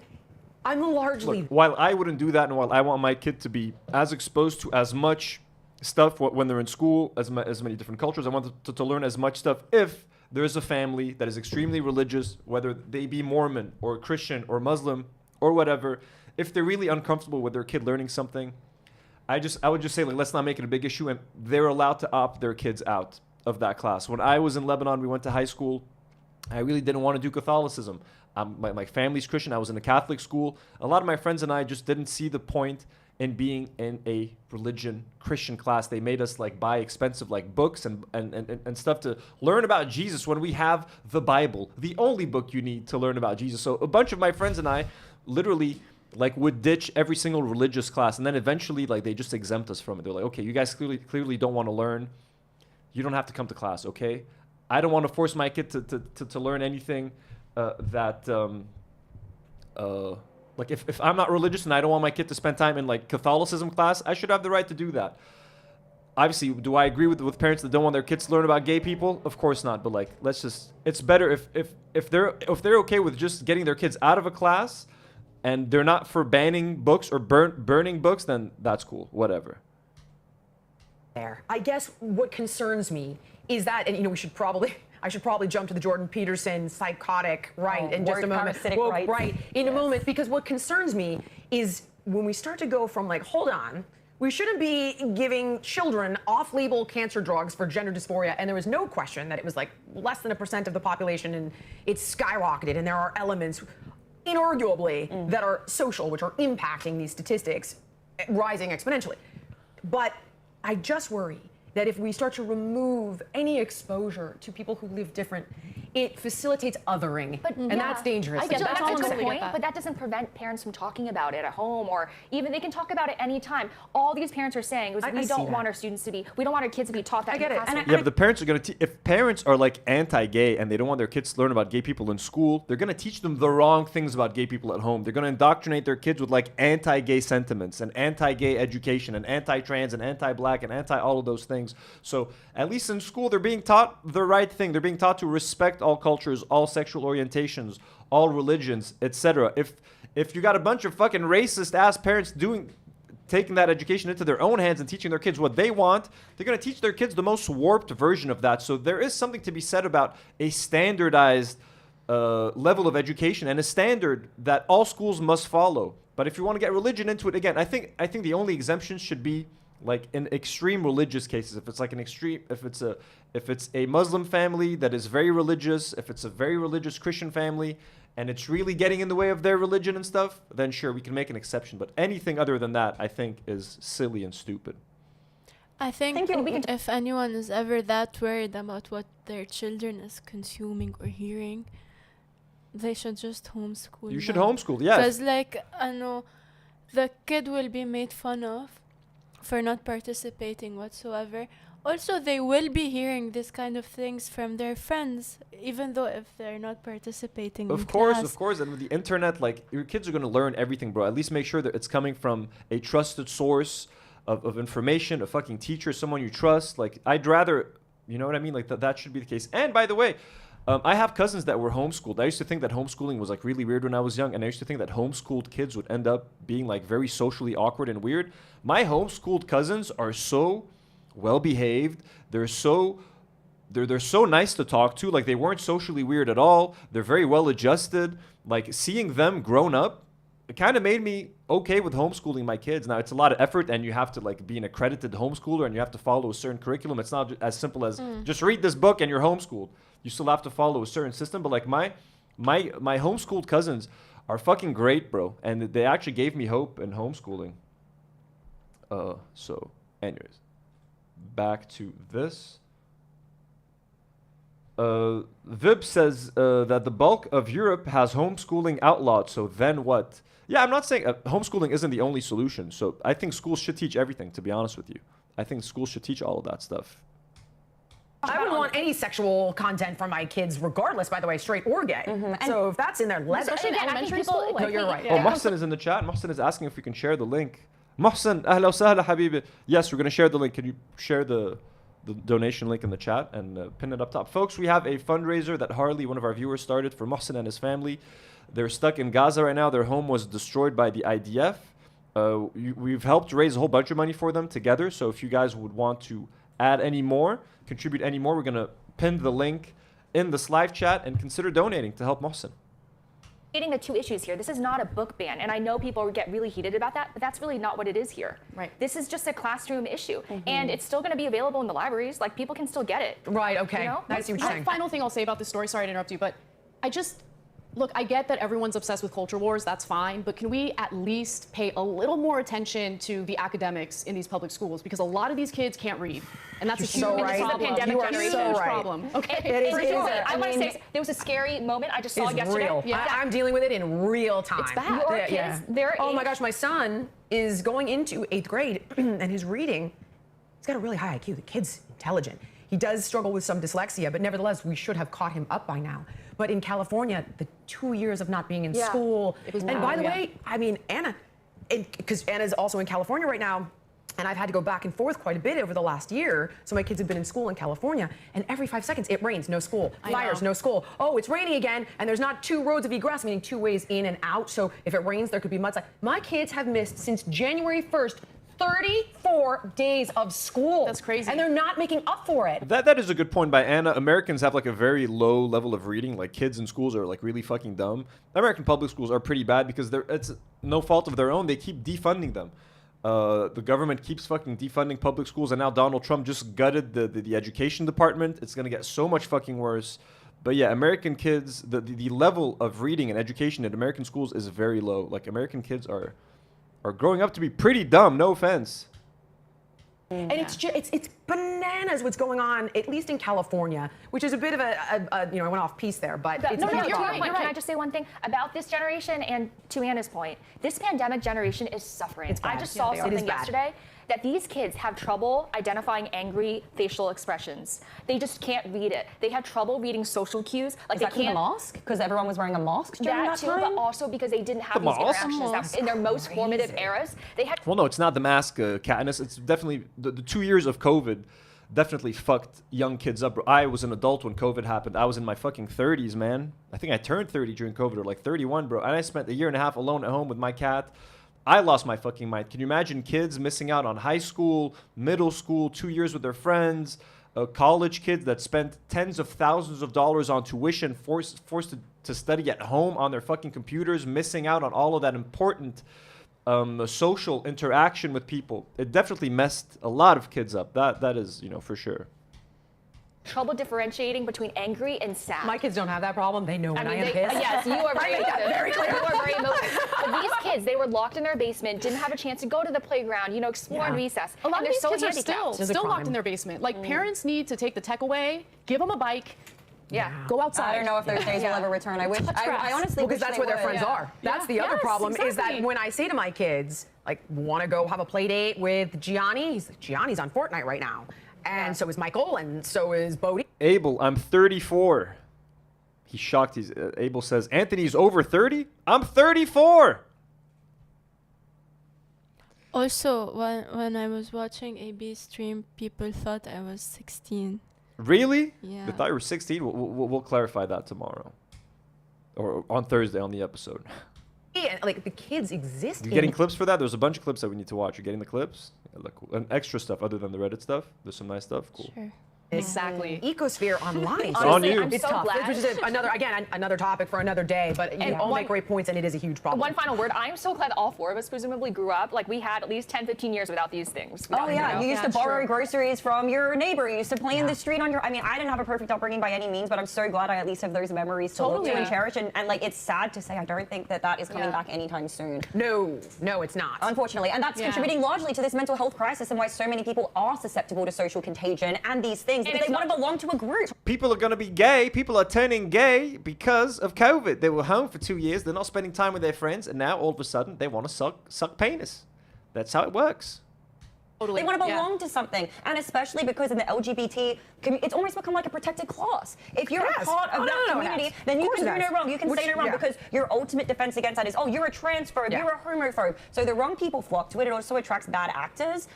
largely... Look, while I wouldn't do that, and while I want my kid to be as exposed to as much stuff when they're in school, as many different cultures, I want them to learn as much stuff if there is a family that is extremely religious, whether they be Mormon or Christian or Muslim or whatever. If they're really uncomfortable with their kid learning something, I would just say, like, let's not make it a big issue, and they're allowed to opt their kids out of that class. When I was in Lebanon, we went to high school. I really didn't want to do Catholicism. My family's Christian. I was in a Catholic school. A lot of my friends and I just didn't see the point in being in a religion Christian class. They made us like buy expensive like books and stuff to learn about Jesus when we have the Bible, the only book you need to learn about Jesus. So a bunch of my friends and I literally like would ditch every single religious class, and then eventually like they just exempt us from it. They're like, okay, you guys clearly don't want to learn. You don't have to come to class, okay? I don't want to force my kid to learn anything like if I'm not religious and I don't want my kid to spend time in like Catholicism class, I should have the right to do that. Obviously, do I agree with parents that don't want their kids to learn about gay people? Of course not. But like, it's better if they're okay with just getting their kids out of a class, and they're not for banning books or burning books, then that's cool. Whatever. There. I guess what concerns me is that, and I should probably jump to the Jordan Peterson psychotic right in just a moment. Right in a moment, because what concerns me is when we start to go from like, hold on, we shouldn't be giving children off-label cancer drugs for gender dysphoria, and there was no question that it was like less than 1% of the population, and it's skyrocketed, and there are elements, inarguably, that are social, which are impacting these statistics, rising exponentially. But I just worry that if we start to remove any exposure to people who live different, it facilitates othering, and that's dangerous. I get That's that's a all I'm good saying. point, but that doesn't prevent parents from talking about it at home, or even they can talk about it anytime. All these parents are saying is we don't want our kids to be taught that. I get it. Yeah, but the parents are going to if parents are like anti-gay and they don't want their kids to learn about gay people in school, they're going to teach them the wrong things about gay people at home. They're going to indoctrinate their kids with like anti-gay sentiments and anti-gay education and anti-trans and anti-black and anti all of those things. So at least in school, they're being taught the right thing. They're being taught to respect all cultures, all sexual orientations, all religions, etc. If you got a bunch of fucking racist ass parents taking that education into their own hands and teaching their kids what they want, they're going to teach their kids the most warped version of that. So there is something to be said about a standardized level of education and a standard that all schools must follow. But if you want to get religion into it, again, I think the only exemptions should be like in extreme religious cases. If it's like if it's a Muslim family that is very religious, if it's a very religious Christian family, and it's really getting in the way of their religion and stuff, then sure, we can make an exception. But anything other than that, I think, is silly and stupid. I think if anyone is ever that worried about what their children is consuming or hearing, they should just homeschool. You should homeschool, yeah. Because like, I know, the kid will be made fun of for not participating whatsoever. Also, they will be hearing this kind of things from their friends, even though if they're not participating Of course. And with the internet, like, your kids are going to learn everything, bro. At least make sure that it's coming from a trusted source of information, a fucking teacher, someone you trust. Like, I'd rather, you know what I mean? Like, that should be the case. And by the way, I have cousins that were homeschooled. I used to think that homeschooling was like really weird when I was young, and I used to think that homeschooled kids would end up being like very socially awkward and weird. My homeschooled cousins are so well behaved. They're so nice to talk to. Like, they weren't socially weird at all. They're very well adjusted. Like, seeing them grown up, it kind of made me okay with homeschooling my kids. Now, it's a lot of effort, and you have to like be an accredited homeschooler, and you have to follow a certain curriculum. It's not as simple as just read this book and you're homeschooled. You still have to follow a certain system. But like my homeschooled cousins are fucking great, bro, and they actually gave me hope in homeschooling. So, anyways, back to this. Vib says that the bulk of Europe has homeschooling outlawed. So then what? Yeah, I'm not saying homeschooling isn't the only solution. So I think schools should teach everything, to be honest with you. I think schools should teach all of that stuff. I wouldn't want any sexual content from my kids, regardless, by the way, straight or gay. So if that's in there, especially in elementary school. No, you're right. Oh, Mohsen is in the chat. Mohsen is asking if we can share the link. Mohsen, ahla wa sahla habibi. Yes, we're going to share the link. Can you share the the donation link in the chat and pin it up top. Folks, we have a fundraiser that Harley, one of our viewers, started for Mohsen and his family. They're stuck in Gaza right now. Their home was destroyed by the IDF. We've helped raise a whole bunch of money for them together. So if you guys would want to add any more, contribute any more, we're going to pin the link in this live chat and consider donating to help Mohsen. The two issues here. This is not a book ban, and I know people get really heated about that, but that's really not what it is here. Right. This is just a classroom issue, and it's still going to be available in the libraries. Like, people can still get it. Right, okay. You know? I see what you're saying. Final thing I'll say about this story, sorry to interrupt you, but look, I get that everyone's obsessed with culture wars, that's fine, but can we at least pay a little more attention to the academics in these public schools? Because a lot of these kids can't read, and that's a huge so right. problem. Pandemic You are generation. so right. problem. Okay. I want to say there was a scary moment I just saw It's yesterday. real. Yeah. I'm dealing with it in real time. It's bad. Your kids, their Oh my age- gosh, my son is going into 8th grade, and his reading, he's got a really high IQ. The kid's intelligent. He does struggle with some dyslexia, but nevertheless, we should have caught him up by now. But in California, the 2 years of not being in school, and by the way, I mean, Anna, because Anna's also in California right now, and I've had to go back and forth quite a bit over the last year. So my kids have been in school in California, and every 5 seconds it rains, no school. Fires, no school. Oh, it's raining again, and there's not 2 roads of egress, meaning 2 ways in and out. So if it rains, there could be mudslides. My kids have missed since January 1st 34 days of school. That's crazy. And they're not making up for it. That is a good point by Anna. Americans have like a very low level of reading. Like kids in schools are like really fucking dumb. American public schools are pretty bad because it's no fault of their own. They keep defunding them. The government keeps fucking defunding public schools, and now Donald Trump just gutted the education department. It's gonna get so much fucking worse. But yeah, American kids, the level of reading and education in American schools is very low. Like American kids are growing up to be pretty dumb. No offense. And it's bananas what's going on, at least in California, which is a bit of a I went off piece there, but it's No, a huge you're problem. right. Can I just say one thing about this generation? And to Anna's point, this pandemic generation is suffering. It's bad. I just saw It is something bad. yesterday that these kids have trouble identifying angry facial expressions. They just can't read it. They have trouble reading social cues. Like Is they that 'cause of the can't. mask? Because everyone was wearing a mask during That that too, time? but also because they didn't have The these mask? interactions in their most formative eras. They had. Well, no, it's not the mask, Katniss. It's definitely the 2 years of COVID definitely fucked young kids up. I was an adult when COVID happened. I was in my fucking 30s, man. I think I turned 30 during COVID, or like 31, bro. And I spent a year and a half alone at home with my cat. I lost my fucking mind. Can you imagine kids missing out on high school, middle school, 2 years with their friends, college kids that spent tens of thousands of dollars on tuition, forced to study at home on their fucking computers, missing out on all of that important social interaction with people. It definitely messed a lot of kids up. That is, for sure. Trouble differentiating between angry and sad. My kids don't have that problem. They know when I am they- pissed. Yes, you are very Very clear. You are very emotive. But these kids, they were locked in their basement, didn't have a chance to go to the playground, explore in recess. A lot and of these they're kids so are still handicapped. It's a locked crime. in their basement. Like parents need to take the tech away, give them a bike, go outside. I don't know if those days will ever return. I wish. I honestly Because wish that's they where their would. friends are. That's the other Yes, problem is that exactly. when I say to my kids, like, want to go have a play date with Gianni? He's like, Gianni's on Fortnite right now. And so is Michael, and so is Bodie. Abel, I'm 34. He's shocked. Abel says, Anthony's over 30? I'm 34. Also, when I was watching AB stream, people thought I was 16. Really? Yeah. They thought you were 16? We'll clarify that tomorrow. Or on Thursday on the episode. Yeah, like, the kids exist. You getting clips for that? There's a bunch of clips that we need to watch. You're getting the clips? Yeah, look, and extra stuff other than the Reddit stuff. There's some nice stuff. Cool. Sure. Exactly. Ecosphere online. It's on you. I'm It's so tough. glad. Which is another topic for another day. But you all make great points, and it is a huge problem. One final word. I'm so glad all four of us presumably grew up. Like, we had at least 10, 15 years without these things. Oh yeah, you used to That's borrow true. groceries from your neighbor. You used to play in the street on your. I mean, I didn't have a perfect upbringing by any means, but I'm so glad I at least have those memories to look to and cherish. And like, it's sad to say, I don't think that is coming back anytime soon. No, it's not. Unfortunately, and that's contributing largely to this mental health crisis and why so many people are susceptible to social contagion and these things because they want to belong to a group. People are going to be gay. People are turning gay because of COVID. They were home for 2 years. They're not spending time with their friends. And now all of a sudden they want to suck penis. That's how it works. Totally. They want to belong to something, and especially because in the LGBT community, it's almost become like a protected class. If you're a part of that community, then you can do no wrong. You can say no wrong because your ultimate defense against that is, oh, you're a transphobe, you're a homophobe. So the wrong people flock to it. It also attracts bad actors,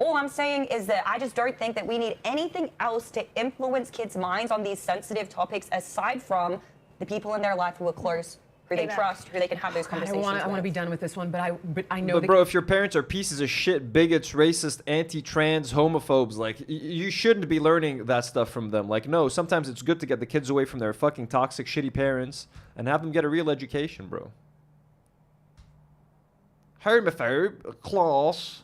All I'm saying is that I just don't think that we need anything else to influence kids' minds on these sensitive topics aside from the people in their life who are close, who they trust, who they can have those conversations I want to with. be done with this one, but I know. But bro, if your parents are pieces of shit, bigots, racist, anti-trans, homophobes, like you shouldn't be learning that stuff from them. Like, no, sometimes it's good to get the kids away from their fucking toxic, shitty parents and have them get a real education, bro. Homophobe, class.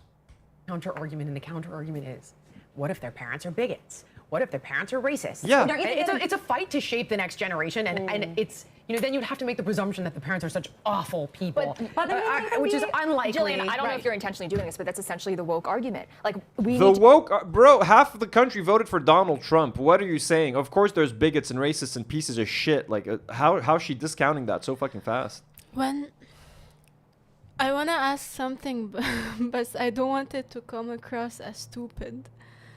Counter argument, and the counter argument is, what if their parents are bigots? What if their parents are racist? Yeah. Don't you think It's a fight to shape the next generation, and it's, then you'd have to make the presumption that the parents are such awful people, which is unlikely. Jillian, I don't know if you're intentionally doing this, but that's essentially the woke argument. Like, we The need to- woke, bro, half of the country voted for Donald Trump. What are you saying? Of course there's bigots and racists and pieces of shit. Like, how's she discounting that so fucking fast? When I want to ask something, but I don't want it to come across as stupid.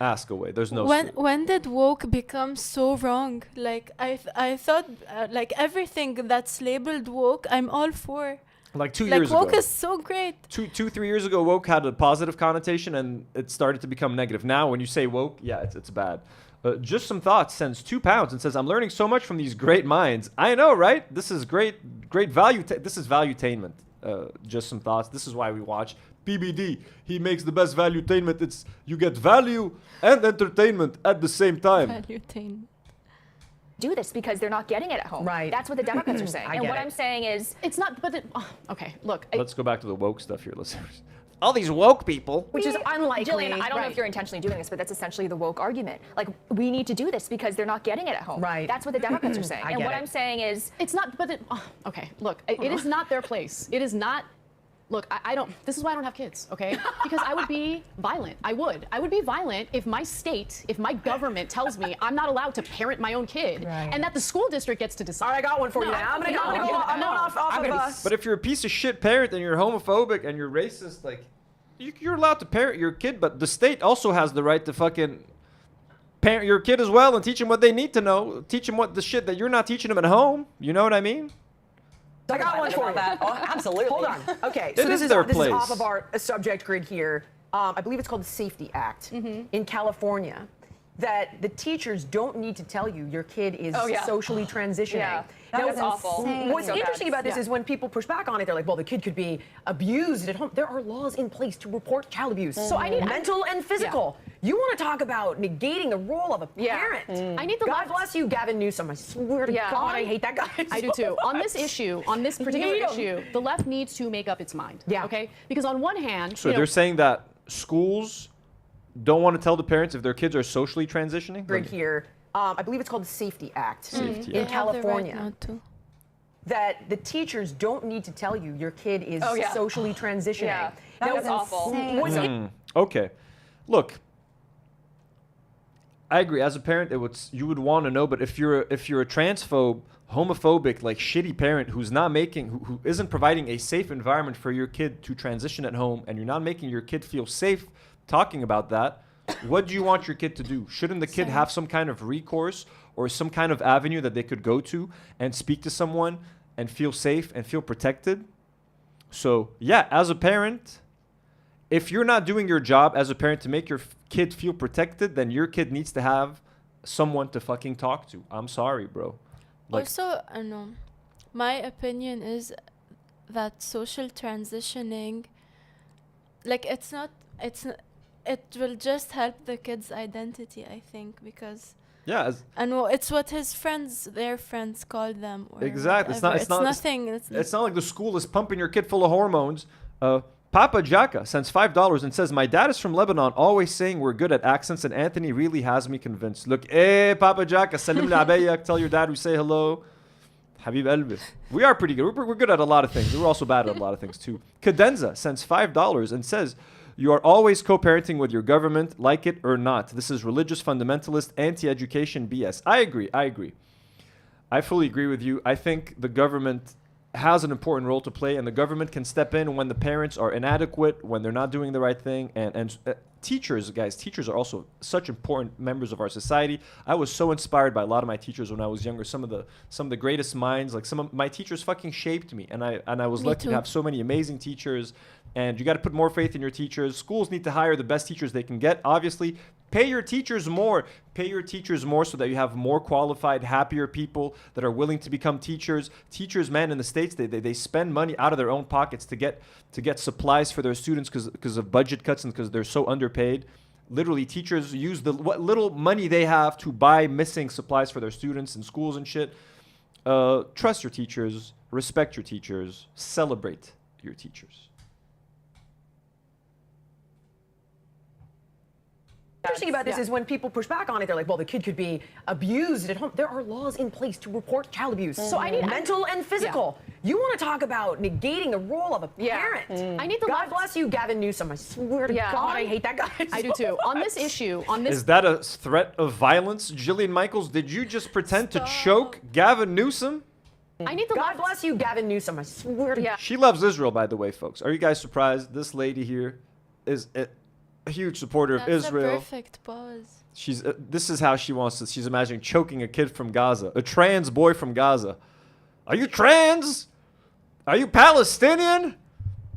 Ask away. There's no... When did woke become so wrong? Like, I thought, like, everything that's labeled woke, I'm all for. Like 2 Like, years woke ago. is so great. 3 years ago, woke had a positive connotation and it started to become negative. Now, when you say woke, yeah, it's bad. Just Some Thoughts sends £2 and says, I'm learning so much from these great minds. I know, right? This is great value. This is valuetainment. Just Some Thoughts. This is why we watch PBD. He makes the best valuetainment. It's you get value and entertainment at the same time. Valuetainment. do this because they're not getting it at home. Right. That's what the Democrats are saying. I And get what it. I'm saying is, It's not, but okay, look. Let's go back to the woke stuff here, listeners. All these woke people. Which is unlikely. Jillian, I don't know if you're intentionally doing this, but that's essentially the woke argument. Like, we need to do this because they're not getting it at home. Right. That's what the Democrats are saying. I And get what it. I'm saying is, It's not, but okay, look, it is not their place. It is not. Look, I don't. This is why I don't have kids, okay? Because I would be violent. I would be violent if my state, if my government tells me I'm not allowed to parent my own kid, Right. and that the school district gets to decide. All right, I got one for you No, now. I'm gonna no, go. no, I'm going off I'm of gonna But if you're a piece of shit parent and you're homophobic and you're racist, like, you're allowed to parent your kid, but the state also has the right to fucking parent your kid as well and teach them what they need to know. Teach them what the shit that you're not teaching them at home. You know what I mean? I got one for you. that. Oh, absolutely. Hold on. Okay, It so this is their this is off place. of our subject grid here. I believe it's called the Safety Act in California. That the teachers don't need to tell you your kid is Oh, yeah. socially transitioning. Yeah. Now, That's awful. What's So bad. interesting about this Yeah. is when people push back on it, they're like, well, the kid could be abused at home. There are laws in place to report child abuse. So I need- mental and physical. You want to talk about negating the role of a Yeah. parent. I need the God left- bless you, Gavin Newsom. I swear to Yeah. God, I hate that guy. I do too. On this issue, on this particular Hate 'em. issue, the left needs to make up its mind. Yeah. Okay. Because on one hand, So they're saying that schools don't want to tell the parents if their kids are socially transitioning? grid here. I believe it's called the Safety Act Safety in Act. They have the right California. not to. That the teachers don't need to tell you your kid is Oh, yeah. socially transitioning. Yeah. Now, That's awful. what's Okay. Look, I agree. As a parent, you would want to know. But if you're a transphobe, homophobic, like shitty parent who's not making, who isn't providing a safe environment for your kid to transition at home, and you're not making your kid feel safe talking about that, what do you want your kid to do? Shouldn't the kid have some kind of recourse or some kind of avenue that they could go to and speak to someone and feel safe and feel protected? So yeah, as a parent, if you're not doing your job as a parent to make your kid feel protected, then your kid needs to have someone to fucking talk to. I'm sorry, bro. Like, Also, no, my opinion is that social transitioning, like it will just help the kid's identity, I think, because yeah, it's what their friends call them. Or Exactly. whatever. It's not- nothing. it's not like the school is pumping your kid full of hormones. Papa Jaka sends $5 and says, my dad is from Lebanon, always saying we're good at accents, and Anthony really has me convinced. Look, Papa Jaka, salim li abayak, tell your dad we say hello. Habib Elbis. We are pretty good. We're good at a lot of things. We're also bad at a lot of things, too. Cadenza sends $5 and says, you are always co-parenting with your government, like it or not. This is religious fundamentalist, anti-education BS. I agree. I fully agree with you. I think the government has an important role to play, and the government can step in when the parents are inadequate, when they're not doing the right thing. And teachers, guys, teachers are also such important members of our society. I was so inspired by a lot of my teachers when I was younger. Some of the greatest minds, like some of my teachers fucking shaped me. And I was lucky to have so many amazing teachers. And you got to put more faith in your teachers. Schools need to hire the best teachers they can get. Obviously, pay your teachers more. Pay your teachers more so that you have more qualified, happier people that are willing to become teachers. Teachers, man, in the States, they spend money out of their own pockets to get supplies for their students because of budget cuts and because they're so underpaid. Literally, teachers use what little money they have to buy missing supplies for their students in schools and shit. Trust your teachers. Respect your teachers. Celebrate your teachers. Interesting about this is when people push back on it, they're like, well, the kid could be abused at home. There are laws in place to report child abuse. So I need mental and physical. You want to talk about negating the role of a parent. I need the God bless you, Gavin Newsom. I swear to God, I hate that guy. I do too. On this issue, Is that a threat of violence? Jillian Michaels, did you just pretend to choke Gavin Newsom? I need the God bless you, Gavin Newsom. I swear to God. She loves Israel, by the way, folks. Are you guys surprised? This lady here is a huge supporter of Israel. That's a perfect pause. She's this is how she wants to. She's imagining choking a kid from Gaza, a trans boy from Gaza. Are you trans? Are you Palestinian?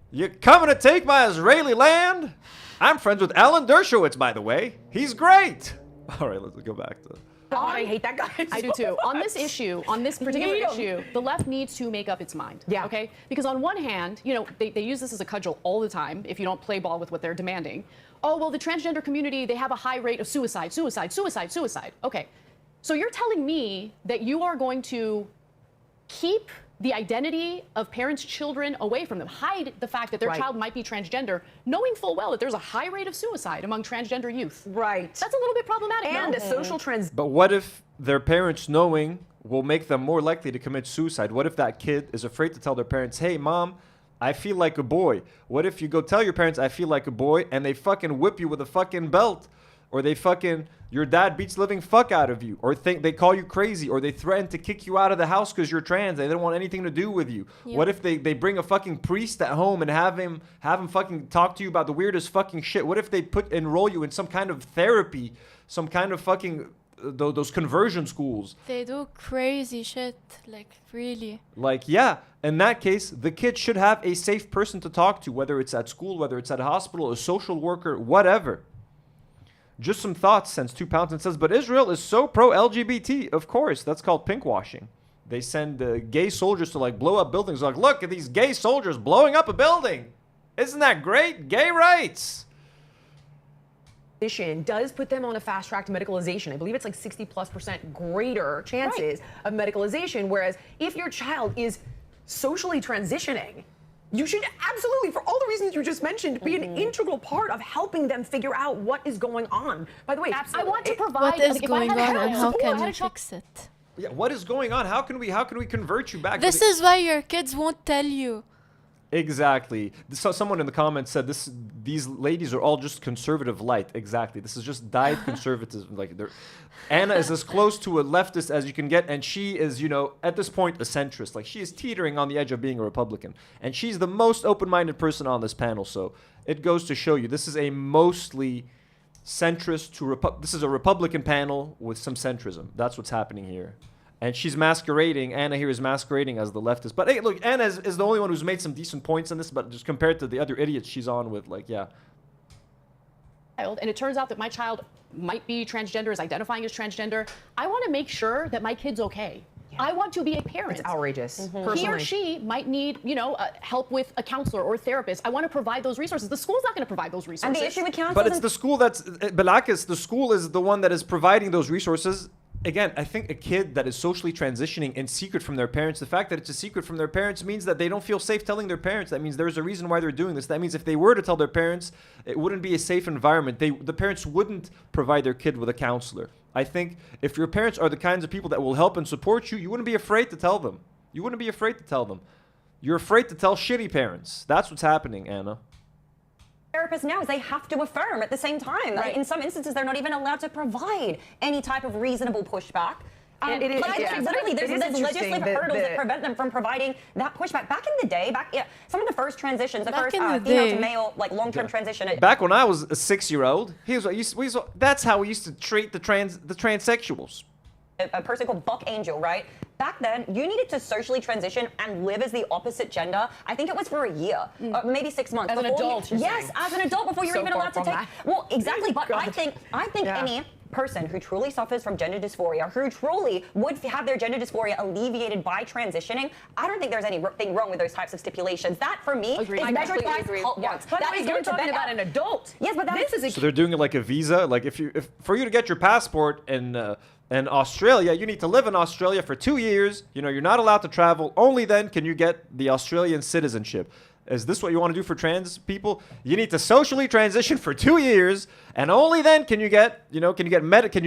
You coming to take my Israeli land? I'm friends with Alan Dershowitz, by the way. He's great. All right, let's go back to. God, I hate that guy. I do too. On this issue, on this particular issue, the left needs to make up its mind. Yeah. Okay? Because on one hand, you know, they use this as a cudgel all the time if you don't play ball with what they're demanding. Oh, well, the transgender community, they have a high rate of suicide. Okay. So you're telling me that you are going to keep the identity of parents' children away from them, hide the fact that their child might be transgender, knowing full well that there's a high rate of suicide among transgender youth. Right. That's a little bit problematic. And social trends. But what if their parents knowing will make them more likely to commit suicide? What if that kid is afraid to tell their parents, hey, mom, I feel like a boy? What if you go tell your parents, I feel like a boy, and they fucking whip you with a fucking belt? Or they fucking, your dad beats the living fuck out of you. Or they call you crazy. Or they threaten to kick you out of the house because you're trans. They don't want anything to do with you. Yep. What if they bring a fucking priest at home and have him fucking talk to you about the weirdest fucking shit? What if they enroll you in some kind of therapy, some kind of fucking, those conversion schools? They do crazy shit, like really. Like, yeah, in that case, the kid should have a safe person to talk to, whether it's at school, whether it's at a hospital, a social worker, whatever. Just some thoughts, sends 2 pounds and says, but Israel is so pro-LGBT. Of course, that's called pinkwashing. They send gay soldiers to like blow up buildings. Like, look at these gay soldiers blowing up a building. Isn't that great? Gay rights. Does put them on a fast track to medicalization. I believe it's like 60+% greater chances of medicalization. Whereas if your child is socially transitioning, you should absolutely, for all the reasons you just mentioned, be an integral part of helping them figure out what is going on. By the way, I want to provide. What is going on and how can we fix it? Yeah, what is going on? How can we convert you back? This is why your kids won't tell you. Exactly. So someone in the comments said these ladies are all just conservative light. Exactly. This is just diet conservatism. Like Anna is as close to a leftist as you can get, and she is, you know, at this point a centrist. Like she is teetering on the edge of being a Republican, and she's the most open-minded person on this panel. So it goes to show you this is a mostly centrist to this is a Republican panel with some centrism. That's what's happening here. And she's masquerading, Anna here is masquerading as the leftist. But hey, look, Anna is the only one who's made some decent points in this, but just compared to the other idiots she's on with, like, yeah. And it turns out that my child might be transgender, is identifying as transgender. I want to make sure that my kid's okay. Yeah. I want to be a parent. It's outrageous. He or she might need, you know, help with a counselor or a therapist. I want to provide those resources. The school's not going to provide those resources. And the issue with counselors... But it's the school that's... Balakis, the school is the one that is providing those resources. Again, I think a kid that is socially transitioning in secret from their parents, the fact that it's a secret from their parents means that they don't feel safe telling their parents. That means there's a reason why they're doing this. That means if they were to tell their parents, it wouldn't be a safe environment. The parents wouldn't provide their kid with a counselor. I think if your parents are the kinds of people that will help and support you, you wouldn't be afraid to tell them. You wouldn't be afraid to tell them. You're afraid to tell shitty parents. That's what's happening, Anna. Therapists now is they have to affirm at the same time. Right. In some instances, they're not even allowed to provide any type of reasonable pushback. It is, But I think literally there's legislative hurdles that prevent them from providing that pushback. Back in the day, some of the first transitions, the first female to male, like long-term transition. Back when I was a 6-year-old, that's how we used to treat the transsexuals. A person called Buck Angel, right? Back then, you needed to socially transition and live as the opposite gender. I think it was for a year, maybe 6 months. As an adult, yes, as an adult, before you're even allowed to take. Well, exactly. But I think any person who truly suffers from gender dysphoria, who truly would have their gender dysphoria alleviated by transitioning, I don't think there's anything wrong with those types of stipulations. That, for me, is measured by once. But that is you're talking about an adult. Yes, but this is so they're doing it like a visa. Like if for you to get your passport in Australia, you need to live in Australia for 2 years. You know, you're not allowed to travel. Only then can you get the Australian citizenship. Is this what you want to do for trans people? You need to socially transition for 2 years, and only then can you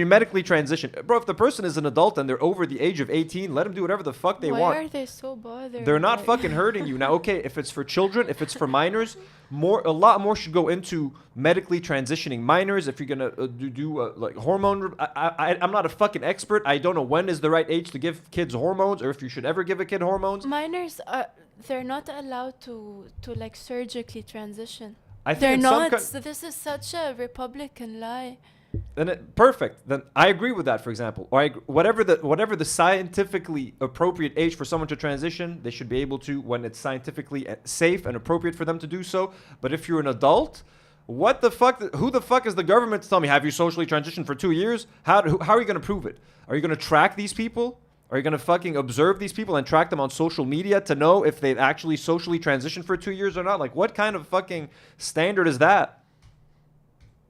medically transition. Bro, if the person is an adult and they're over the age of 18, let them do whatever the fuck they want. Why are they so bothered? They're not fucking hurting you. Now, okay, if it's for children, if it's for minors, a lot more should go into medically transitioning minors. If you're gonna do like hormone, I'm not a fucking expert. I don't know when is the right age to give kids hormones, or if you should ever give a kid hormones. Minors they're not allowed to like surgically transition. I think they're not. So this is such a Republican lie. Then perfect. Then I agree with that. For example, or whatever the scientifically appropriate age for someone to transition, they should be able to when it's scientifically safe and appropriate for them to do so. But if you're an adult, what the fuck? Who the fuck is the government to tell me? Have you socially transitioned for 2 years? How are you going to prove it? Are you going to track these people? Are you going to fucking observe these people and track them on social media to know if they've actually socially transitioned for 2 years or not? Like, what kind of fucking standard is that?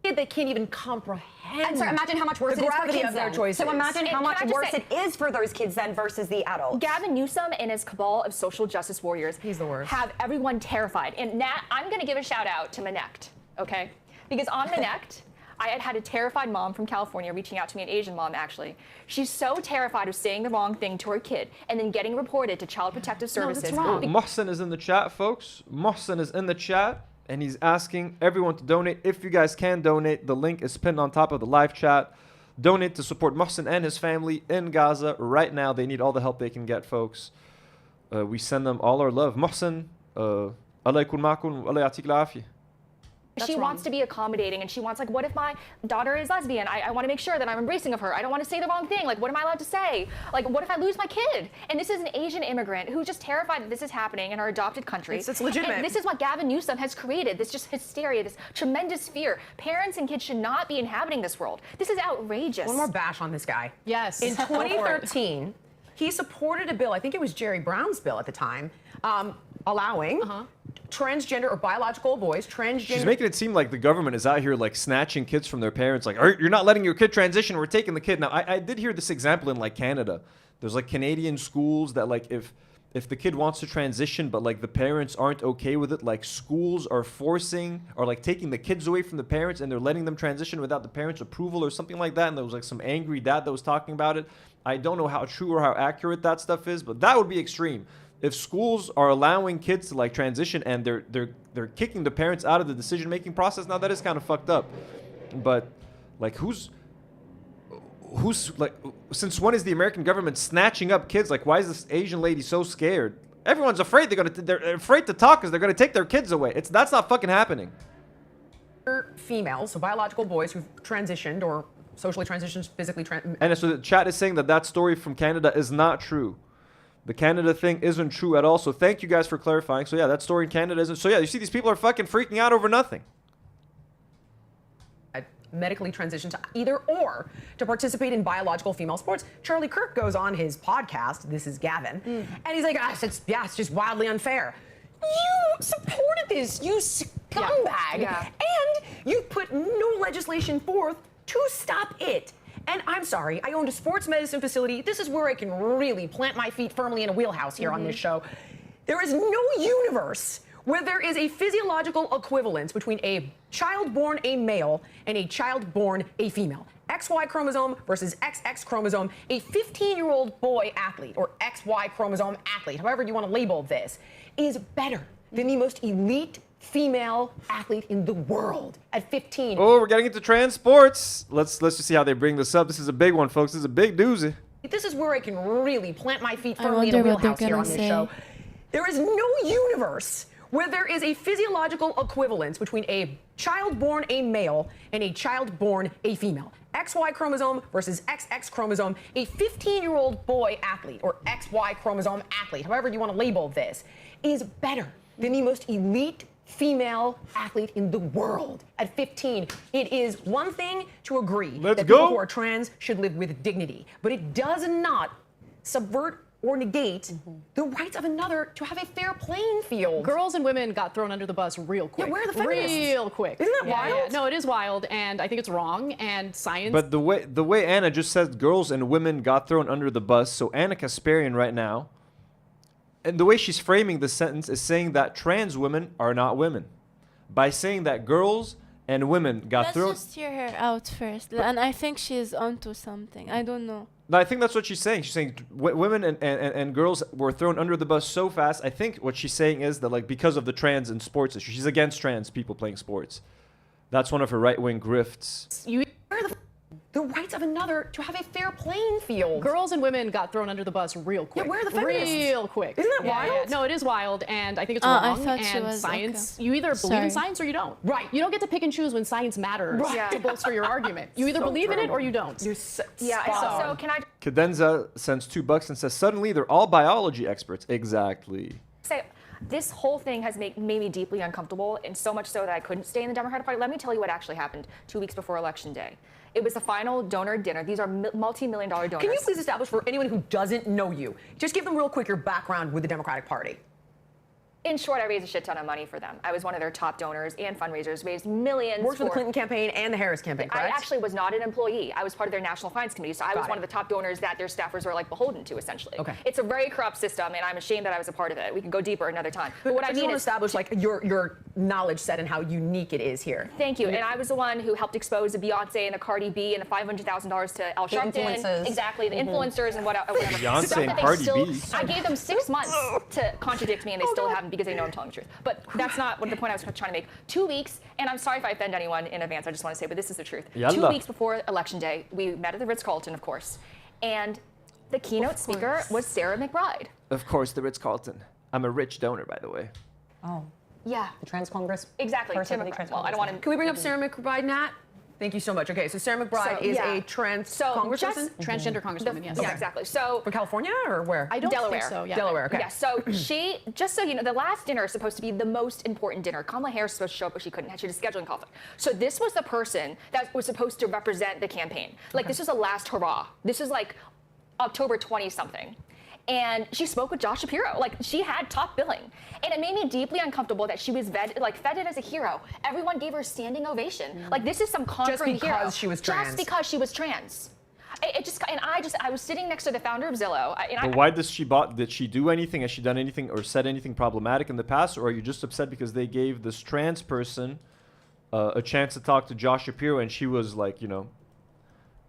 They can't even comprehend. And so imagine how much worse it is for kids their choices. So imagine how much worse it is for those kids then versus the adults. Gavin Newsom and his cabal of social justice warriors He's the worst. have everyone terrified. And Nat, I'm going to give a shout out to Manect, okay? Because on Manect, I had a terrified mom from California reaching out to me, an Asian mom actually. She's so terrified of saying the wrong thing to her kid and then getting reported to Child Protective Services. No, that's wrong. Mohsen is in the chat, folks. Mohsen is in the chat, and he's asking everyone to donate. If you guys can donate, the link is pinned on top of the live chat. Donate to support Mohsen and his family in Gaza right now. They need all the help they can get, folks. We send them all our love. Mohsen, Allah yakun ma'akum, Allah ya'tik al-afiyah. She wants to be accommodating, and she wants, like, what if my daughter is lesbian? I want to make sure that I'm embracing of her. I don't want to say the wrong thing. Like, what am I allowed to say? Like, what if I lose my kid? And this is an Asian immigrant who's just terrified that this is happening in our adopted country. It's legitimate. And this is what Gavin Newsom has created, this just hysteria, this tremendous fear. Parents and kids should not be inhabiting this world. This is outrageous. One more bash on this guy. Yes. In 2013, he supported a bill, I think it was Jerry Brown's bill at the time, allowing transgender or biological boys, transgender. She's making it seem like the government is out here like snatching kids from their parents. Like, you're not letting your kid transition. We're taking the kid. Now, I did hear this example in like Canada. There's like Canadian schools that like if the kid wants to transition, but like the parents aren't okay with it, like schools are forcing or like taking the kids away from the parents and they're letting them transition without the parents' approval or something like that. And there was like some angry dad that was talking about it. I don't know how true or how accurate that stuff is, but that would be extreme. If schools are allowing kids to like transition and they're kicking the parents out of the decision-making process, now that is kind of fucked up. But like who's like, since when is the American government snatching up kids? Like, why is this Asian lady so scared? Everyone's afraid they're afraid to talk because they're gonna take their kids away. That's not fucking happening. Females, so biological boys who've transitioned or socially transitioned, physically and so the chat is saying that story from Canada is not true. The Canada thing isn't true at all. So thank you guys for clarifying. So yeah, that story in Canada isn't. So yeah, you see these people are fucking freaking out over nothing. Medically transition to either or to participate in biological female sports. Charlie Kirk goes on his podcast, This Is Gavin, and he's like, it's just wildly unfair. You supported this, you scumbag, and you put no legislation forth to stop it. And I'm sorry, I owned a sports medicine facility. This is where I can really plant my feet firmly in a wheelhouse here on this show. There is no universe where there is a physiological equivalence between a child born a male and a child born a female. XY chromosome versus XX chromosome. A 15-year-old boy athlete, or XY chromosome athlete, however you want to label this, is better than the most elite female athlete in the world at 15. Oh, we're getting into trans sports. Let's just see how they bring this up. This is a big one, folks. This is a big doozy. This is where I can really plant my feet I firmly in a wonder what they're wheelhouse here gonna on this say. show. There is no universe where there is a physiological equivalence between a child born a male and a child born a female. XY chromosome versus XX chromosome. A 15-year-old boy athlete, or XY chromosome athlete, however you want to label this, is better than the most elite female athlete in the world at 15. It is one thing to agree that people who are trans should live with dignity, but it does not subvert or negate the rights of another to have a fair playing field. Girls and women got thrown under the bus real quick. Yeah, where are the feminists? Real quick. Isn't that wild? Yeah. No, it is wild, and I think it's wrong. And science. But the way Anna just said, girls and women got thrown under the bus. So Anna Kasparian right now, and the way she's framing the sentence is saying that trans women are not women, by saying that girls and women got thrown. Let's just hear her out first, and I think she's onto something. I don't know. No, I think that's what she's saying. She's saying women and girls were thrown under the bus so fast. I think what she's saying is that, like, because of the trans and sports issue, she's against trans people playing sports. That's one of her right-wing grifts. You the rights of another to have a fair playing field. Girls and women got thrown under the bus real quick. Yeah, where are the feminists? Real quick. Isn't that wild? Yeah. No, it is wild, and I think it's I wrong. thought she and was, science, okay. you either believe Sorry. in science or you don't. Right. You don't get to pick and choose when science matters Right. to bolster your argument. You either So believe in it true. or you don't. You're so Yeah, and spot also, on. can I Cadenza sends $2 and says, suddenly they're all biology experts. Exactly. say, this whole thing has made me deeply uncomfortable, and so much so that I couldn't stay in the Democratic Party. Let me tell you what actually happened 2 weeks before Election Day. It was the final donor dinner. These are multi-million dollar donors. Can you please establish for anyone who doesn't know you, just give them real quick your background with the Democratic Party? In short, I raised a shit ton of money for them. I was one of their top donors and fundraisers, raised millions. Worked for the Clinton campaign and the Harris campaign, I correct? actually was not an employee. I was part of their national finance committee, so I was Got one it. of the top donors that their staffers were like beholden to, essentially. Okay. It's a very corrupt system, and I'm ashamed that I was a part of it. We can go deeper another time. But what I just mean want to is, establish like your knowledge set and how unique it is here. thank you. And I was the one who helped expose the Beyonce and the Cardi B and the $500,000 to Al The Sharpton. influencers. Exactly, the influencers and whatever. Beyonce Stuff and that they Cardi still- B. I gave them 6 months to contradict me, and they still haven't because they know I'm telling the truth. But that's not what the point I was trying to make. 2 weeks, and I'm sorry if I offend anyone in advance. I just want to say, but this is the truth. Yalla. 2 weeks before Election Day, we met at the Ritz-Carlton, of course, and the keynote speaker was Sarah McBride. Of course, the Ritz-Carlton. I'm a rich donor, by the way. Oh, Yeah, the Trans Congress. exactly. person Tim for the McBride. Trans Well, I don't want Congress. to. Can we bring up Sarah McBride, Nat? Thank you so much. Okay, so Sarah McBride So, is yeah. a trans So, congressperson just- Transgender congresswoman, yes. Yeah, exactly. So from California or where? I don't Delaware. think so, yeah. Delaware. Okay. Yeah, so she, just so you know, the last dinner is supposed to be the most important dinner. Kamala Harris was supposed to show up, but she couldn't. She had a scheduling conflict. So this was the person that was supposed to represent the campaign. Like, this was a last hurrah. This is like October 20-something. And she spoke with Josh Shapiro. Like, she had top billing. And it made me deeply uncomfortable that she was feted as a hero. Everyone gave her a standing ovation. Like, this is some conquering hero. because she was trans. Just because she was trans. I was sitting next to the founder of Zillow. But why did she do anything? Has she done anything or said anything problematic in the past? Or are you just upset because they gave this trans person a chance to talk to Josh Shapiro and she was like, you know,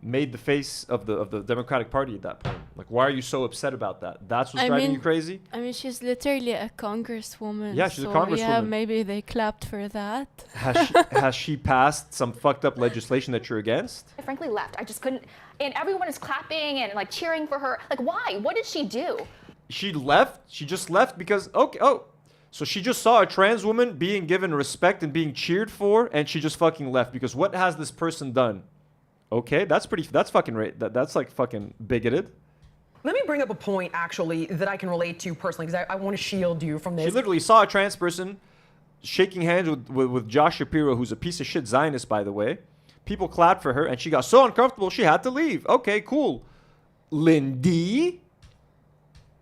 made the face of the Democratic Party at that point? Like, why are you so upset about that? That's what's driving you crazy? I mean, she's literally a congresswoman. Yeah, she's a so Yeah, congresswoman. maybe they clapped for that. Has she passed some fucked up legislation that you're against? I frankly left. I just couldn't. And everyone is clapping and like cheering for her. Like, why? What did she do? She left. She just left because so she just saw a trans woman being given respect and being cheered for, and she just fucking left because what has this person done? Okay, that's fucking right. That's like fucking bigoted. Let me bring up a point actually that I can relate to personally because I want to shield you from this. She literally saw a trans person shaking hands with Josh Shapiro, who's a piece of shit Zionist, by the way. People clapped for her, and she got so uncomfortable she had to leave. Okay, cool. Lindy?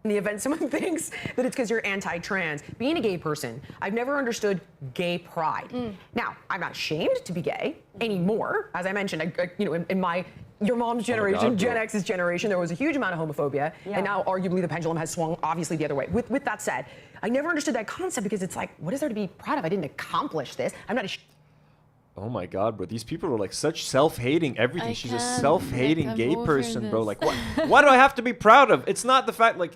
In the event someone thinks that it's because you're anti-trans. Being a gay person, I've never understood gay pride. Now, I'm not ashamed to be gay anymore. As I mentioned, in your mom's generation, God, Gen bro. X's generation, there was a huge amount of homophobia, and now arguably the pendulum has swung obviously the other way. With that said, I never understood that concept because it's like, what is there to be proud of? I didn't accomplish this. I'm not ashamed. Oh my God, bro. These people are like such self-hating everything. I She's a can't. self-hating Like, gay I'm over person, bro. this. Like, why do I have to be proud of? It's not the fact, like,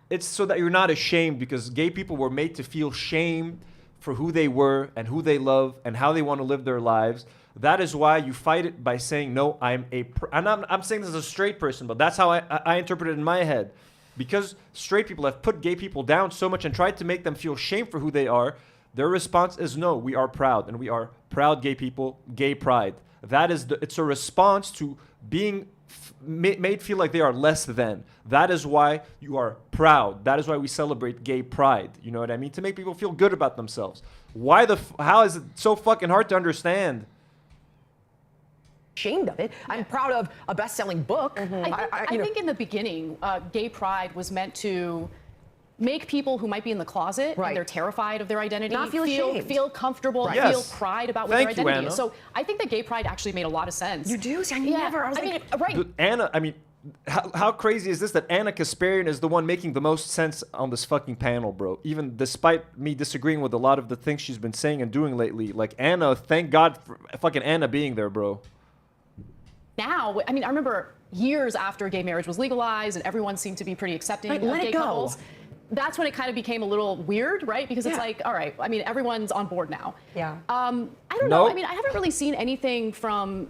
it's so that you're not ashamed because gay people were made to feel shame for who they were and who they love and how they want to live their lives. That is why you fight it by saying, no, and I'm saying this as a straight person, but that's how I interpret it in my head. Because straight people have put gay people down so much and tried to make them feel shame for who they are, their response is, no, we are proud, and we are proud gay people, gay pride. It's a response to being made feel like they are less than. That is why you are proud. That is why we celebrate gay pride. You know what I mean? To make people feel good about themselves. How is it so fucking hard to understand? Ashamed of it. I'm proud of a best-selling book. I think in the beginning, gay pride was meant to make people who might be in the closet and they're terrified of their identity not feel comfortable, Right. Yes. feel pride about what Thank their you, identity Anna. is. So I think that gay pride actually made a lot of sense. You do? See, I was like, right. Dude, Anna, I mean, how crazy is this that Anna Kasparian is the one making the most sense on this fucking panel, bro? Even despite me disagreeing with a lot of the things she's been saying and doing lately. Like, Anna, thank God for fucking Anna being there, bro. Now, I mean, I remember years after gay marriage was legalized and everyone seemed to be pretty accepting of let gay it go. couples. That's when it kind of became a little weird, right? Because it's like, all right, I mean, everyone's on board now. Yeah. I don't know. I mean, I haven't really seen anything from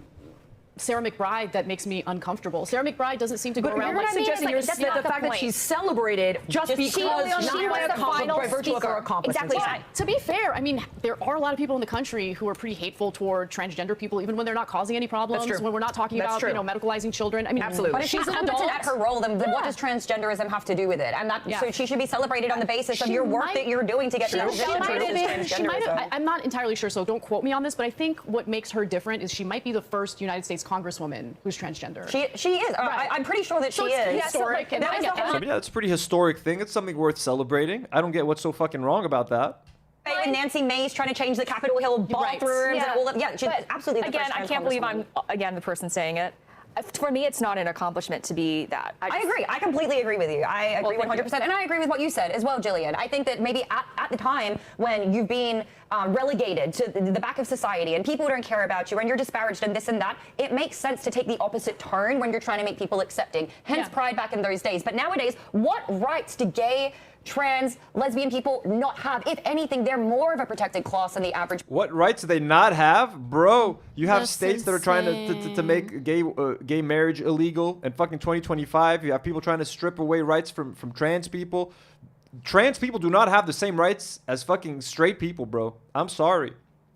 Sarah McBride that makes me uncomfortable. Sarah McBride doesn't seem to go around you're like suggesting suggesting that that's not the the fact that point. she's celebrated just because she was by virtue of her accomplishments. Exactly. To be fair, I mean, there are a lot of people in the country who are pretty hateful toward transgender people, even when they're not causing any problems. That's true. When we're not talking That's about, true. you know, medicalizing children. I mean, Absolutely. But if she's competent at her role, then what Yeah. does transgenderism have to do with it? And that Yeah. so she should be celebrated on the basis of She your work might- that you're doing to get She transitioned might versus have been- she might have- transgenderism. I'm not entirely sure, so don't quote me on this, but I think what makes her different is she might be the first United States Congresswoman who's transgender. She is. I'm pretty sure that So she it's is. historic, and that I was get the whole So, yeah, it's a pretty historic thing. It's something worth celebrating. I don't get what's so fucking wrong about that. And Nancy Mace trying to change the Capitol Hill bathrooms and all of she's But absolutely the again, first I trans can't believe congresswoman. I'm again the person saying it. For me, it's not an accomplishment to be that. I agree. I completely agree with you. I agree thank 100%. And I agree with what you said as well, Jillian. I think that maybe at the time when you've been relegated to the back of society and people don't care about you and you're disparaged and this and that, it makes sense to take the opposite turn when you're trying to make people accepting. Hence pride back in those days. But nowadays, what rights do gay, trans, lesbian people not have? If anything, they're more of a protected class than the average. What rights do they not have? Bro, you have That's states that are trying to make gay marriage illegal in fucking 2025. You have people trying to strip away rights from trans people. Trans people do not have the same rights as fucking straight people, bro. I'm sorry.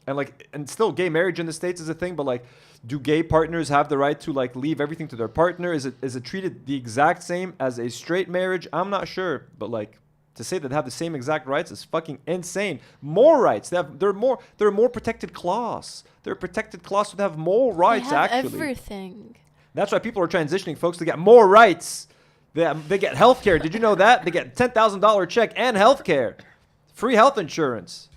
And still gay marriage in the States is a thing, but like, do gay partners have the right to like leave everything to their partner? Is it treated the exact same as a straight marriage? I'm not sure, but like, to say that they have the same exact rights is fucking insane. More rights. They're a more protected class. They're a protected class that have more rights, they have actually. everything. That's why people are transitioning, folks, to get more rights. They get health care. Did you know that? They get $10,000 check and health care. Free health insurance.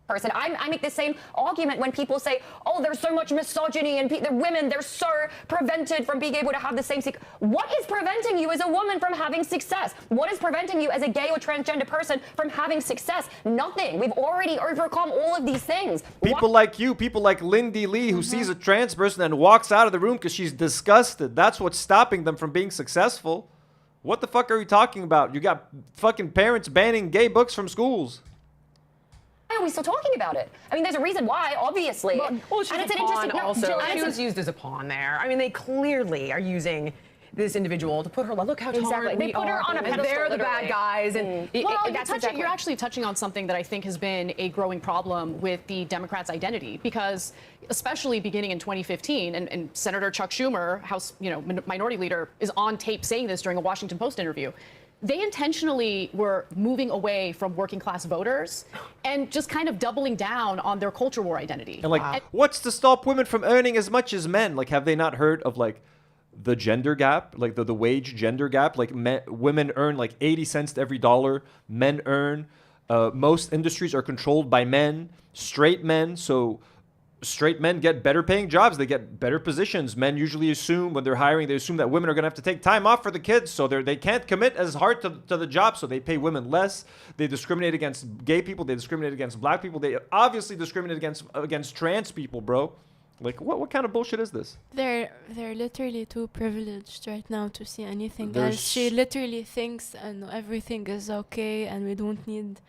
Person. I make the same argument when people say, oh, there's so much misogyny and the women, they're so prevented from being able to have the same sex. What is preventing you as a woman from having success? What is preventing you as a gay or transgender person from having success? Nothing. We've already overcome all of these things. People like you, people like Lindy Lee, who sees a trans person and walks out of the room because she's disgusted. That's what's stopping them from being successful. What the fuck are you talking about? You got fucking parents banning gay books from schools. Why are we still talking about it? I mean, there's a reason why, obviously. Well, she's and it's a an pawn interesting. also. Jill, She was used as a pawn there. I mean, they clearly are using this individual to put her. Look how tolerant They we put her are. on a And pedestal, they're the bad literally. guys. And You're actually touching on something that I think has been a growing problem with the Democrats' identity, because especially beginning in 2015, and Senator Chuck Schumer, House Minority Leader, is on tape saying this during a Washington Post interview. They intentionally were moving away from working class voters and just kind of doubling down on their culture war identity. And like, what's to stop women from earning as much as men? Like, have they not heard of like the gender gap, like the wage gender gap? Like, women earn like 80 cents to every dollar men earn. Most industries are controlled by men, straight men. So straight men get better paying jobs. They get better positions. Men usually assume when they're hiring, they assume that women are going to have to take time off for the kids. So they can't commit as hard to the job. So they pay women less. They discriminate against gay people. They discriminate against black people. They obviously discriminate against trans people, bro. Like, what kind of bullshit is this? They're literally too privileged right now to see anything There's- else. She literally thinks and everything is okay and we don't need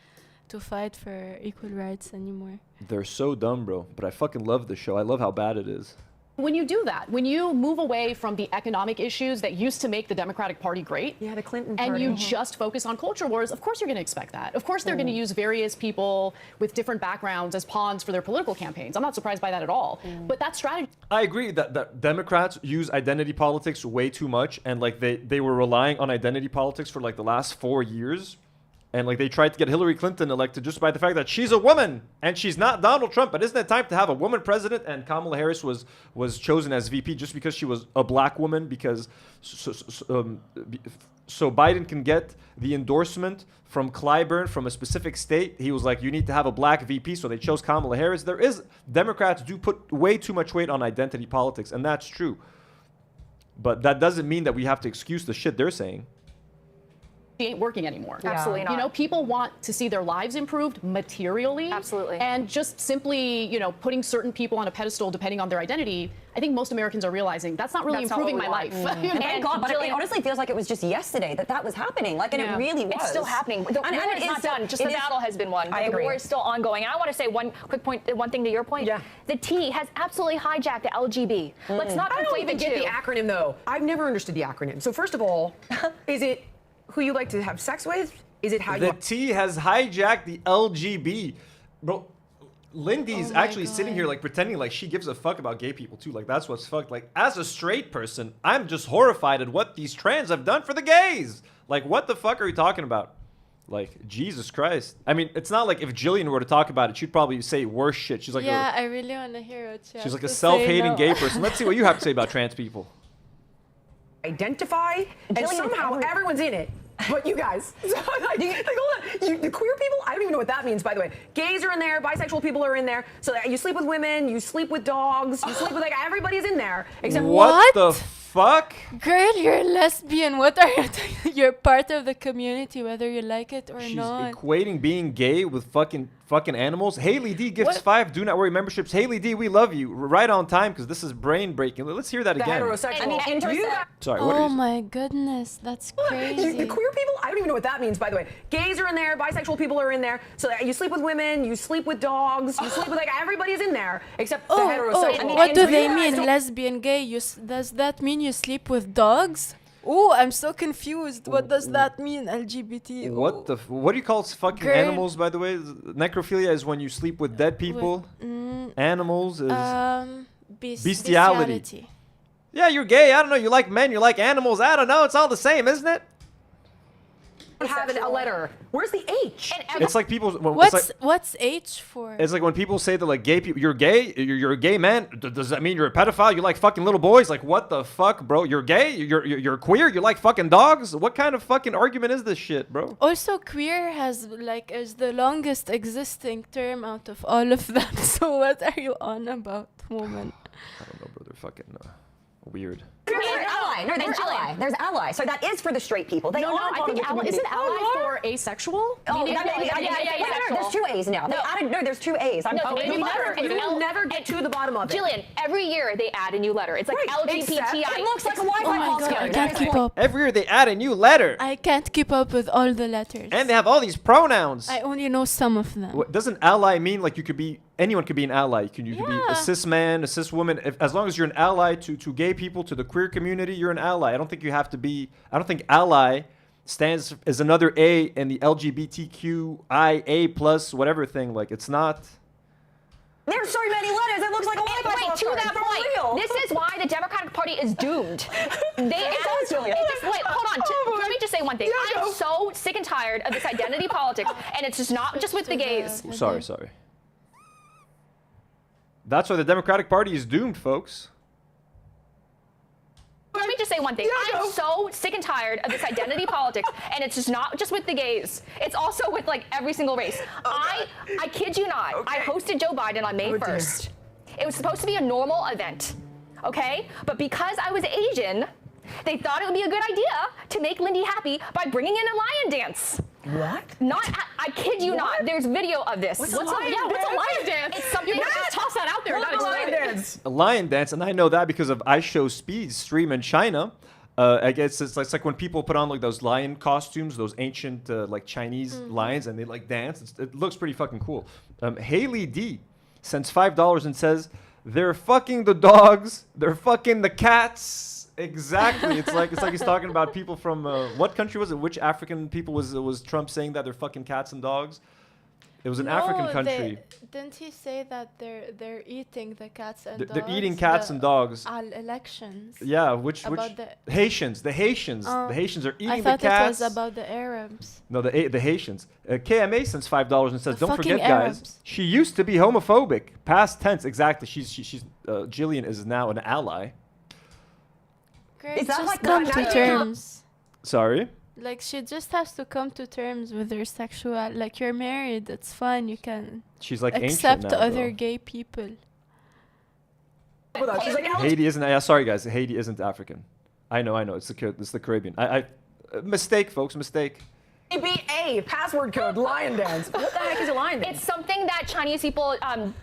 to fight for equal rights anymore. They're so dumb, bro. But I fucking love the show. I love how bad it is. When you do that, when you move away from the economic issues that used to make the Democratic Party great, Yeah, the Clinton and party. you just focus on culture wars, of course you're going to expect that. Of course they're going to use various people with different backgrounds as pawns for their political campaigns. I'm not surprised by that at all. But that strategy. I agree that Democrats use identity politics way too much, and like they were relying on identity politics for like the last 4 years. And like they tried to get Hillary Clinton elected just by the fact that she's a woman and she's not Donald Trump. But isn't it time to have a woman president? And Kamala Harris was chosen as VP just because she was a black woman, because so Biden can get the endorsement from Clyburn from a specific state. He was like, you need to have a black VP, so they chose Kamala Harris. Democrats do put way too much weight on identity politics, and that's true. But that doesn't mean that we have to excuse the shit they're saying. Ain't working anymore. Absolutely not. You know, people want to see their lives improved materially. Absolutely. And just simply, you know, putting certain people on a pedestal depending on their identity, I think most Americans are realizing that's not really That's not what improving we my want. life. You know? Thank God, but it honestly feels like it was just yesterday that was happening. Like, and it really was. It's still happening. The war is not done. Just the battle has been won. I The agree. war is still ongoing. And I want to say one thing to your point. Yeah. The T has absolutely hijacked the LGB. Let's not I don't conflate even the get two. the acronym though. I've never understood the acronym. So first of all, is it who you like to have sex with? Is it how The you? T has hijacked the LGB. Bro, Lindy's Oh my actually sitting God. here like pretending like she gives a fuck about gay people too. Like that's what's fucked. Like as a straight person, I'm just horrified at what these trans have done for the gays. Like what the fuck are you talking about? Like Jesus Christ. I mean, it's not like if Jillian were to talk about it, she'd probably say worse shit. She's like Yeah, I really want to hear what you she's have like to a say self-hating now. gay person. Let's see what you have to say about trans people. Identify, and Jillian, somehow everyone's in it. But you guys, so like, hold on. The queer people, I don't even know what that means, by the way. Gays are in there, bisexual people are in there. So you sleep with women, you sleep with dogs, you sleep with, like, everybody's in there. Except What the fuck? Girl, you're a lesbian. What are you doing? You're part of the community, whether you like it or She's not. equating being gay with fucking animals. Haley D gifts What? 5 Do Not Worry memberships. Haley D, we love you. Right on time, because this is brain breaking. Let's hear that the again. heterosexual. I mean, intersex. Sorry, what Oh is my goodness, that's crazy. The queer people, I don't even know what that means, by the way. Gays are in there, bisexual people are in there. So you sleep with women, you sleep with dogs, you sleep with, like, everybody's in there, except the heterosexual. what do they You guys mean? don't- Lesbian, gay? Does that mean you sleep with dogs? Oh, I'm so confused. What does that mean, LGBT? What the what do you call fucking Girl. animals, by the way? Necrophilia is when you sleep with dead people. Animals is bestiality. yeah, you're gay. I don't know. You like men. You like animals. I don't know. It's all the same, isn't it? have a letter. Where's the H? It's like people. What's H for? It's like when people say that like gay people, you're gay, you're a gay man. Does that mean you're a pedophile? You like fucking little boys? Like what the fuck, bro? You're gay? You're queer? You like fucking dogs? What kind of fucking argument is this shit, bro? Also, queer is the longest existing term out of all of them. So what are you on about, woman? I don't know, bro. They're fucking weird. There's ally. No, there's ally. There's ally. So that is for the straight people. They No, are I think ally, isn't ally for asexual? Oh, Meaning- there's 2 A's now. They added, no, there's 2 A's. I'm No, oh, it's maybe letter. letter. You'll never get to the bottom of it. Jillian, every year they add a new letter. It's like Right, LGBTI. It looks like a Oh Wi-Fi my god, I passcode. can't keep up. Every year they add a new letter, I can't keep up with all the letters. and they have all these pronouns. I only know some of them. What, doesn't ally mean like you could be anyone could be an ally? You could be a cis man, a cis woman. As long as you're an ally to gay people, to the queer community, you're an ally. I don't think you have to be. I don't think ally stands as another A in the LGBTQIA plus whatever thing. Like it's not. There's so many letters. It looks like a Wi-Fi Wait, to passcode. that For point, real. this is why the Democratic Party is doomed. does, Julia. Wait, hold on. Let me just say one thing. I'm so sick and tired of this identity politics, and it's just not just with the gays. Sorry. That's why the Democratic Party is doomed, folks. Let me just say one thing. I'm so sick and tired of this identity politics, and it's just not just with the gays. It's also with like every single race. I kid you not. I hosted Joe Biden on May 1st. It was supposed to be a normal event, okay? But because I was Asian, they thought it would be a good idea to make Lindy happy by bringing in a lion dance. What? I kid you not. There's video of this. What's a lion dance? It's something. You can't just toss that out there. Not explain it. A lion dance, and I know that because of I Show Speed's stream in China. I guess it's like when people put on like those lion costumes, those ancient like Chinese lions, and they like dance. It looks pretty fucking cool. Haley D sends $5 and says, "They're fucking the dogs. They're fucking the cats." Exactly. It's like he's talking about people from what country was it? Which African people was Trump saying that they're fucking cats and dogs? It was an African country. Didn't he say that they're eating the cats and dogs? They're eating cats and dogs. Elections. Yeah, which the Haitians? The Haitians are eating the cats. I thought it was about the Arabs. No, the Haitians. KMA sends $5 and says, The "Don't forget, fucking guys, Arabs. she used to be homophobic. Past tense, exactly. She's Jillian is now an ally." Great, Is that just like come not to natural? terms. Sorry. Like she just has to come to terms with her sexual. Like you're married, it's fine. You can She's like ancient accept now, other though. gay people. She's like, Haiti isn't. Yeah, sorry guys. Haiti isn't African. I know. It's the Caribbean. Mistake, folks. Mistake. ABA, password code, lion dance. What the heck is a lion dance? It's something that Chinese people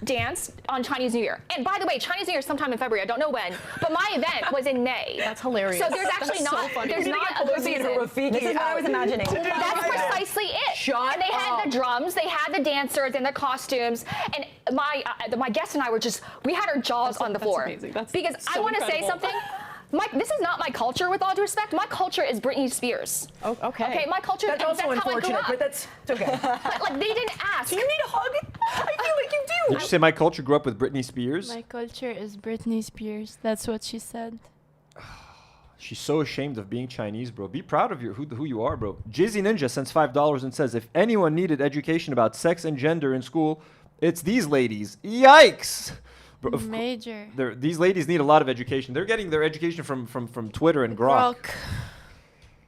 dance on Chinese New Year. And by the way, Chinese New Year is sometime in February. I don't know when, but my event was in May. That's hilarious. So there's actually That's so not. funny. There's We need not to a get good Pelosi and reason. Rafiki This is what I was imagining. That's precisely it. Shut and they had up. the drums, they had the dancers and the costumes, and my guest and I were we had our jaws on the that's floor. amazing. That's because so I want to say incredible. something. This is not my culture, with all due respect. My culture is Britney Spears. Oh, okay. Okay, my culture. That's also how I grew unfortunate, up. but it's okay. But, like they didn't ask. Do you need a hug? I feel like you do. Did you say my culture grew up with Britney Spears? My culture is Britney Spears. That's what she said. She's so ashamed of being Chinese, bro. Be proud of who you are, bro. Jizzy Ninja sends $5 and says, "If anyone needed education about sex and gender in school, it's these ladies." Yikes! Bro, Major. these ladies need a lot of education. They're getting their education from Twitter and Grok.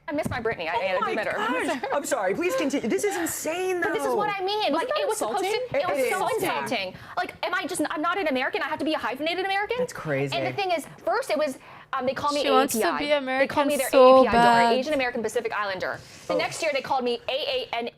I miss my Britney. I Oh my admit her. gosh. I'm sorry. Please continue. This is insane, though. This is what I mean. Like that it was supposed to. insulting? It was It so is. insulting. Like, I'm not an American. I have to be a hyphenated American. That's crazy. And the thing is, first it was. They call me She AAPI. wants to be They call American me their so AAPI bad. daughter, Asian American Pacific Islander. The next year they called me AAN.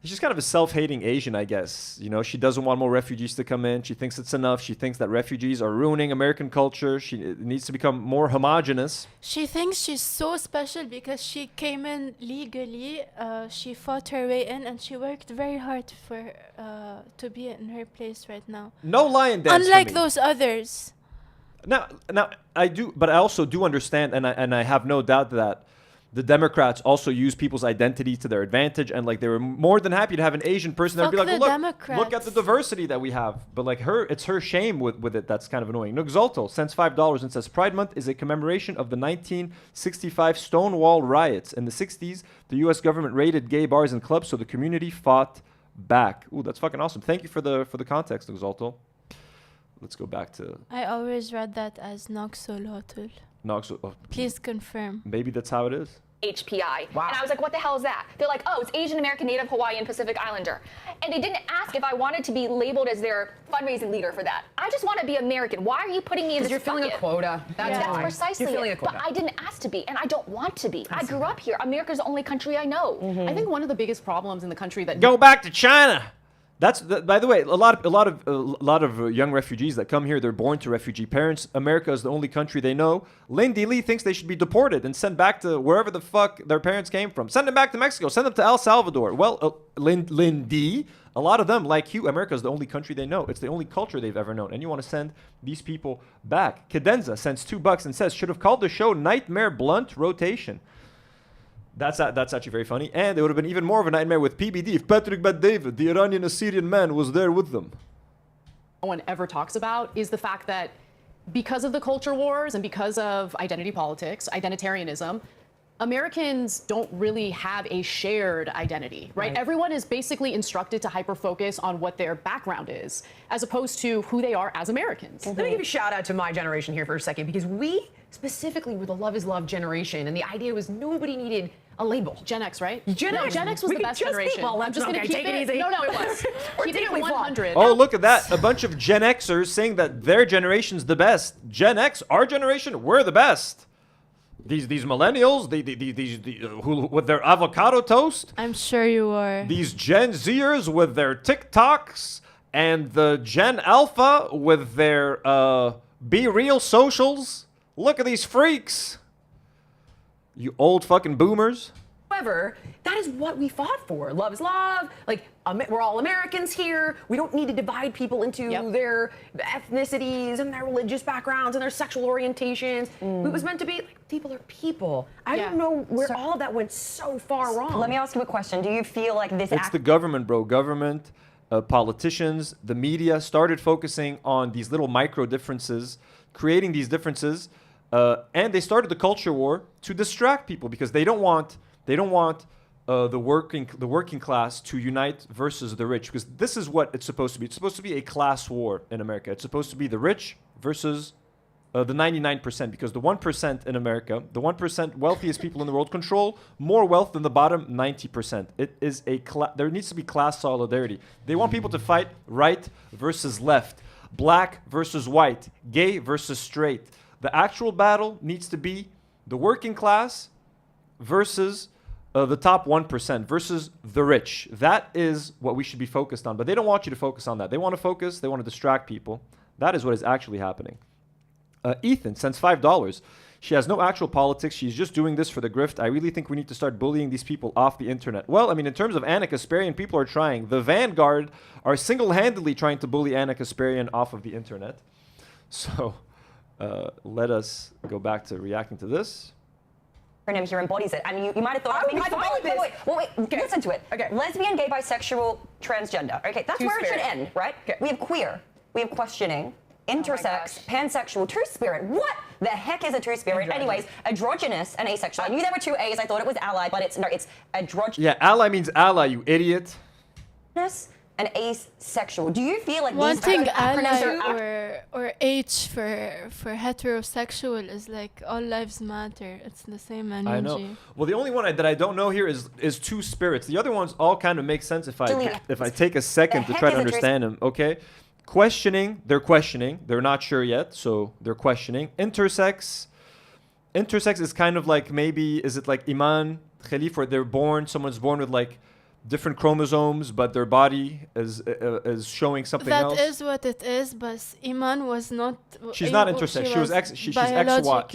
She's kind of a self-hating Asian, I guess. You know, she doesn't want more refugees to come in. She thinks it's enough. She thinks that refugees are ruining American culture. It needs to become more homogenous. She thinks she's so special because she came in legally. She fought her way in, and she worked very hard for to be in her place right now. No lion dance for Unlike me. those others. Now I do, but I also do understand, and I have no doubt that the Democrats also use people's identity to their advantage, and like they were more than happy to have an Asian person that would be Fuck like, the well, look at Democrats. the diversity that we have. But like it's her shame with it that's kind of annoying. Nuxalto sends $5 and says, "Pride Month is a commemoration of the 1965 Stonewall riots. In the 60s, the U.S. government raided gay bars and clubs, so the community fought back." Ooh, that's fucking awesome. Thank you for the context, Nuxalto. Let's go back to I always read that as Noxolotl. Noxalto. Oh, Please confirm. maybe that's how it is. HPI. Wow. And I was like, what the hell is that? They're like, oh, it's Asian American, Native Hawaiian, Pacific Islander. And they didn't ask if I wanted to be labeled as their fundraising leader for that. I just want to be American. Why are you putting me in this Because you're filling a bucket? quota. That's That's why. precisely You're filling a it. quota. But I didn't ask to be, and I don't want to be. I grew up here. America's the only country I know. I think one of the biggest problems in the country that Go back to China. By the way, a lot of young refugees that come here, they're born to refugee parents. America is the only country they know. Lindy Lee thinks they should be deported and sent back to wherever the fuck their parents came from. Send them back to Mexico. Send them to El Salvador. Well, Lindy, a lot of them, like you, America is the only country they know. It's the only culture they've ever known. And you want to send these people back. Cadenza sends $2 and says, "Should have called the show Nightmare Blunt Rotation." That's actually very funny. And it would have been even more of a nightmare with PBD if Patrick Bet-David, the Iranian-Assyrian man, was there with them. no one ever talks about is the fact that because of the culture wars and because of identity politics, identitarianism, Americans don't really have a shared identity, right? Everyone is basically instructed to hyper-focus on what their background is, as opposed to who they are as Americans. Let me give a shout out to my generation here for a second, because we specifically were the love is love generation, and the idea was nobody needed a label. Gen X, right? Gen X. Gen X was We the could best just be- generation. well, I'm just okay, going to keep take it it. easy. No, it was. We're Keep it particularly flawed. 100. Oh, look at that. A bunch of Gen Xers saying that their generation's the best. Gen X, our generation, we're the best. These millennials, who with their avocado toast. I'm sure you are. These Gen Zers with their TikToks. And the Gen Alpha with their Be Real socials. Look at these freaks. You old fucking boomers. However, that is what we fought for. Love is love. Like, we're all Americans here. We don't need to divide people into their ethnicities and their religious backgrounds and their sexual orientations. It was meant to be like, people are people. I don't know where all of that went so far wrong. Let me ask you a question. Do you feel like this It's the government, bro. Government, politicians, the media started focusing on these little micro differences, creating these differences, and they started the culture war to distract people because they don't want the working class to unite versus the rich, because this is what it's supposed to be. It's supposed to be a class war in America. It's supposed to be the rich versus the 99%, because the 1% in America, the 1% wealthiest people in the world, control more wealth than the bottom 90%. It is there needs to be class solidarity. They want people to fight right versus left, black versus white, gay versus straight. The actual battle needs to be the working class versus the top 1% versus the rich. That is what we should be focused on. But they don't want you to focus on that. They want to distract people. That is what is actually happening. Ethan sends $5. She has no actual politics. She's just doing this for the grift. I really think we need to start bullying these people off the internet. Well, I mean, in terms of Anna Kasparian, people are trying. The Vanguard are single-handedly trying to bully Anna Kasparian off of the internet. So let us go back to reacting to this. Acronyms here embodies it, and you might have thought. Wait, Okay. listen to it. Okay. Lesbian, gay, bisexual, transgender. Okay, that's where it should end, right? Okay. We have queer, we have questioning, intersex, pansexual, true spirit. What the heck is a true spirit? Anyways, androgynous and asexual. I knew there were two A's. I thought it was ally, but it's androgynous Yeah, ally means ally, you idiot. and asexual. Do you feel like One these thing types of acronyms ally or H for heterosexual is like all lives matter. It's the same energy. I know. Well, the only one that I don't know here is two spirits. The other ones all kind of make sense if I take a second to try to understand them. Okay, questioning. They're questioning. They're not sure yet, so they're questioning. Intersex is kind of like, maybe, is it like Iman Khalif, where someone's born with like different chromosomes, but their body is showing something else. That is what it is, but Iman was not. She's not intersex. She was she's XY.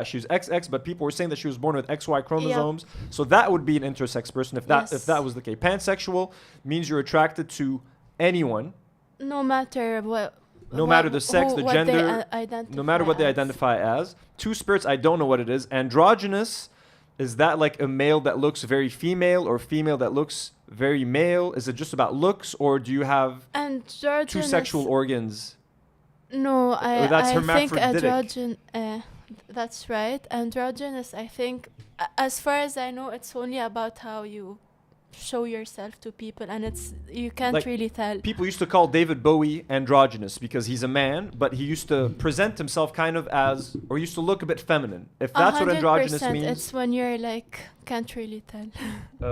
She was XX, but people were saying that she was born with XY chromosomes. Yeah. So that would be an intersex person if that was the case. Pansexual means you're attracted to anyone. No matter what. No matter the sex, the gender, no matter what they identify as. Two spirits, I don't know what it is. Androgynous, is that like a male that looks very female or female that looks very male? Is it just about looks, or do you have two sexual organs? No, I think hermaphroditic. that's right. Androgynous, I think, as far as I know, it's only about how you show yourself to people, and you can't like, really tell. People used to call David Bowie androgynous because he's a man, but he used to present himself kind of as, or used to look a bit feminine. If that's what androgynous means. It's when you're like, can't really tell.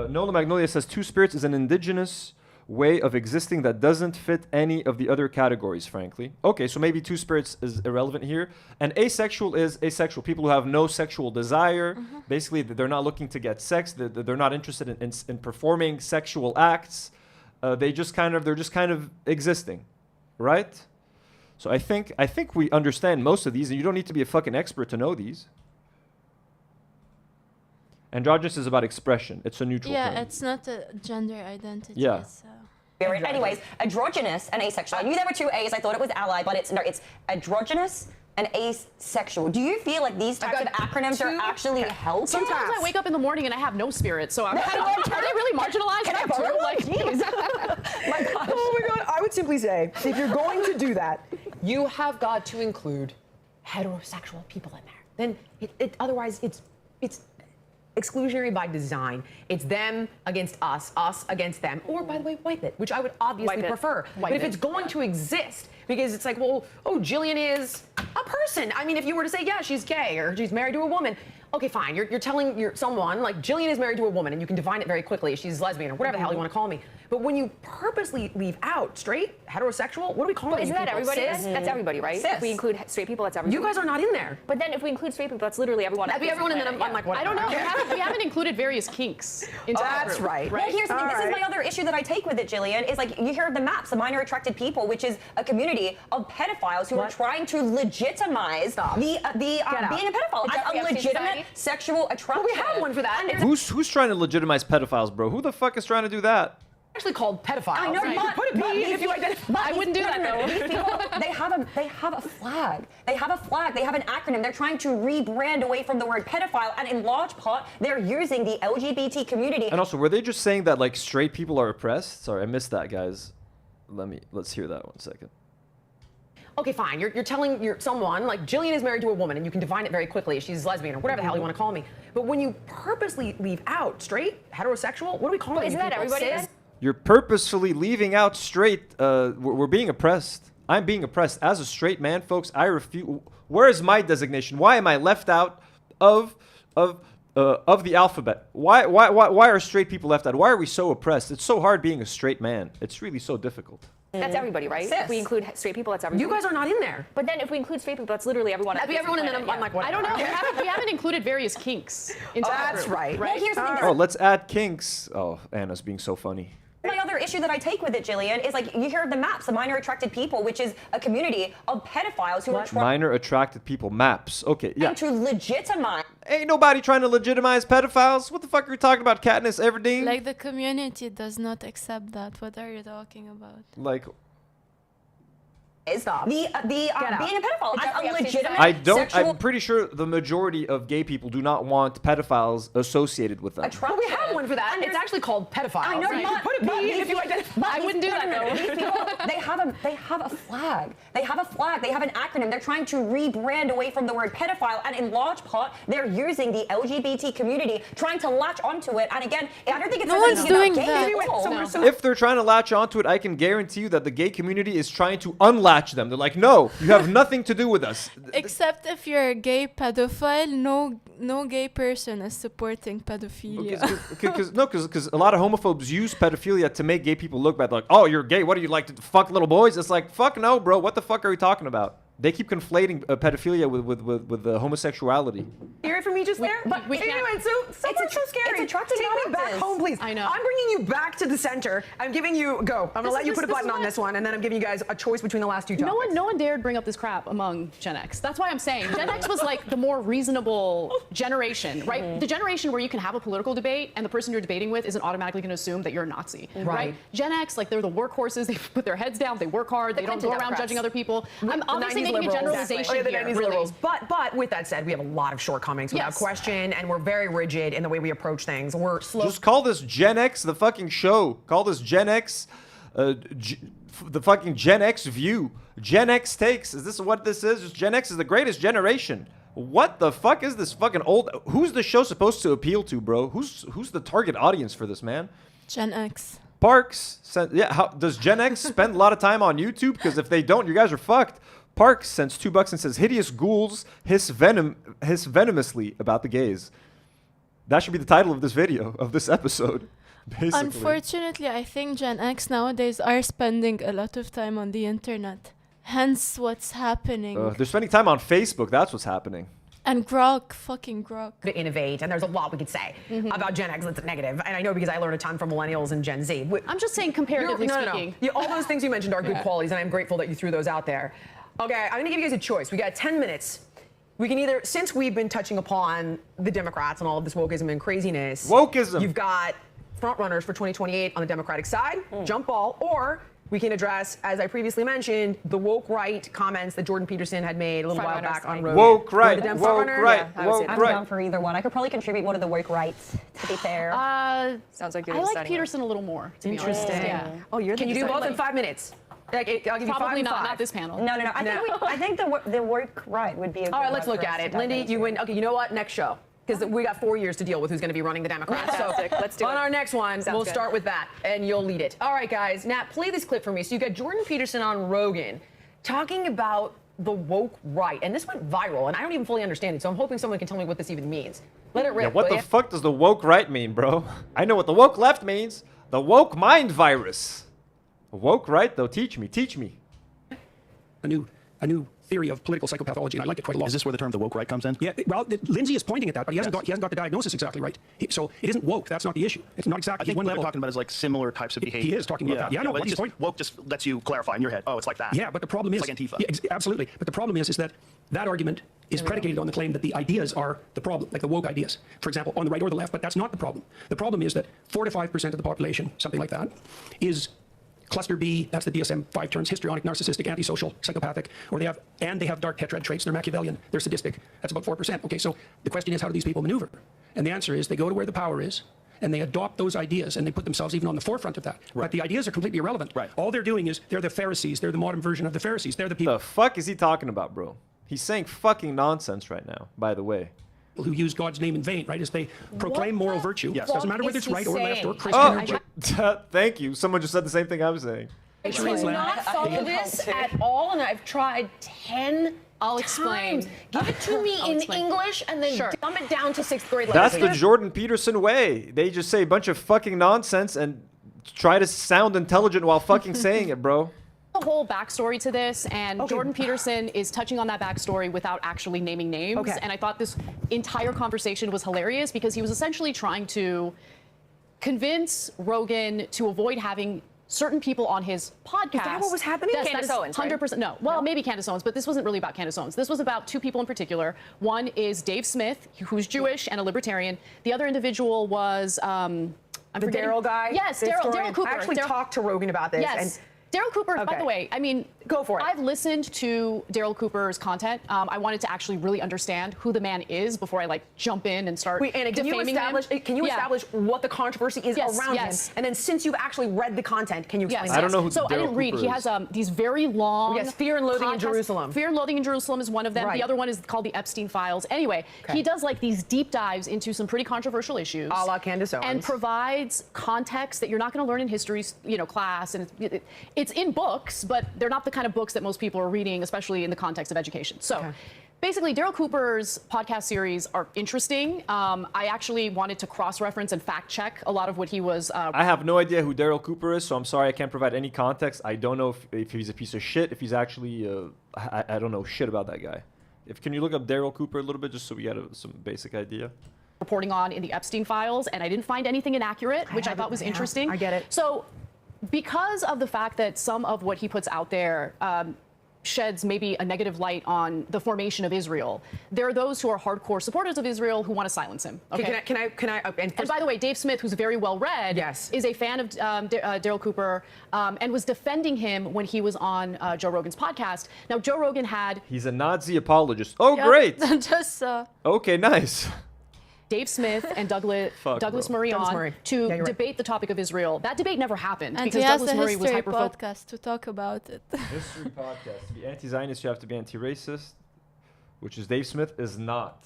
Nola Magnolia says two spirits is an indigenous way of existing that doesn't fit any of the other categories, frankly. Okay, so maybe two spirits is irrelevant here. And asexual is asexual. People who have no sexual desire. Mm-hmm. Basically, they're not looking to get sex. They're not interested in performing sexual acts. They're just kind of existing, right? So I think we understand most of these, and you don't need to be a fucking expert to know these. Androgynous is about expression. It's a neutral term. Yeah, it's not a gender identity. Yeah. So. Anyways, androgynous and asexual. I knew there were two A's. I thought it was ally, but it's androgynous and asexual. Do you feel like these types of acronyms are actually helpful? Sometimes I wake up in the morning and I have no spirit, so I'm kind of, are they really marginalized? Can I borrow one? Jeez. My gosh. Oh my God. I would simply say, if you're going to do that, you have got to include heterosexual people in there. Then otherwise it's exclusionary by design. It's them against us against them, or by the way, wipe it, which I would obviously prefer. But if it's going to exist, because it's like, well, Jillian is a person. I mean, if you were to say, yeah, she's gay or she's married to a woman, okay, fine. You're telling someone like Jillian is married to a woman, and you can define it very quickly. She's lesbian or whatever the hell you want to call me. But when you purposely leave out straight, heterosexual, what do we call it? Isn't that everybody? That's everybody, right? Cis. If we include straight people, that's everybody. You guys are not in there. But then if we include straight people, that's literally everyone. That'd be everyone, and then I'm like, what? I don't know. We haven't included various kinks into that's right. Well, here's the thing. This is my other issue that I take with it, Jillian, is like, you hear of the MAPS, the minor attracted people, which is a community of pedophiles who are trying to legitimize being a pedophile as a legitimate sexual attraction. Well, we have one for that. And It's Who's trying to legitimize pedophiles, bro? Who the fuck is trying to do that? actually called pedophiles. I know, You can put a but P these if you people- identify. but I these- wouldn't do no, that, no, no, though. These people, they have a flag. They have a flag. They have an acronym. They're trying to rebrand away from the word pedophile, and in large part, they're using the LGBT community. And also, were they just saying that like straight people are oppressed? Sorry, I missed that, guys. Let's hear that 1 second. Okay, fine. You're telling someone, like Jillian is married to a woman, and you can define it very quickly. She's lesbian or whatever the hell you want to call me. But when you purposely leave out straight, heterosexual, what do we call it? Isn't that everybody then? You're purposefully leaving out straight. We're being oppressed. I'm being oppressed as a straight man, folks. I refuse. Where is my designation? Why am I left out of the alphabet? Why are straight people left out? Why are we so oppressed? It's so hard being a straight man. It's really so difficult. That's everybody, right? Cis. If we include straight people, that's everybody. You guys are not in there. But then if we include straight people, that's literally everyone. That'd be everyone, and then I'm like, what? I don't know. We haven't included various kinks into that That's group, right. Well, here's the thing. Oh, let's add kinks. Oh, Anna's being so funny. My other issue that I take with it, Jillian, is like you hear of the MAPS, the minor attracted people, which is a community of pedophiles who are trying Minor attracted people. MAPS. Okay, yeah. to legitimize. Ain't nobody trying to legitimize pedophiles. What the fuck are you talking about, Katniss Everdeen? Like the community does not accept that. What are you talking about? Like, Stop. Being a pedophile. That's Jeffrey a Epstein legitimate I don't. sexual I'm pretty sure the majority of gay people do not want pedophiles associated with them. attraction. Well, we have one for that. And It's there's- actually called pedophiles. I know, You can put a P if you identify. I wouldn't do that, though. These people, they have a flag. They have a flag. They have an acronym. They're trying to rebrand away from the word pedophile, and in large part, they're using the LGBT community, trying to latch onto it. And again, I don't think it's No one's anything about doing gay that. people. So If they're trying to latch onto it, I can guarantee you that the gay community is trying to unlatch them. They're like, no, you have nothing to do with us. Except if you're a gay pedophile, no gay person is supporting pedophilia. Because a lot of homophobes use pedophilia to make gay people look bad. Like, oh, you're gay. What do you like to fuck little boys? It's like, fuck no, bro. What the fuck are you talking about? They keep conflating pedophilia with homosexuality. hear it from me just there? but we anyway, can't- so it's so scary. it's attracting Take me back audiences. home, please. I know. I'm bringing you back to the center. I'm giving you go. I'm gonna let you put a this button is on what- this one, and then I'm giving you guys a choice between the last two topics. No one dared bring up this crap among Gen X. That's why I'm saying Gen X was like the more reasonable generation, right? The generation where you can have a political debate and the person you're debating with isn't automatically going to assume that you're a Nazi, right? Gen X, like they're the workhorses. They put their heads down. They work hard. They don't go Clinton around Democrats. judging other people. I'm The obviously 90s making a liberals. generalization Oh, yeah, the here, 90s really. liberals. But with that said, we have a lot of shortcomings without Yes. question, and we're very rigid in the way we approach things. We're slow. Just call this Gen X the fucking show. Call this Gen X the fucking Gen X view. Gen X takes. Is this what this is? Just Gen X is the greatest generation. What the fuck is this fucking old? Who's the show supposed to appeal to, bro? Who's the target audience for this, man? Gen X. Parks, does Gen X spend a lot of time on YouTube? Because if they don't, you guys are fucked. Parks sends $2 and says, hideous ghouls hiss venomously about the gays. That should be the title of this video, of this episode, basically. Unfortunately, I think Gen X nowadays are spending a lot of time on the internet. Hence what's happening. They're spending time on Facebook. That's what's happening. And fucking grok. To innovate, and there's a lot we could say about Gen X that's negative. And I know because I learned a ton from millennials and Gen Z. I'm just saying comparatively speaking. No. All those things you mentioned are good qualities, and I'm grateful that you threw those out there. Okay, I'm gonna give you guys a choice. We got 10 minutes. We can either, since we've been touching upon the Democrats and all of this wokeism and craziness. Wokeism. You've got front runners for 2028 on the Democratic side, jump ball, or we can address, as I previously mentioned, the woke right comments that Jordan Peterson had made a little while back on Rogan. Woke right, The Dem woke front runner? right, Yeah, woke I'm right. down for either one. I could probably contribute one of the work rights, to be fair. Sounds like you're I like deciding Peterson a little more. To be honest. Interesting. Yeah. Oh, you're Can you do both in 5 minutes? I'll give you 5 Probably and not. 5. Not this panel. no. I think the work right would be a good All right, one let's for look us at to it. dive Lindy, into. you win. Okay, you know what? Next show. Because we got 4 years to deal with who's going to be running the Democrats. Fantastic. Let's do on it. our next one, Sounds we'll good. start with that, and you'll lead it. All right, guys. Nat, play this clip for me. So you got Jordan Peterson on Rogan talking about the woke right, and this went viral, and I don't even fully understand it. So I'm hoping someone can tell me what this even means. Let it rip. Yeah, what will the ya? fuck does the woke right mean, bro? I know what the woke left means. The woke mind virus. Woke right, though? Teach me. a new theory of political psychopathology, and I like it quite a lot. Is this where the term the woke right comes in? Yeah, well, Lindsay is pointing at that, but he hasn't got the diagnosis exactly right. So it isn't woke. That's not the issue. It's not exactly I think one what level. they're talking about is like similar types of behavior. He is talking about that. Yeah, no, but what he's pointing. woke just lets you clarify in your head. Oh, it's like that. Yeah, but the problem is, it's like Antifa. Yeah, absolutely. But the problem is that that argument is predicated on the claim that the ideas are the problem, like the woke ideas, for example, on the right or the left. But that's not the problem. The problem is that 4 to 5% of the population, something like that, is cluster B. That's the DSM-5 terms: histrionic, narcissistic, antisocial, psychopathic. Or they have dark tetrad traits. They're Machiavellian. They're sadistic. That's about 4%. Okay, so the question is, how do these people maneuver? And the answer is they go to where the power is, and they adopt those ideas, and they put themselves even on the forefront of that. Right. But the ideas are completely irrelevant. Right. All they're doing is they're the Pharisees. They're the modern version of the Pharisees. They're the people. The fuck is he talking about, bro? He's saying fucking nonsense right now, by the way. Who use God's name in vain, right? As they proclaim moral virtue. Yes. Doesn't matter whether it's right or left or Christian. Thank you. Someone just said the same thing I'm saying. I cannot follow this at all, and I've tried 10 I'll explain. times. Give it to me in English and then dumb it down to 6th grade level. That's the Jordan Peterson way. They just say a bunch of fucking nonsense and try to sound intelligent while fucking saying it, bro. The whole backstory to this, and Jordan Peterson is touching on that backstory without actually naming names. Okay. And I thought this entire conversation was hilarious because he was essentially trying to convince Rogan to avoid having certain people on his podcast. Is that what was happening? Yes, Candace Owens, 100%. right? No. Well, maybe Candace Owens, but this wasn't really about Candace Owens. This was about 2 people in particular. One is Dave Smith, who's Jewish and a libertarian. The other individual was the Daryl guy? Yes, The Daryl historian. Cooper. I actually talked to Rogan about this. Yes. Daryl Cooper, by the way, I mean, go for it. I've listened to Daryl Cooper's content. I wanted to actually really understand who the man is before I jump in and start Anna, defaming him. Can you establish what the controversy is around him? And then since you've actually read the content, can you explain that? I don't know who So I didn't read. He has these very long. Yes, Fear and Loathing in Jerusalem. Fear and Loathing in Jerusalem is one of them. Right. The other one is called the Epstein Files. Anyway, he does these deep dives into some pretty controversial issues. A la Candace Owens. And provides context that you're not going to learn in history, class. And it's in books, but they're not the kind of books that most people are reading, especially in the context of education. So basically, Daryl Cooper's podcast series are interesting. I actually wanted to cross-reference and fact-check a lot of what he was... I have no idea who Daryl Cooper is, so I'm sorry I can't provide any context. I don't know if he's a piece of shit, if he's actually... I don't know shit about that guy. Can you look up Daryl Cooper a little bit, just so we get some basic idea? Reporting on in the Epstein Files, and I didn't find anything inaccurate, which I thought was interesting. I get it. So because of the fact that some of what he puts out there sheds maybe a negative light on the formation of Israel, there are those who are hardcore supporters of Israel who want to silence him. Okay. Can I? And by the way, Dave Smith, who's very well read, is a fan of Daryl Cooper and was defending him when he was on Joe Rogan's podcast. Now, Joe Rogan had... He's a Nazi apologist. Oh, great. Just Okay, nice. Dave Smith and Douglas Murray on to debate the topic of Israel. That debate never happened and because he has Douglas Murray was history podcast to talk about it. History podcast. To be anti-Zionist, you have to be anti-racist, which is Dave Smith is not.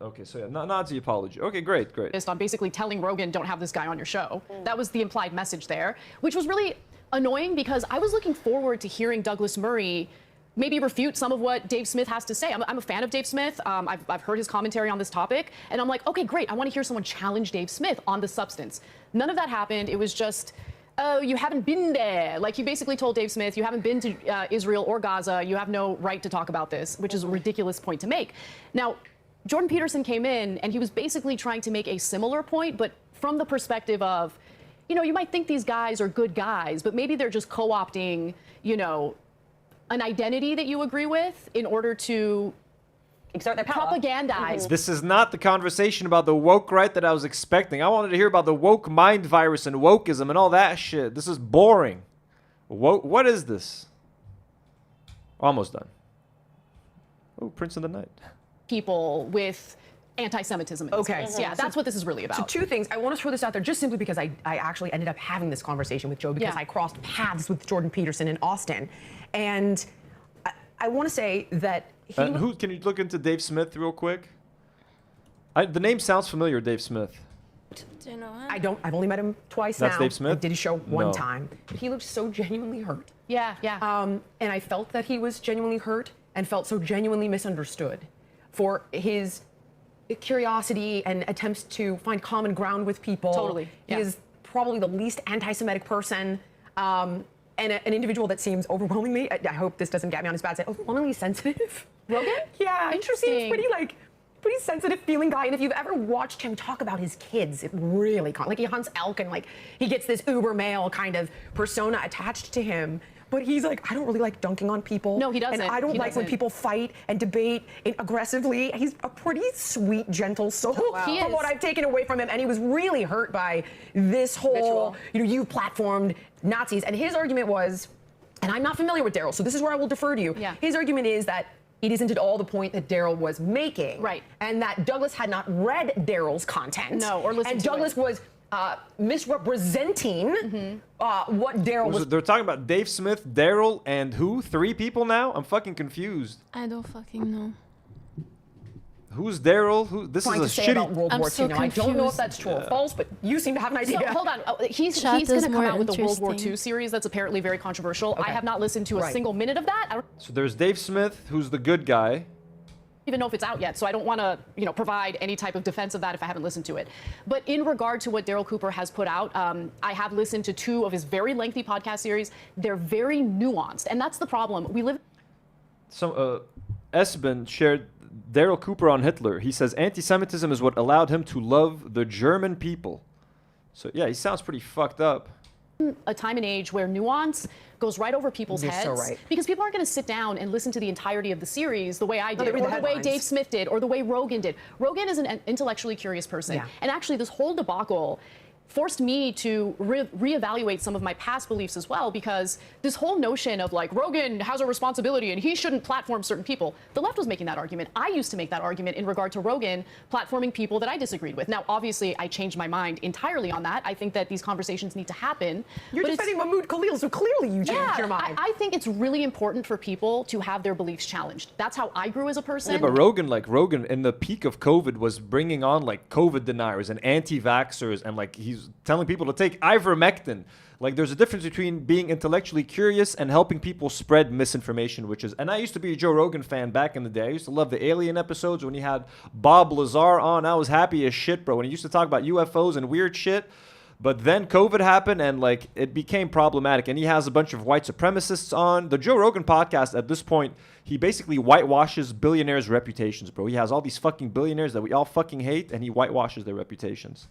Okay, so Nazi apology. Okay, great. On basically telling Rogan, don't have this guy on your show. That was the implied message there, which was really annoying because I was looking forward to hearing Douglas Murray maybe refute some of what Dave Smith has to say. I'm a fan of Dave Smith. I've heard his commentary on this topic, and I'm like, okay, great. I want to hear someone challenge Dave Smith on the substance. None of that happened. It was just, oh, you haven't been there. You basically told Dave Smith, you haven't been to Israel or Gaza. You have no right to talk about this, which is a ridiculous point to make. Now, Jordan Peterson came in, and he was basically trying to make a similar point, but from the perspective of, you might think these guys are good guys, but maybe they're just co-opting, an identity that you agree with in order to exert their power. Propagandize. This is not the conversation about the woke right that I was expecting. I wanted to hear about the woke mind virus and wokeism and all that shit. This is boring. What is this? Almost done. Oh, Prince of the Night. People with anti-Semitism. Yeah, that's what this is really about. So 2 things. I want to throw this out there just simply because I actually ended up having this conversation with Joe because I crossed paths with Jordan Peterson in Austin. And I want to say that who can you look into Dave Smith real quick? The name sounds familiar, Dave Smith. Do you know him? I've only met him twice now. That's Dave Smith? I did his show one time. But he looked so genuinely hurt. Yeah. And I felt that he was genuinely hurt and felt so genuinely misunderstood for his curiosity and attempts to find common ground with people. Totally. He is probably the least anti-Semitic person. and an individual that seems overwhelmingly, I hope this doesn't get me on his bad side, overwhelmingly sensitive. Rogan? Yeah, Interesting. He seems pretty sensitive feeling guy. And if you've ever watched him talk about his kids, it really, like he hunts elk and like he gets this uber male kind of persona attached to him. But he's like, I don't really like dunking on people. No, he doesn't. And I don't like when people fight and debate aggressively. He's a pretty sweet, gentle soul from what I've taken away from him. And he was really hurt by this whole, you platformed Nazis. And his argument was, and I'm not familiar with Daryl, so this is where I will defer to you. Yeah. His argument is that it isn't at all the point that Daryl was making. Right. And that Douglas had not read Daryl's content. No, or listened and to Douglas it. was misrepresenting what Daryl was. They're talking about Dave Smith, Daryl, and who? 3 people now? I'm fucking confused. I don't fucking know. Who's Daryl? Who? This Trying is to a say shitty. about World I'm War so II. Now, I don't know if confused. that's true or false, but you seem to have an idea. So, hold on. He's Chat going to is come more out with the World War II interesting. series that's apparently very controversial. I have not listened to a Right. single minute of that. I don't So there's Dave Smith, who's the good guy. even know if it's out yet, so I don't want to, provide any type of defense of that if I haven't listened to it. But in regard to what Daryl Cooper has put out, I have listened to 2 of his very lengthy podcast series. They're very nuanced, and that's the problem. We live. Esben shared Daryl Cooper on Hitler. He says anti-Semitism is what allowed him to love the German people. So yeah, he sounds pretty fucked up. A time and age where nuance goes right over people's You're heads so right. because people aren't going to sit down and listen to the entirety of the series the way I did, they read or the the way headlines. Dave Smith did, or the way Rogan did. Rogan is an intellectually curious person, Yeah. and actually this whole debacle forced me to reevaluate some of my past beliefs as well, because this whole notion of like Rogan has a responsibility and he shouldn't platform certain people, the left was making that argument. I used to make that argument in regard to Rogan platforming people that I disagreed with. Now, obviously, I changed my mind entirely on that. I think that these conversations need to happen. You're but it's- defending Mahmoud Khalil, so clearly you changed your mind. I think it's really important for people to have their beliefs challenged. That's how I grew as a person. Yeah, but Rogan in the peak of COVID was bringing on like COVID deniers and anti-vaxxers, and like he's telling people to take ivermectin. Like there's a difference between being intellectually curious and helping people spread misinformation, which is, and I used to be a Joe Rogan fan back in the day. I used to love the Alien episodes when he had Bob Lazar on. I was happy as shit, bro. When he used to talk about UFOs and weird shit. But then COVID happened and like it became problematic, and he has a bunch of white supremacists on. The Joe Rogan podcast at this point, he basically whitewashes billionaires' reputations, bro. He has all these fucking billionaires that we all fucking hate, and he whitewashes their reputations.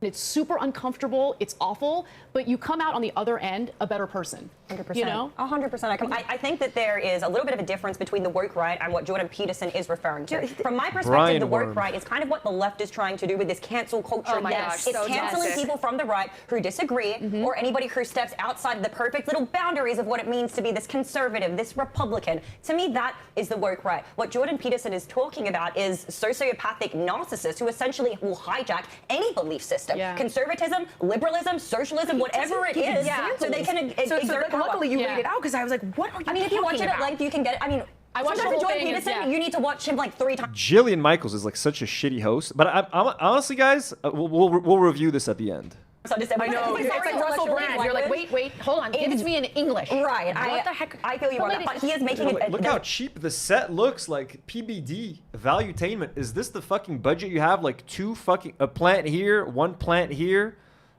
It's super uncomfortable. It's awful, but you come out on the other end a better person. 100%. You know? 100%. I think that there is a little bit of a difference between the woke right and what Jordan Peterson is referring to. From my perspective, Brian the woke worm. right is kind of what the left is trying to do with this cancel culture. Oh my gosh, It's so canceling toxic. people from the right who disagree, or anybody who steps outside the perfect little boundaries of what it means to be this conservative, this Republican. To me, that is the woke right. What Jordan Peterson is talking about is sociopathic narcissists who essentially will hijack any belief system. Yeah. Conservatism, liberalism, socialism, whatever it is, so they can So exert power. luckily you Yeah. laid it out, because I was like, what are you I mean, if you watch it talking at about? length, you can get it. I mean, I watched sometimes the whole with Jordan thing, Peterson, yeah. you need to watch him like 3 times. Jillian Michaels is like such a shitty host, but I'm honestly, guys, we'll review this at the end. I know, it's like Russell Brand. You're like, wait, hold on, give it to me in English. Right. What the heck? I feel you on that, but he is making it. Look how cheap the set looks. Like PBD, Valuetainment. Is this the fucking budget you have? Like a plant here, 1 plant here,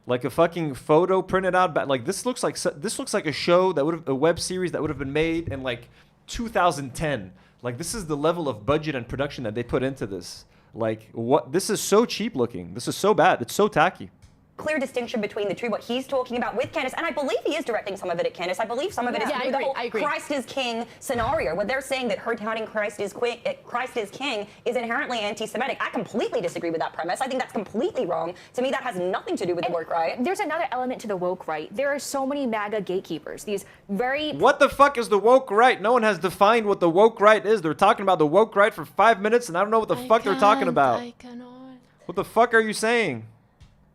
like a fucking photo printed out. Like this looks like a show that a web series that would have been made in like 2010. Like this is the level of budget and production that they put into this. Like what? This is so cheap looking. This is so bad. It's so tacky. Clear distinction between the two, what he's talking about with Candace, and I believe he is directing some of it at Candace. I believe some of it is Yeah, I through the agree, whole I agree. Christ is King scenario, where they're saying that her touting Christ is King is inherently anti-Semitic. I completely disagree with that premise. I think that's completely wrong. To me, that has nothing to do with the woke right. There's another element to the woke right. There are so many MAGA gatekeepers. These very What the fuck is the woke right? No one has defined what the woke right is. They're talking about the woke right for 5 minutes, and I don't know what the fuck they're talking about. I cannot. What the fuck are you saying?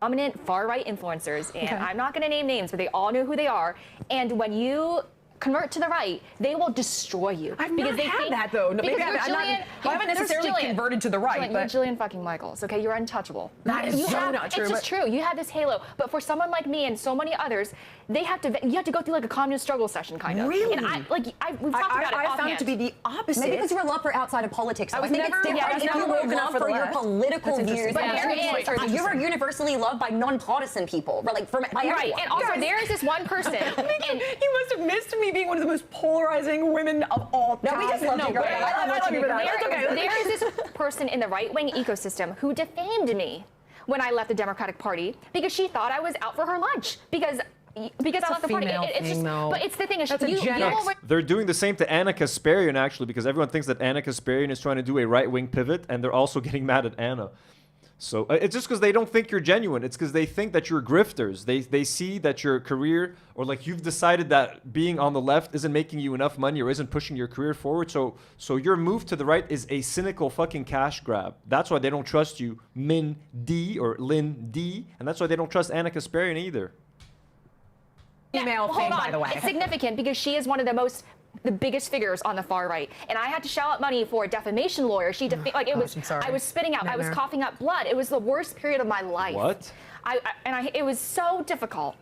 prominent far-right influencers, and I'm not going to name names, but they all know who they are. And when you convert to the right, they will destroy you. I've not had that though. No, maybe I haven't necessarily converted to the right. You're Jillian fucking Michaels. Okay, you're untouchable. That is so not true. It's just true. You have this halo, but for someone like me and so many others, you have to go through like a communist struggle session, kind of. Really? And we've talked about it. I found it to be the opposite. Maybe because you're love for outside of politics. I think never- it's different yeah, I was if never you woken were up love for for the your left. political That's views. interesting. But you are universally loved by non-partisan people, like by Right, everyone. and also there is this one person. And you must have missed me being one of the most polarizing women of all time. No, we just love you, girl. I love you for that. That's okay. there is this person in the right-wing ecosystem who defamed me when I left the Democratic Party because she thought I was out for her lunch because I left the party. It's just, but it's the thing is, They're doing the same to Anna Kasparian, actually, because everyone thinks that Anna Kasparian is trying to do a right-wing pivot, and they're also getting mad at Anna. So it's just because they don't think you're genuine. It's because they think that you're grifters. They see that your career, or like you've decided that being on the left isn't making you enough money or isn't pushing your career forward. So your move to the right is a cynical fucking cash grab. That's why they don't trust you, Min D or Lynn D, and that's why they don't trust Anna Kasparian either. Email thing, by the way. It's significant because she is one of the biggest figures on the far right, and I had to shell out money for a defamation lawyer. I was spitting out, I was coughing up blood. It was the worst period of my life. What? It was so difficult.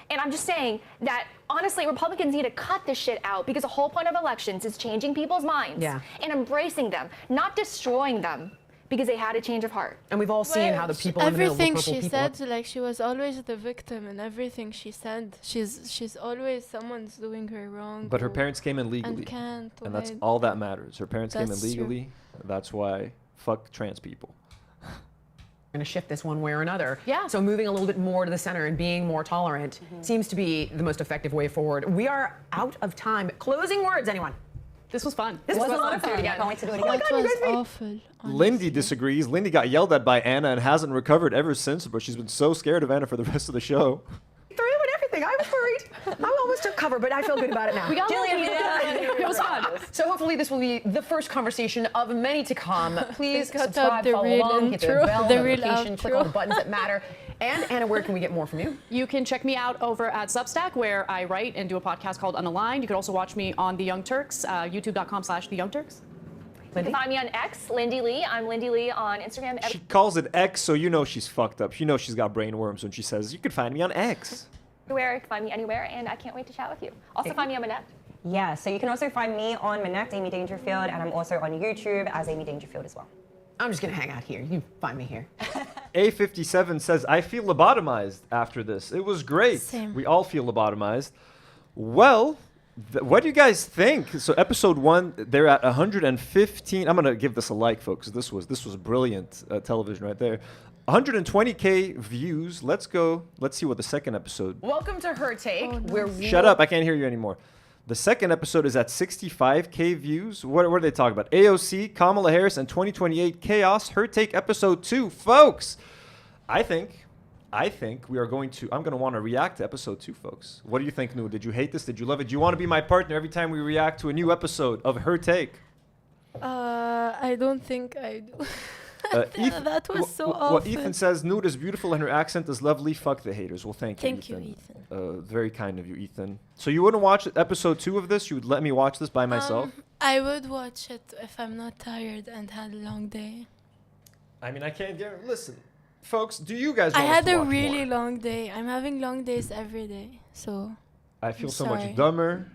And I'm just saying that honestly, Republicans need to cut this shit out because the whole point of elections is changing people's minds and embracing them, not destroying them. Because they had a change of heart. And we've all seen how the people in the middle, everything the purple she people said, like she was always the victim, and everything she said, she's always someone's doing her wrong. But her parents came in legally, and that's all that matters. Her parents came in legally. That's why fuck trans people. We're going to shift this one way or another. Yeah. So moving a little bit more to the center and being more tolerant seems to be the most effective way forward. We are out of time. Closing words, anyone? This was fun. This was a lot of fun. I can't wait to do it again. It was awful. Lindy disagrees. Lindy got yelled at by Anna and hasn't recovered ever since, but she's been so scared of Anna for the rest of the show. Threw and everything. I was worried. I almost took cover, but I feel good about it now. We got It was fun. So hopefully this will be the first conversation of many to come. Please subscribe, follow along, hit the bell notification, click on the buttons that matter. And Anna, where can we get more from you? You can check me out over at Substack, where I write and do a podcast called Unaligned. You can also watch me on The Young Turks, youtube.com/The Young Turks. You can find me on X, Lindy Lee. I'm Lindy Lee on Instagram. She calls it X, so you know she's fucked up. You know she's got brain worms when she says, you can find me on X. Everywhere, you can find me anywhere, and I can't wait to chat with you. Also find me on Manette. Yeah, so you can also find me on Manette, Amy Dangerfield, and I'm also on YouTube as Amy Dangerfield as well. I'm just going to hang out here. You find me here. A57 says, I feel lobotomized after this. It was great. Same. We all feel lobotomized. Well, what do you guys think? So episode 1, they're at 115. I'm going to give this a like, folks. This was brilliant television right there. 120K views. Let's go. Let's see what the second episode. Welcome to Her Take. Where we Shut up. I can't hear you anymore. The second episode is at 65K views. What are they talking about? AOC, Kamala Harris, and 2028 Chaos. Her Take episode 2. Folks, I think we are going to, I'm going to want to react to episode 2, folks. What do you think, Nu? Did you hate this? Did you love it? Do you want to be my partner every time we react to a new episode of Her Take? I don't think I do. That was so awful. What Ethan says, Nude is beautiful and her accent is lovely. Fuck the haters. Well, thank you, Thank you, Ethan. Very kind of you, Ethan. So you wouldn't watch episode 2 of this? You would let me watch this by myself? I would watch it if I'm not tired and had a long day. I mean, I can't get... Listen, folks, do you guys I want us had to a watch really more? long day. I'm having long days every day, so... I feel I'm so sorry. much dumber.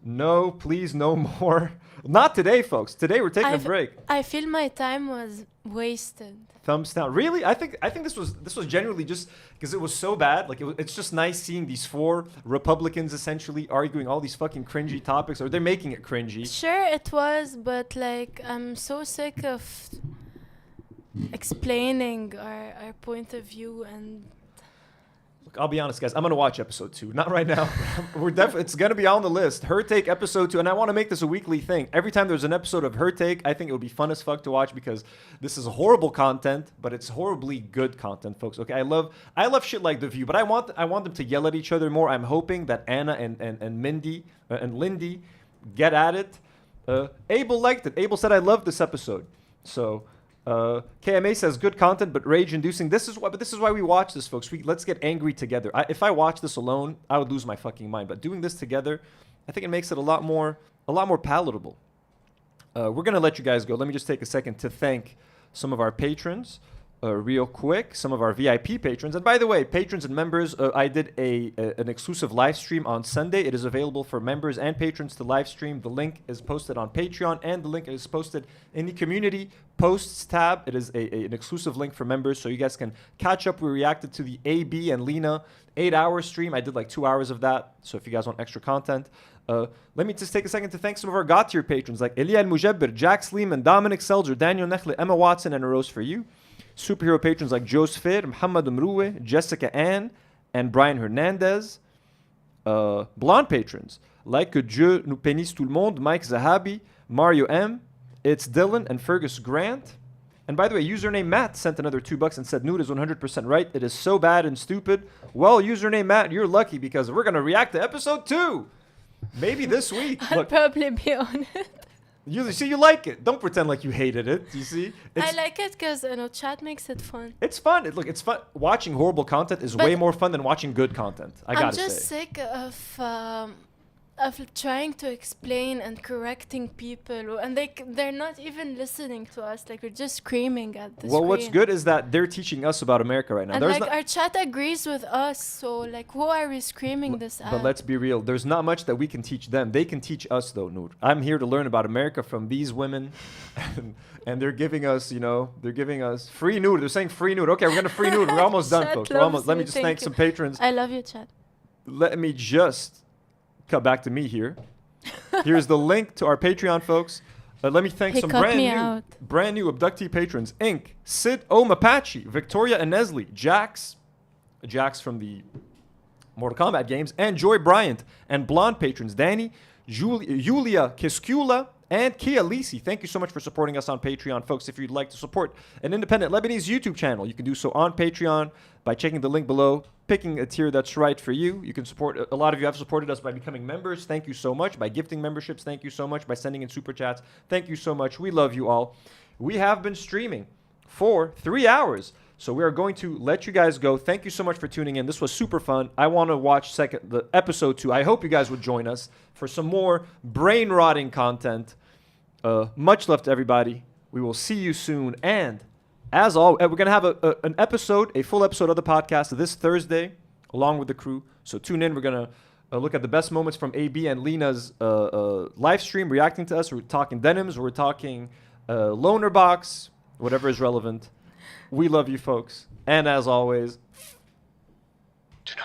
No, please, no more. Not today, folks. Today we're taking a break. I feel my time was wasted. Thumbs down. Really? I think this was genuinely just because it was so bad. Like it's just nice seeing these 4 Republicans essentially arguing all these fucking cringy topics, or they're making it cringy. Sure, it was, but like I'm so sick of explaining our point of view and. Look, I'll be honest, guys. I'm gonna watch episode 2. Not right now. It's gonna be on the list. Her Take episode 2, and I want to make this a weekly thing. Every time there's an episode of Her Take, I think it would be fun as fuck to watch because this is horrible content, but it's horribly good content, folks. Okay, I love shit like The View, but I want them to yell at each other more. I'm hoping that Anna and Mindy and Lindy get at it. Abel liked it. Abel said I love this episode. So. KMA says good content but rage-inducing. This is why we watch this, folks. Let's get angry together. If I watch this alone, I would lose my fucking mind. But doing this together, I think it makes it a lot more palatable. We're gonna let you guys go. Let me just take a second to thank some of our patrons. Real quick, some of our VIP patrons. And by the way, patrons and members, I did an exclusive live stream on Sunday. It is available for members and patrons to live stream. The link is posted on Patreon, and the link is posted in the community posts tab. It is an exclusive link for members, so you guys can catch up. We reacted to the AB and Lena 8-hour stream. I did like 2 hours of that, so if you guys want extra content. Let me just take a second to thank some of our God tier patrons like Elia Al-Mujabbir, Jack Sleeman, Dominic Selzer, Daniel Nechle, Emma Watson, and a rose for you. Superhero patrons like Joe Sfer, Muhammad Umroueh, Jessica Ann, and Brian Hernandez. Blonde patrons like Que Dieu nous bénisse tout le monde, Mike Zahabi, Mario M, It's Dylan, and Fergus Grant. And by the way, username Matt sent another $2 and said Nude is 100% right. It is so bad and stupid. Well, username Matt, you're lucky because we're going to react to episode 2. Maybe this week. I'll probably be on it. You see, you like it. Don't pretend like you hated it. You see? I like it because chat makes it fun. It's fun. Look, it's fun. Watching horrible content is way more fun than watching good content. I gotta say. I'm just sick of trying to explain and correcting people, and they're not even listening to us. Like, we're just screaming at the screen. What's good is that they're teaching us about America right now. And our chat agrees with us, so like, who are we screaming this at? But let's be real. There's not much that we can teach them. They can teach us, though, Noor. I'm here to learn about America from these women, and they're giving us, they're giving us free Noor. They're saying free Noor. Okay, we're gonna free Noor. We're almost done, folks. We're almost. Let me just thank some patrons. I love you, chat. Let me just cut back to me here. Here's the link to our Patreon, folks. Let me thank some brand new abductee patrons. Ink, Sid O. Mapache, Victoria Inesley, Jax from the Mortal Kombat games, and Joy Bryant, and blonde patrons Danny, Julia Kiskula, and Kia Lisi. Thank you so much for supporting us on Patreon, folks. If you'd like to support an independent Lebanese YouTube channel, you can do so on Patreon by checking the link below, picking a tier that's right for you. You can support, a lot of you have supported us by becoming members. Thank you so much. By gifting memberships, thank you so much. By sending in super chats, thank you so much. We love you all. We have been streaming for 3 hours, so we are going to let you guys go. Thank you so much for tuning in. This was super fun. I want to watch the episode 2. I hope you guys would join us for some more brain-rotting content. Much love to everybody. We will see you soon. And as always, we're going to have a full episode of the podcast this Thursday, along with the crew. So tune in. We're going to look at the best moments from AB and Lena's live stream, reacting to us. We're talking denims. We're talking loaner box, whatever is relevant. We love you, folks. And as always, to know.